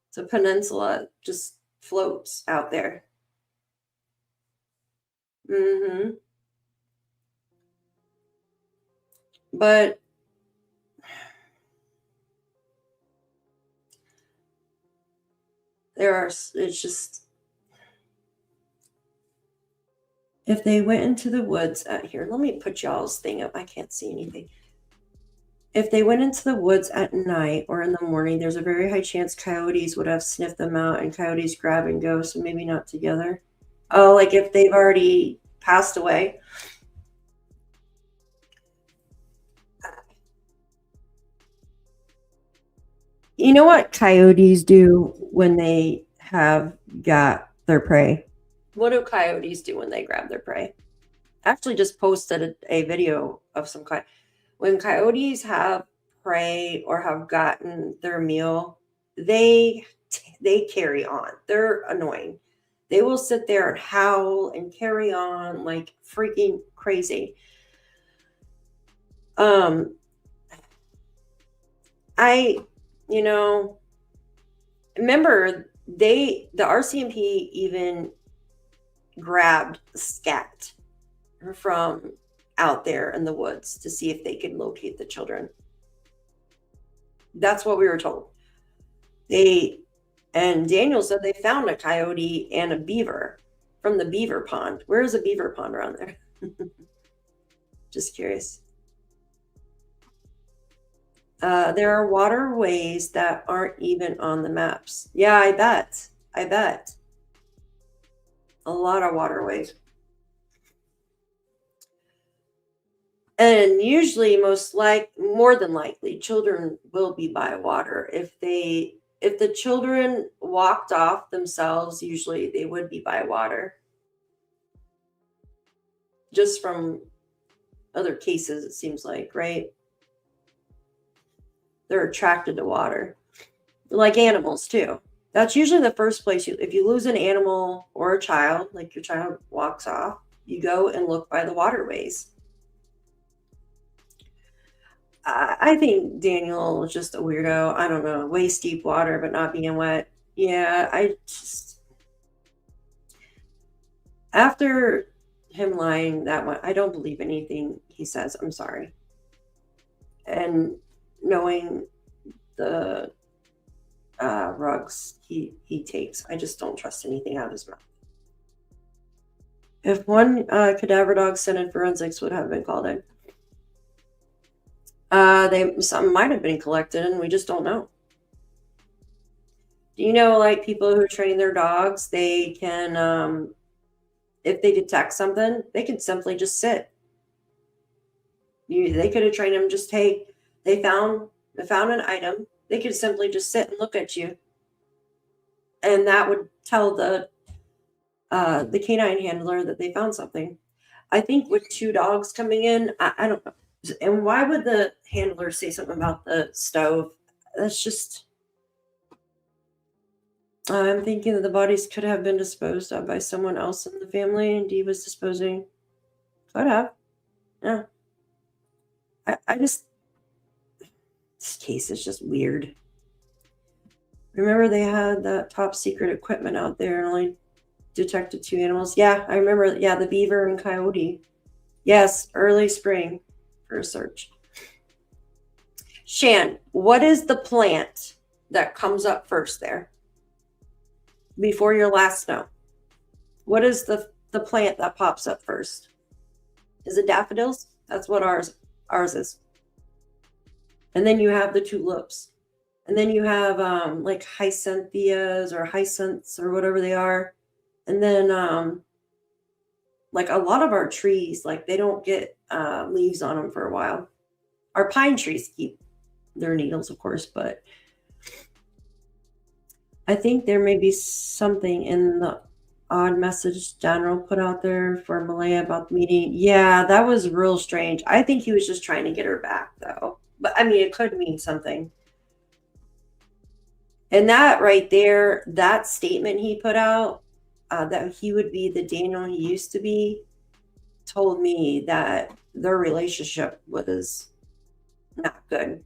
Speaker 2: It's a peninsula. It just floats out there. But it's just, if they went into the woods out here, let me put y'all's thing up. I can't see anything. If they went into the woods at night or in the morning, there's a very high chance coyotes would have sniffed them out, and coyotes grab and go, so maybe not together. Oh, like if they've already passed away. You know what coyotes do when they have got their prey? What do coyotes do when they grab their prey? I actually just posted a video of some coyotes. When coyotes have prey or have gotten their meal, they carry on. They're annoying. They will sit there and howl and carry on like freaking crazy. Remember the RCMP even grabbed scat from out there in the woods to see if they could locate the children. That's what we were told. And Daniel said they found a coyote and a beaver from the beaver pond. Where's a beaver pond around there? Just curious. There are waterways that aren't even on the maps. Yeah, I bet. I bet. A lot of waterways. And usually, more than likely, children will be by water. If the children walked off themselves, usually they would be by water. Just from other cases, it seems like, right? They're attracted to water. Like animals too. That's usually the first place if you lose an animal or a child, like your child walks off, you go and look by the waterways. I think Daniel is just a weirdo. I don't know. Waist deep water, but not being wet. Yeah, after him lying that one, I don't believe anything he says. I'm sorry. And knowing the rugs he takes, I just don't trust anything out of his mouth. If one cadaver dog scented forensics would have been called in. Some might have been collected and we just don't know. Do you know, like, people who train their dogs, they can, if they detect something, they can simply just sit. They could have trained them just, hey, they found an item. They could simply just sit and look at you. And that would tell the canine handler that they found something. I think with 2 dogs coming in, I don't know. And why would the handler say something about the stove? That's just... I'm thinking that the bodies could have been disposed of by someone else in the family, and Dee was disposing. Could have. Yeah. I just... This case is just weird. Remember they had that top secret equipment out there and only detected 2 animals? Yeah, I remember. Yeah, the beaver and coyote. Yes, early spring for a search. Shan, what is the plant that comes up first there? Before your last snow. What is the plant that pops up first? Is it daffodils? That's what ours is. And then you have the tulips. And then you have like hyacinths or hyacinths or whatever they are. And then like a lot of our trees, like they don't get leaves on them for a while. Our pine trees keep their needles, of course, but I think there may be something in the odd message General put out there for Malaya about the meeting. Yeah, that was real strange. I think he was just trying to get her back, though. But I mean, it could mean something. And that right there, that statement he put out, that he would be the Daniel he used to be, told me that their relationship was not good.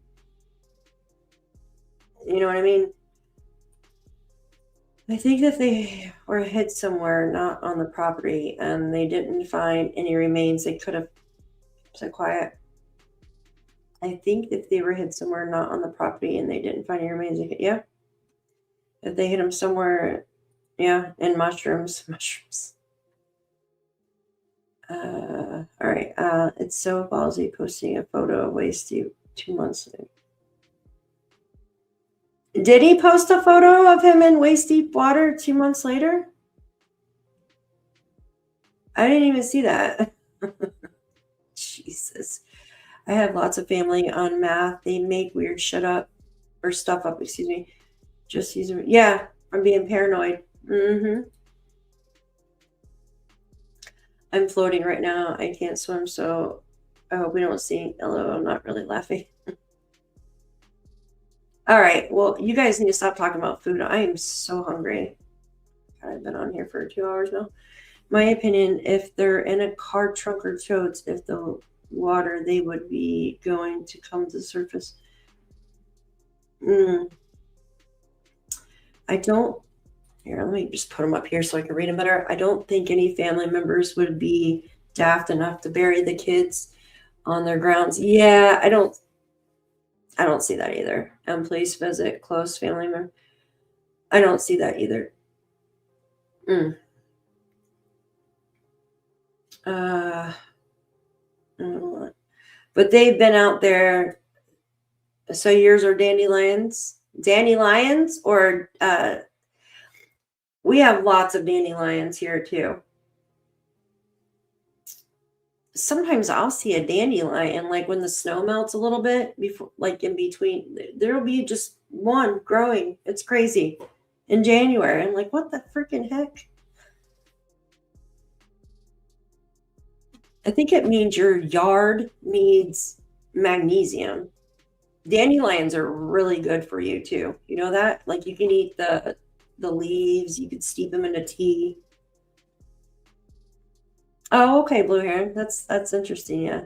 Speaker 2: You know what I mean? I think that they were hid somewhere not on the property and they didn't find any remains. They could have kept quiet. I think if they were hid somewhere not on the property and they didn't find any remains, they could, yeah. If they hid them somewhere, yeah, in mushrooms. All right. It's so ballsy posting a photo of waist deep 2 months ago. Did he post a photo of him in waist deep water 2 months later? I didn't even see that. Jesus. I have lots of family on math. They make weird shit up or stuff up, excuse me. Just using, yeah, I'm being paranoid. I'm floating right now. I can't swim, so I hope we don't see. Hello, I'm not really laughing. All right, well, you guys need to stop talking about food. I am so hungry. God, I've been on here for 2 hours now. My opinion, if they're in a car trunk or totes, if the water, they would be going to come to the surface. I don't, here, let me just put them up here so I can read them better. I don't think any family members would be daft enough to bury the kids on their grounds. Yeah, I don't see that either. And please visit close family member. I don't see that either. But they've been out there. So yours are dandelions? Dandelions or we have lots of dandelions here too. Sometimes I'll see a dandelion like when the snow melts a little bit before, like in between, there'll be just one growing. It's crazy in January. I'm like, what the freaking heck? I think it means your yard needs magnesium. Dandelions are really good for you too. You know that? Like you can eat the leaves, you could steep them in a tea. Oh, okay, blue heron. That's interesting, yeah.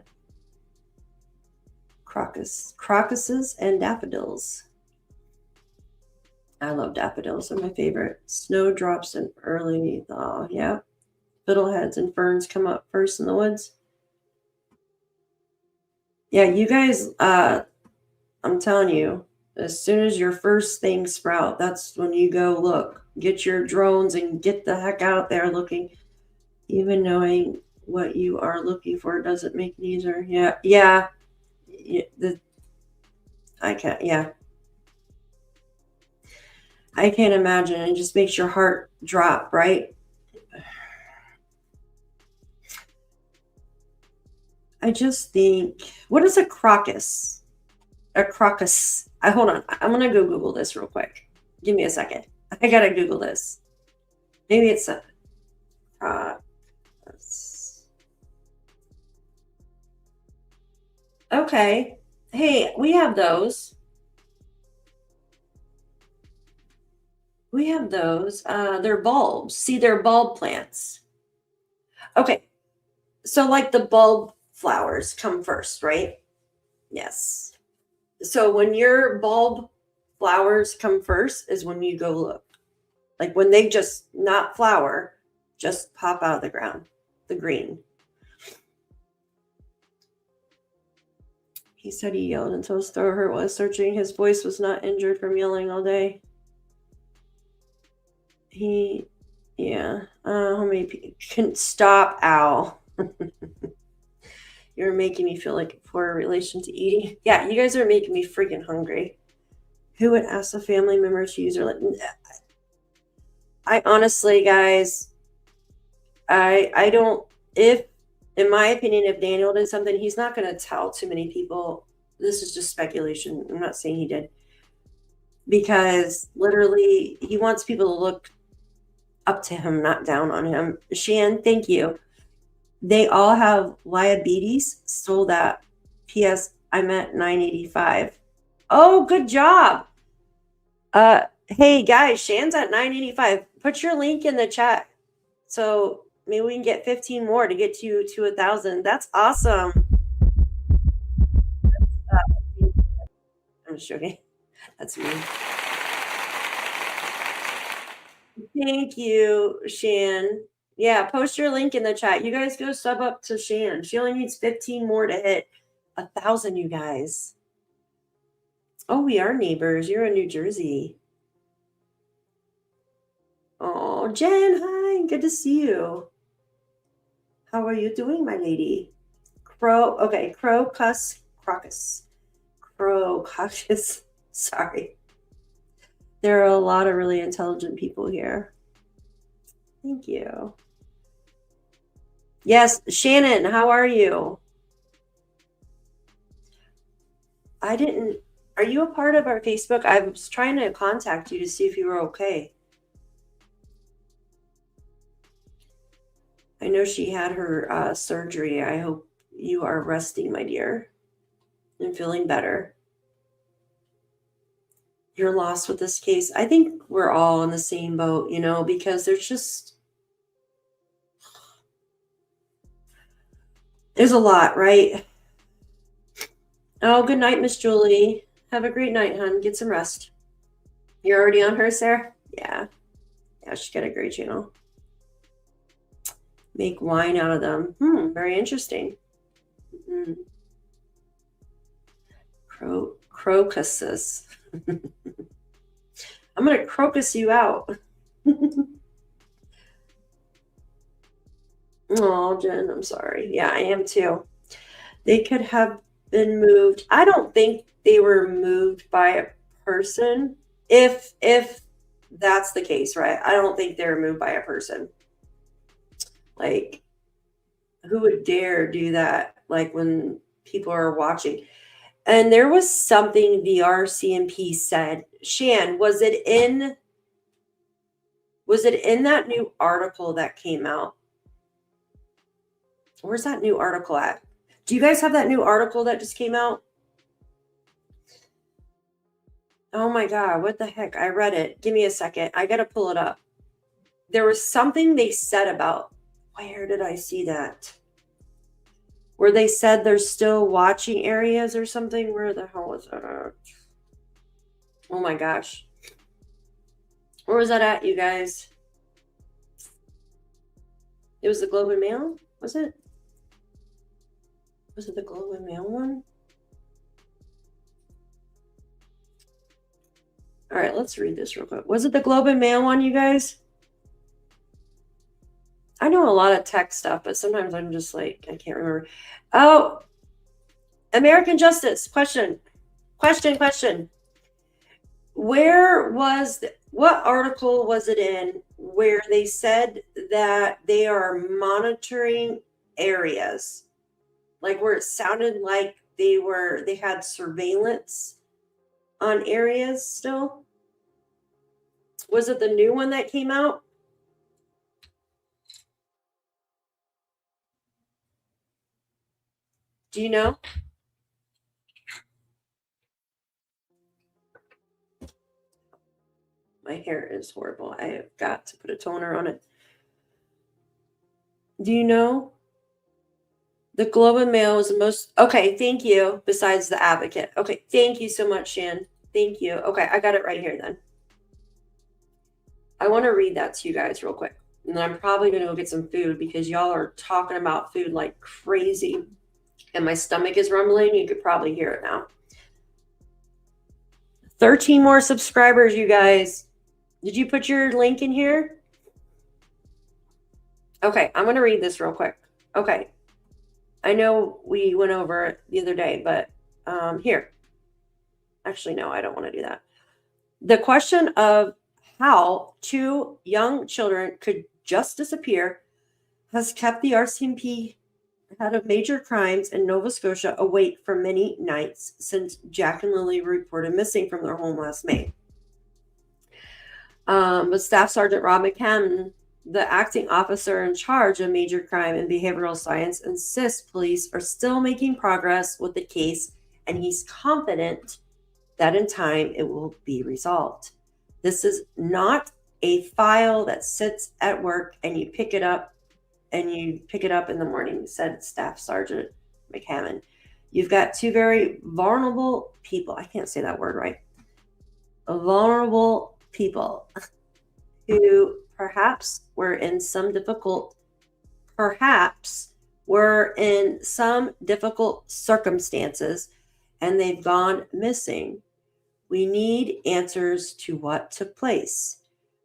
Speaker 2: Crocuses and daffodils. I love daffodils. They're my favorite. Snowdrops and early thaw, yeah. Fiddleheads and ferns come up first in the woods. Yeah, you guys, I'm telling you, as soon as your first things sprout, that's when you go look. Get your drones and get the heck out there looking. Even knowing what you are looking for doesn't make it easier. Yeah. I can't, yeah. I can't imagine. It just makes your heart drop, right? I just think, what is a crocus? A crocus. Hold on. I'm going to go Google this real quick. Give me a second. I got to Google this. Maybe it's a crocus. Okay. Hey, we have those. We have those. They're bulbs. See, they're bulb plants. Okay. So like the bulb flowers come first, right? Yes. So when your bulb flowers come first is when you go look. Like when they just not flower, just pop out of the ground, the green. He said he yelled until his throat hurt while searching. His voice was not injured from yelling all day. How many people can stop, Al? You're making me feel like for a relation to eating. Yeah, you guys are making me freaking hungry. Who would ask a family member to use their? I honestly, guys, I don't. If, in my opinion, if Daniel did something, he's not going to tell too many people. This is just speculation. I'm not saying he did, because literally he wants people to look up to him, not down on him. Shan, thank you. They all have diabetes. So that PS, I'm at 985. Oh, good job. Hey guys, Shan's at 985. Put your link in the chat. So maybe we can get 15 more to get you to 1,000. That's awesome. I'm just joking. That's me. Thank you, Shan. Yeah, post your link in the chat. You guys go sub up to Shan. She only needs 15 more to hit 1,000, you guys. Oh, we are neighbors. You're in New Jersey. Oh, Jen, hi. Good to see you. How are you doing, my lady? Crocus. Sorry. There are a lot of really intelligent people here. Thank you. Yes, Shannon, how are you? Are you a part of our Facebook? I was trying to contact you to see if you were okay. I know she had her surgery. I hope you are resting, my dear, and feeling better. You're lost with this case. I think we're all in the same boat, because there's a lot, right? Oh, good night, Miss Julie. Have a great night, hon. Get some rest. You're already on her, Sarah? Yeah. Yeah, she's got a great channel. Make wine out of them. Very interesting. Crocuses. I'm going to crocus you out. Oh, Jen, I'm sorry. Yeah, I am too. They could have been moved. I don't think they were moved by a person. If that's the case, right? I don't think they were moved by a person. Like, who would dare do that? Like when people are watching. And there was something the RCMP said. Shan, was it in that new article that came out? Where's that new article at? Do you guys have that new article that just came out? Oh my God, what the heck? I read it. Give me a second. I got to pull it up. There was something they said about, where did I see that? Where they said there's still watching areas or something. Where the hell was that at? Oh my gosh. Where was that at, you guys? It was the Globe and Mail? Was it? Was it the Globe and Mail one? All right, let's read this real quick. Was it the Globe and Mail one, you guys? I know a lot of tech stuff, but sometimes I'm just like, I can't remember. Oh, American Justice. Question. What article was it in where they said that they are monitoring areas? Like where it sounded like they had surveillance on areas still? Was it the new one that came out? Do you know? My hair is horrible. I have got to put a toner on it. Do you know? The Globe and Mail is the most... Okay, thank you. Besides the Advocate. Okay, thank you so much, Shan. Thank you. Okay, I got it right here then. I want to read that to you guys real quick. And then I'm probably going to go get some food because y'all are talking about food like crazy. And my stomach is rumbling. You could probably hear it now. 13 more subscribers, you guys. Did you put your link in here? Okay, I'm going to read this real quick. Okay. I know we went over it the other day, but here. Actually, no, I don't want to do that. The question of how 2 young children could just disappear has kept the RCMP head of major crimes in Nova Scotia awake for many nights since Jack and Lilly reported missing from their home last May. But Staff Sergeant Rob McCann, the acting officer in charge of major crime and behavioral science, insists police are still making progress with the case, and he's confident that in time it will be resolved. This is not a file that sits at work and you pick it up in the morning, said Staff Sergeant McCammon. You've got 2 very vulnerable people. I can't say that word right. Vulnerable people who perhaps were in some difficult circumstances and they've gone missing. We need answers to what took place.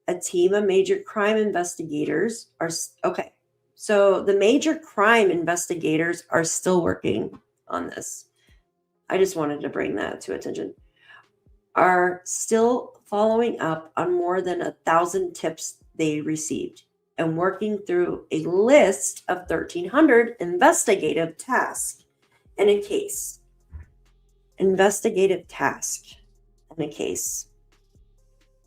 Speaker 2: A team of major crime investigators are okay. So the major crime investigators are still working on this. I just wanted to bring that to attention. Are still following up on more than 1,000 tips they received and working through a list of 1,300 investigative tasks in a case. Investigative task in a case.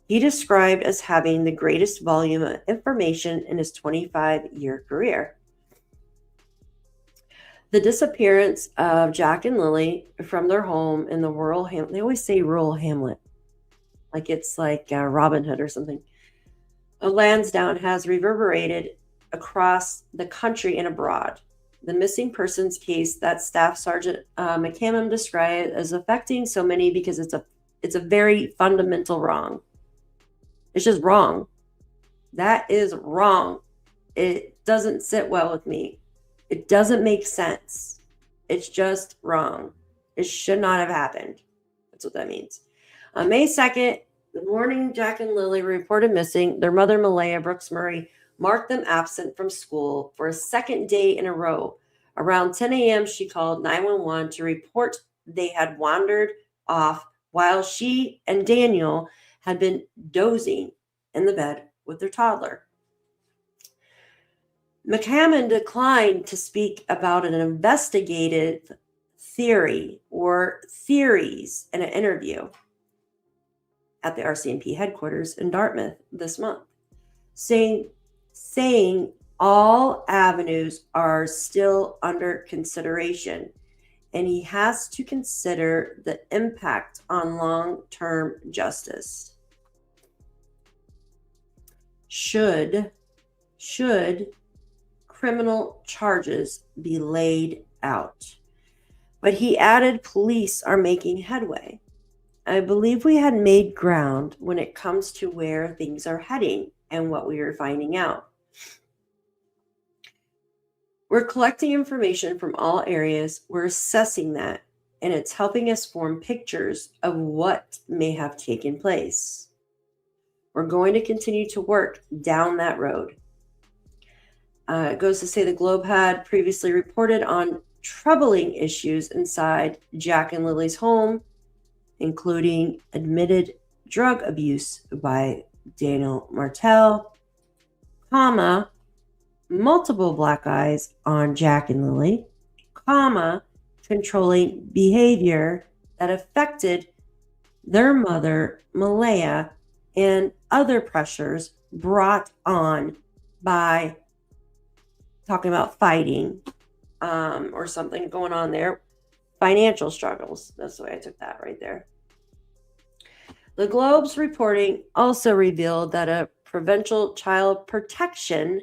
Speaker 2: He described as having the greatest volume of information in his 25-year career. The disappearance of Jack and Lilly from their home in the rural hamlet. They always say rural hamlet, like it's like Robin Hood or something. Landsdowne has reverberated across the country and abroad. The missing persons case that Staff Sergeant McCammon described as affecting so many because it's a very fundamental wrong. It's just wrong. That is wrong. It doesn't sit well with me. It doesn't make sense. It's just wrong. It should not have happened. That's what that means. On May 2nd, the morning Jack and Lilly were reported missing, their mother, Malaya Brooks Murray, marked them absent from school for a second day in a row. Around 10 a.m., she called 911 to report they had wandered off while she and Daniel had been dozing in the bed with their toddler. McCammon declined to speak about an investigative theory or theories in an interview at the RCMP headquarters in Dartmouth this month, saying all avenues are still under consideration, and he has to consider the impact on long-term justice. Should criminal charges be laid out? But he added police are making headway. I believe we had made ground when it comes to where things are heading and what we are finding out. We're collecting information from all areas. We're assessing that, and it's helping us form pictures of what may have taken place. We're going to continue to work down that road. It goes to say the Globe had previously reported on troubling issues inside Jack and Lilly's home, including admitted drug abuse by Daniel Martel, multiple black eyes on Jack and Lilly, controlling behavior that affected their mother, Malaya, and other pressures brought on by talking about fighting or something going on there. Financial struggles. That's the way I took that right there. The Globe's reporting also revealed that a provincial child protection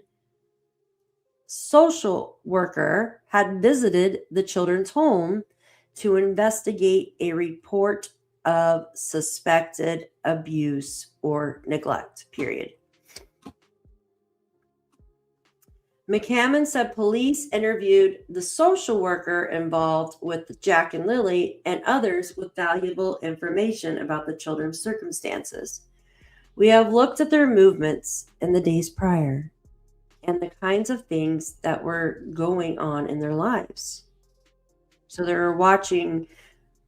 Speaker 2: social worker had visited the children's home to investigate a report of suspected abuse or neglect, period. McCammon said police interviewed the social worker involved with Jack and Lilly and others with valuable information about the children's circumstances. We have looked at their movements in the days prior and the kinds of things that were going on in their lives. So they're watching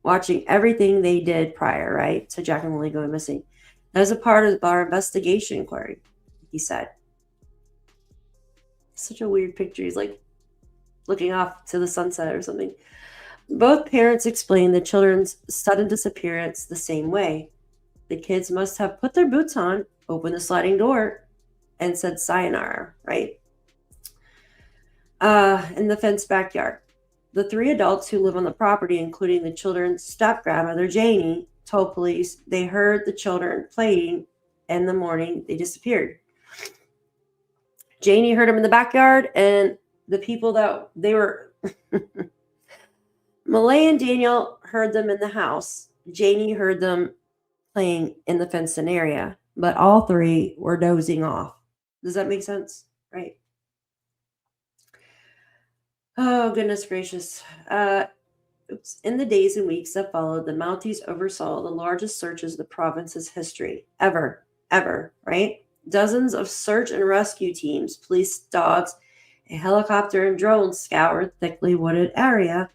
Speaker 2: everything they did prior, right, to Jack and Lilly going missing. As a part of our investigation inquiry, he said. Such a weird picture. He's like looking off to the sunset or something. Both parents explained the children's sudden disappearance the same way. The kids must have put their boots on, opened the sliding door, and said sayonara, right? In the fenced backyard. The three adults who live on the property, including the children's step-grandmother, Janie, told police they heard the children playing in the morning. They disappeared. Janie heard them in the backyard, and the people that they were... Malay and Daniel heard them in the house. Janie heard them playing in the fenced-in area, but all three were dozing off. Does that make sense? Right? Oh, goodness gracious. In the days and weeks that followed, the Mounties oversaw the largest searches of the province's history. Ever, right? Dozens of search and rescue teams, police dogs, a helicopter, and drones scoured the thickly wooded area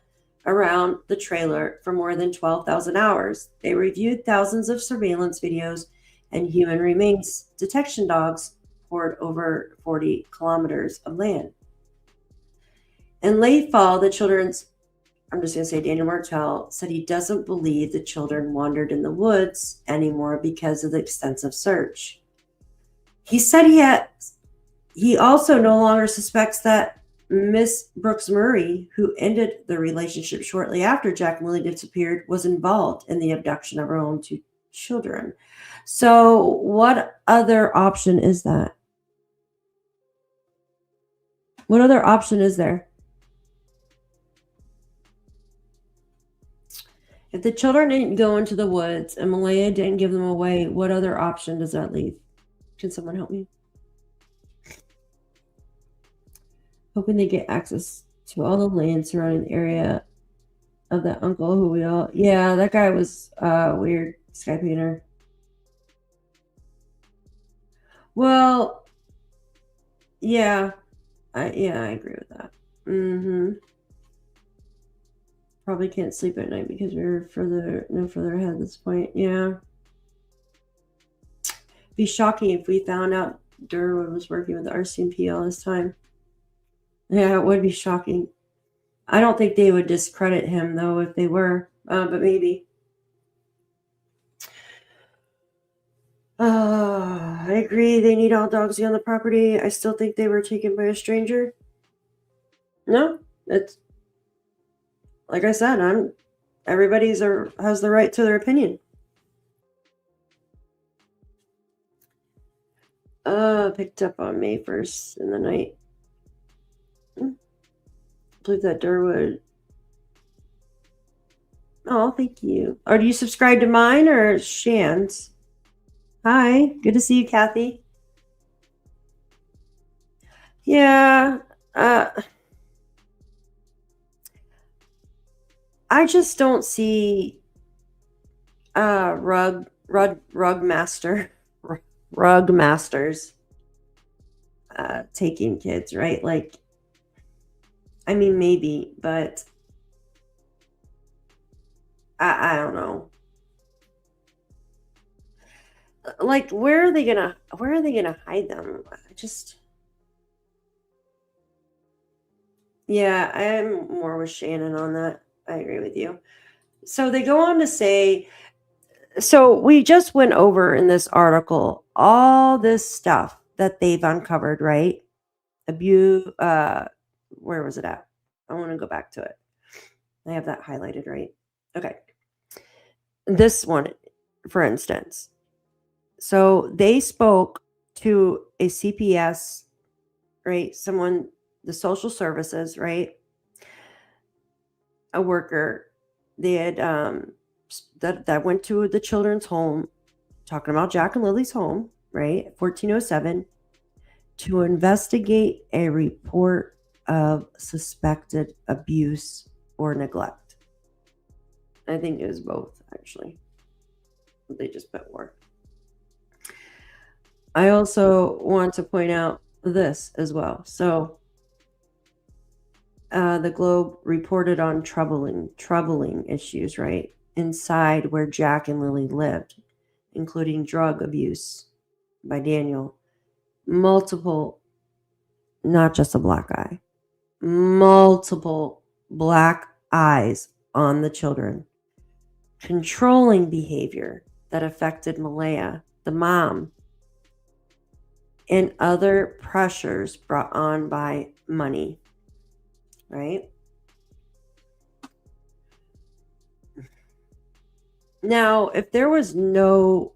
Speaker 2: around the trailer for more than 12,000 hours. They reviewed thousands of surveillance videos, and human remains detection dogs poured over 40 kilometers of land. In late fall, Daniel Martel said he doesn't believe the children wandered in the woods anymore because of the extensive search. He said he also no longer suspects that Miss Brooks Murray, who ended the relationship shortly after Jack and Lilly disappeared, was involved in the abduction of her own two children. So what other option is that? What other option is there? If the children didn't go into the woods and Malaya didn't give them away, what other option does that leave? Can someone help me? Hoping they get access to all the land surrounding the area of that uncle who we all... Yeah, that guy was weird. Sky painter. Well, yeah. I agree with that. Probably can't sleep at night because we're no further ahead at this point. Yeah. Be shocking if we found out Durwood was working with the RCMP all this time. Yeah, it would be shocking. I don't think they would discredit him though if they were, but maybe. I agree. They need all dogs on the property. I still think they were taken by a stranger. No, it's like I said. Everybody's has the right to their opinion. Picked up on May 1st in the night. I believe that Durwood. Oh, thank you. Or do you subscribe to mine or Shan's? Hi, good to see you, Kathy. Yeah, I just don't see rug masters taking kids, right? Like, I mean, maybe, but I don't know. Like, where are they gonna hide them? Yeah, I am more with Shannon on that. I agree with you. So they go on to say, so we just went over in this article all this stuff that they've uncovered, right? Abuse, where was it at? I want to go back to it. I have that highlighted, right? Okay. This one, for instance. So they spoke to a CPS, right? Someone, the social services, right? A worker. They had that went to the children's home, talking about Jack and Lily's home, right? 1407, to investigate a report of suspected abuse or neglect. I think it was both, actually. They just put work. I also want to point out this as well. So the Globe reported on troubling issues, right, inside where Jack and Lily lived, including drug abuse by Daniel, multiple, not just a black eye, multiple black eyes on the children, controlling behavior that affected Malaya, the mom, and other pressures brought on by money, right? Now, if there was no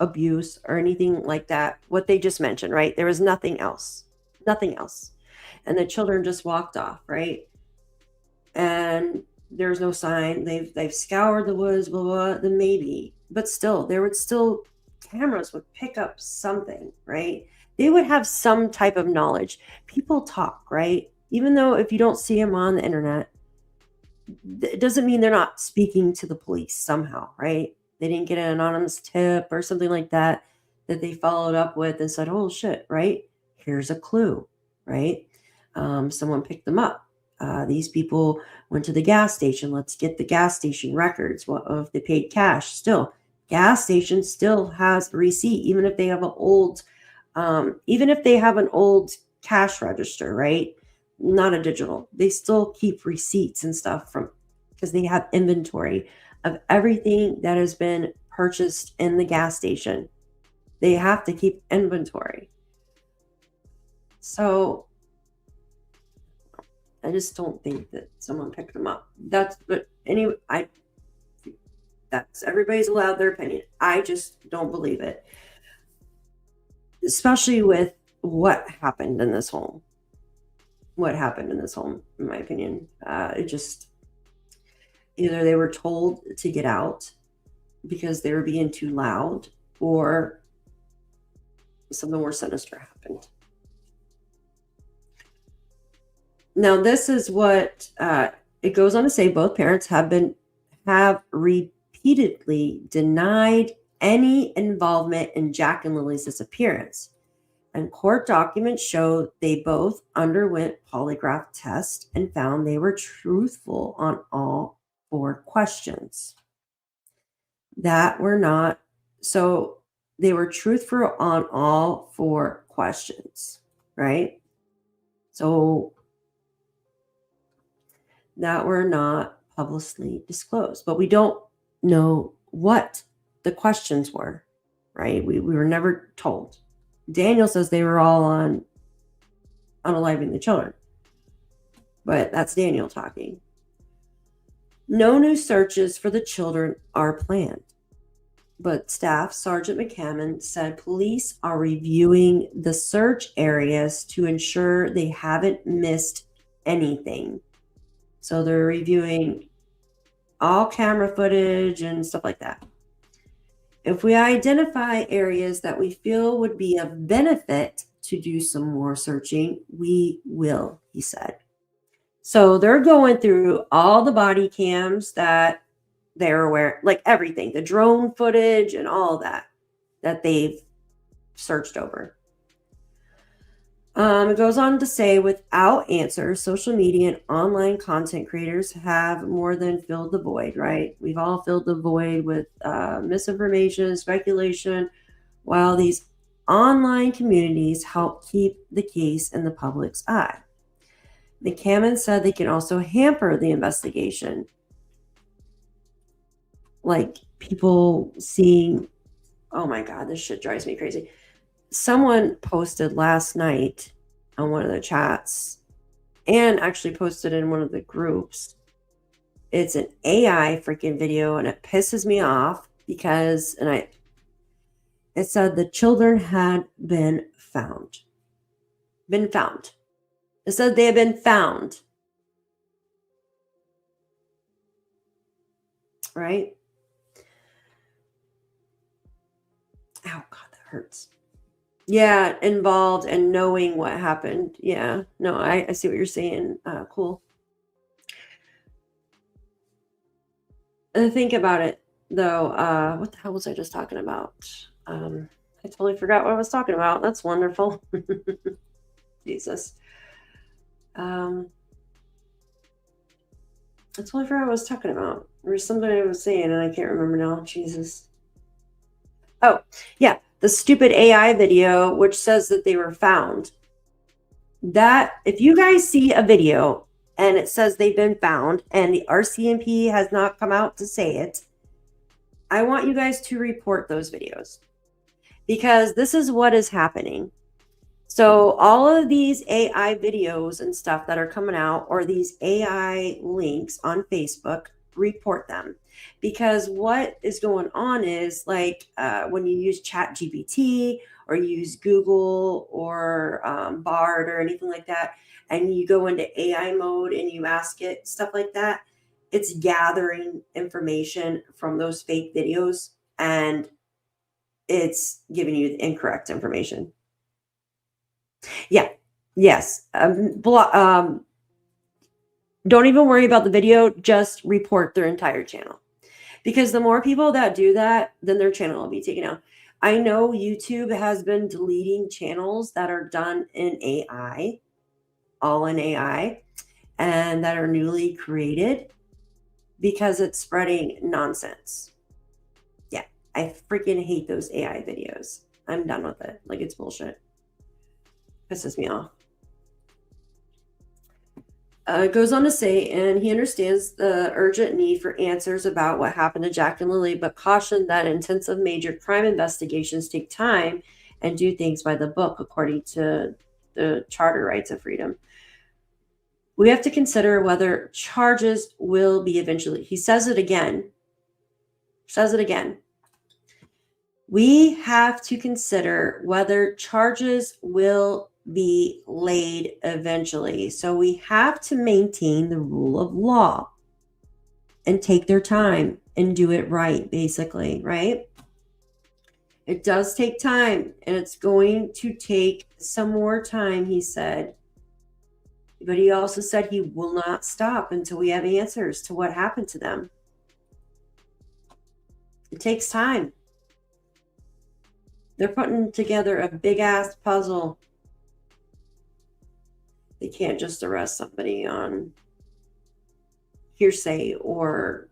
Speaker 2: abuse or anything like that, what they just mentioned, right? There was nothing else. And the children just walked off, right? And there's no sign. They've scoured the woods, blah, blah, then maybe. But still, there would still, cameras would pick up something, right? They would have some type of knowledge. People talk, right? Even though if you don't see them on the internet, it doesn't mean they're not speaking to the police somehow, right? They didn't get an anonymous tip or something like that they followed up with and said, oh shit, right? Here's a clue, right? Someone picked them up. These people went to the gas station. Let's get the gas station records. Well, if they paid cash, still, gas station still has a receipt, even if they have an old cash register, right? Not a digital. They still keep receipts and stuff because they have inventory of everything that has been purchased in the gas station. They have to keep inventory. So I just don't think that someone picked them up. Everybody's allowed their opinion. I just don't believe it. Especially with what happened in this home. In my opinion. It just, either they were told to get out because they were being too loud, or something more sinister happened. Now, this is what it goes on to say. Both parents have repeatedly denied any involvement in Jack and Lily's disappearance. And court documents show they both underwent polygraph tests and found they were truthful on all 4 questions. They were truthful on all 4 questions, right? So that were not publicly disclosed, but we don't know what the questions were, right? We were never told. Daniel says they were all on unaliving the children, but that's Daniel talking. No new searches for the children are planned, but Staff Sergeant McCammon said police are reviewing the search areas to ensure they haven't missed anything. So they're reviewing all camera footage and stuff like that. If we identify areas that we feel would be of benefit to do some more searching, we will, he said. So they're going through all the body cams that they're aware, like everything, the drone footage and all that they've searched over. It goes on to say, without answers, social media and online content creators have more than filled the void, right? We've all filled the void with misinformation, speculation, while these online communities help keep the case in the public's eye. McCammon said they can also hamper the investigation. Like people seeing, oh my God, this shit drives me crazy. Someone posted last night on one of the chats and actually posted in one of the groups. It's an AI freaking video and it pisses me off because, it said the children had been found. It said they had been found. Right? Oh God, that hurts. Yeah, involved and knowing what happened. Yeah, no, I see what you're saying. Cool. And think about it, though. What the hell was I just talking about? I totally forgot what I was talking about. That's wonderful. Jesus. I totally forgot what I was talking about. There was something I was saying and I can't remember now. Jesus. Oh, yeah. The stupid AI video, which says that they were found. That, if you guys see a video and it says they've been found and the RCMP has not come out to say it, I want you guys to report those videos because this is what is happening. So all of these AI videos and stuff that are coming out, or these AI links on Facebook, report them. Because what is going on is like when you use ChatGPT or you use Google or Bard or anything like that, and you go into AI mode and you ask it stuff like that, it's gathering information from those fake videos and it's giving you the incorrect information. Yeah. Yes. Don't even worry about the video. Just report their entire channel. Because the more people that do that, then their channel will be taken out. I know YouTube has been deleting channels that are done in AI, all in AI, and that are newly created because it's spreading nonsense. Yeah, I freaking hate those AI videos. I'm done with it. Like, it's bullshit. Pisses me off. It goes on to say, and he understands the urgent need for answers about what happened to Jack and Lilly, but cautioned that intensive major crime investigations take time and do things by the book, according to the Charter Rights of Freedom. We have to consider whether charges will be eventually. He says it again. We have to consider whether charges will be laid eventually. So we have to maintain the rule of law and take their time and do it right, basically, right? It does take time and it's going to take some more time, he said. But he also said he will not stop until we have answers to what happened to them. It takes time. They're putting together a big ass puzzle. They can't just arrest somebody on hearsay or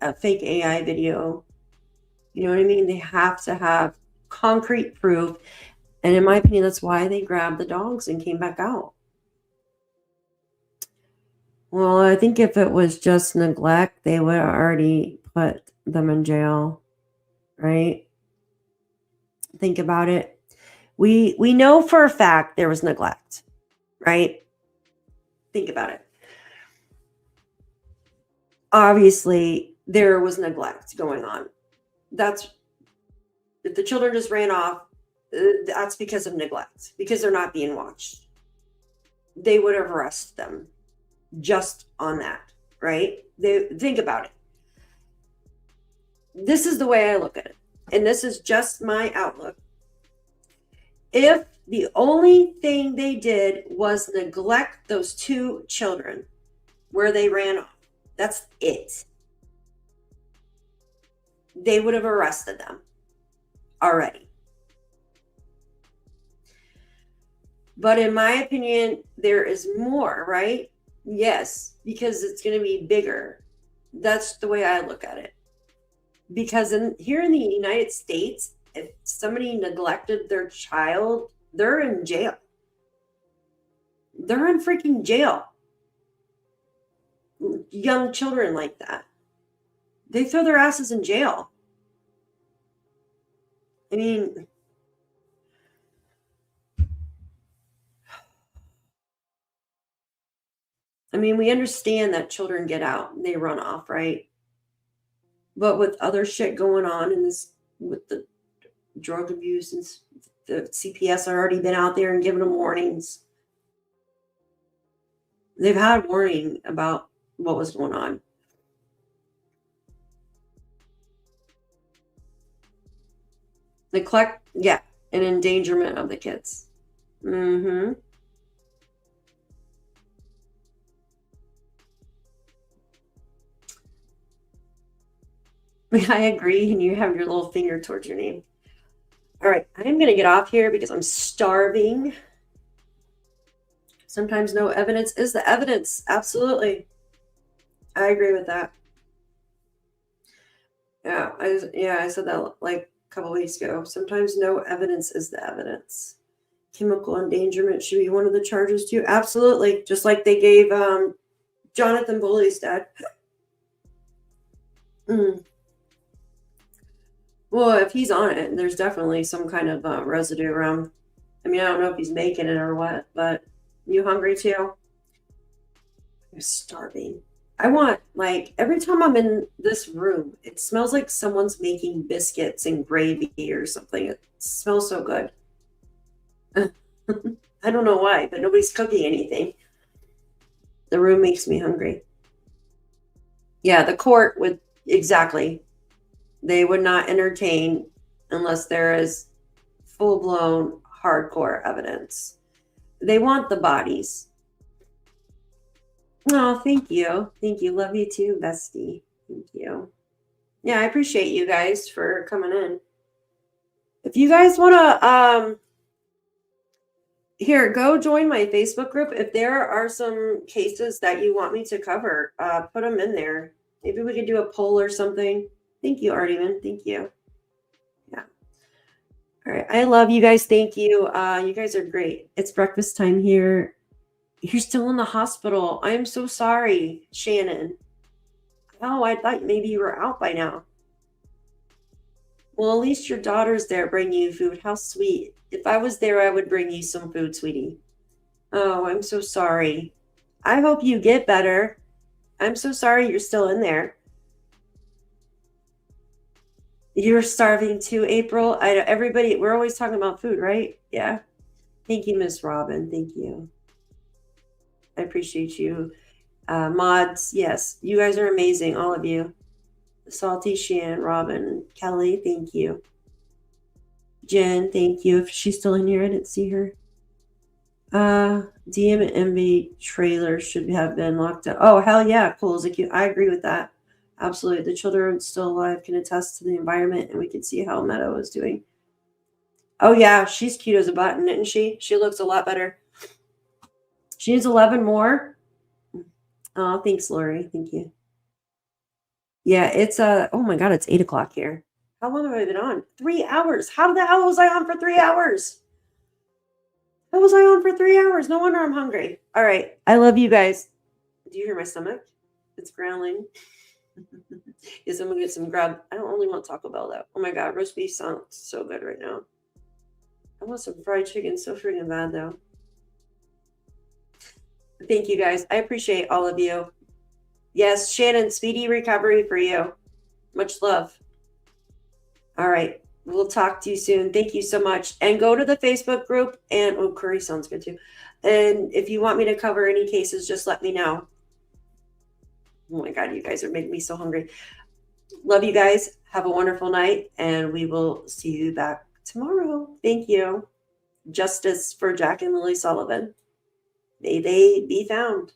Speaker 2: a fake AI video. You know what I mean? They have to have concrete proof. And in my opinion, that's why they grabbed the dogs and came back out. Well, I think if it was just neglect, they would have already put them in jail, right? Think about it. We know for a fact there was neglect, right? Think about it. Obviously, there was neglect going on. That's if the children just ran off, that's because of neglect, because they're not being watched. They would have arrested them just on that, right? They think about it. This is the way I look at it, and this is just my outlook. If the only thing they did was neglect those two children where they ran off, that's it, they would have arrested them already. But in my opinion, there is more, right? Yes, because it's going to be bigger. That's the way I look at it. Because here in the United States, if somebody neglected their child, they're in jail. They're in freaking jail. Young children like that, they throw their asses in jail. I mean, we understand that children get out and they run off, right? But with other shit going on in this, with the drug abuse, and the CPS already been out there and giving them warnings. They've had warning about what was going on. Neglect, yeah, and endangerment of the kids. Mm-hmm. I agree, and you have your little finger towards your name. All right, I'm going to get off here because I'm starving. Sometimes no evidence is the evidence. Absolutely. I agree with that. Yeah, I said that like a couple weeks ago. Sometimes no evidence is the evidence. Chemical endangerment should be one of the charges too. Absolutely. Just like they gave Jonathan Bully's dad. Well, if he's on it, there's definitely some kind of residue around. I mean, I don't know if he's making it or what, but you hungry too? I'm starving. I want, like, every time I'm in this room, it smells like someone's making biscuits and gravy or something. It smells so good. I don't know why, but nobody's cooking anything. The room makes me hungry. Yeah, the court would, exactly. They would not entertain unless there is full-blown hardcore evidence. They want the bodies. Oh, thank you. Thank you. Love you too, bestie. Thank you. Yeah, I appreciate you guys for coming in. If you guys want to, here, go join my Facebook group. If there are some cases that you want me to cover, put them in there. Maybe we could do a poll or something. Thank you, Artyman. Thank you. Yeah. All right. I love you guys. Thank you. You guys are great. It's breakfast time here. You're still in the hospital. I am so sorry, Shannon. Oh, I thought maybe you were out by now. Well, at least your daughter's there bringing you food. How sweet. If I was there, I would bring you some food, sweetie. Oh, I'm so sorry. I hope you get better. I'm so sorry you're still in there. You're starving too, April. Everybody, we're always talking about food, right? Yeah. Thank you, Miss Robin. Thank you. I appreciate you. Mods, yes. You guys are amazing, all of you. Salty, Shan, Robin, Kelly, thank you. Jen, thank you. If she's still in here, I didn't see her. DM and MV trailer should have been locked up. Oh, hell yeah, cool. I agree with that. Absolutely. The children still alive can attest to the environment, and we can see how Meadow is doing. Oh yeah, she's cute as a button, isn't she? She looks a lot better. She needs 11 more. Oh, thanks, Lori. Thank you. Yeah, it's oh my god, it's 8 o'clock here. How long have I been on? 3 hours. How the hell was I on for 3 hours? How was I on for 3 hours? No wonder I'm hungry. All right. I love you guys. Do you hear my stomach? It's growling. Yes, I'm gonna get some grub. I don't really want Taco Bell though. Oh my god, roast beef sounds so good right now. I want some fried chicken so freaking bad though. Thank you guys. I appreciate all of you. Yes, Shannon, speedy recovery for you. Much love. All right. We'll talk to you soon. Thank you so much. And go to the Facebook group and oh, curry sounds good too. And if you want me to cover any cases, just let me know. Oh my God, you guys are making me so hungry. Love you guys. Have a wonderful night, and we will see you back tomorrow. Thank you. Justice for Jack and Lilly Sullivan. May they be found.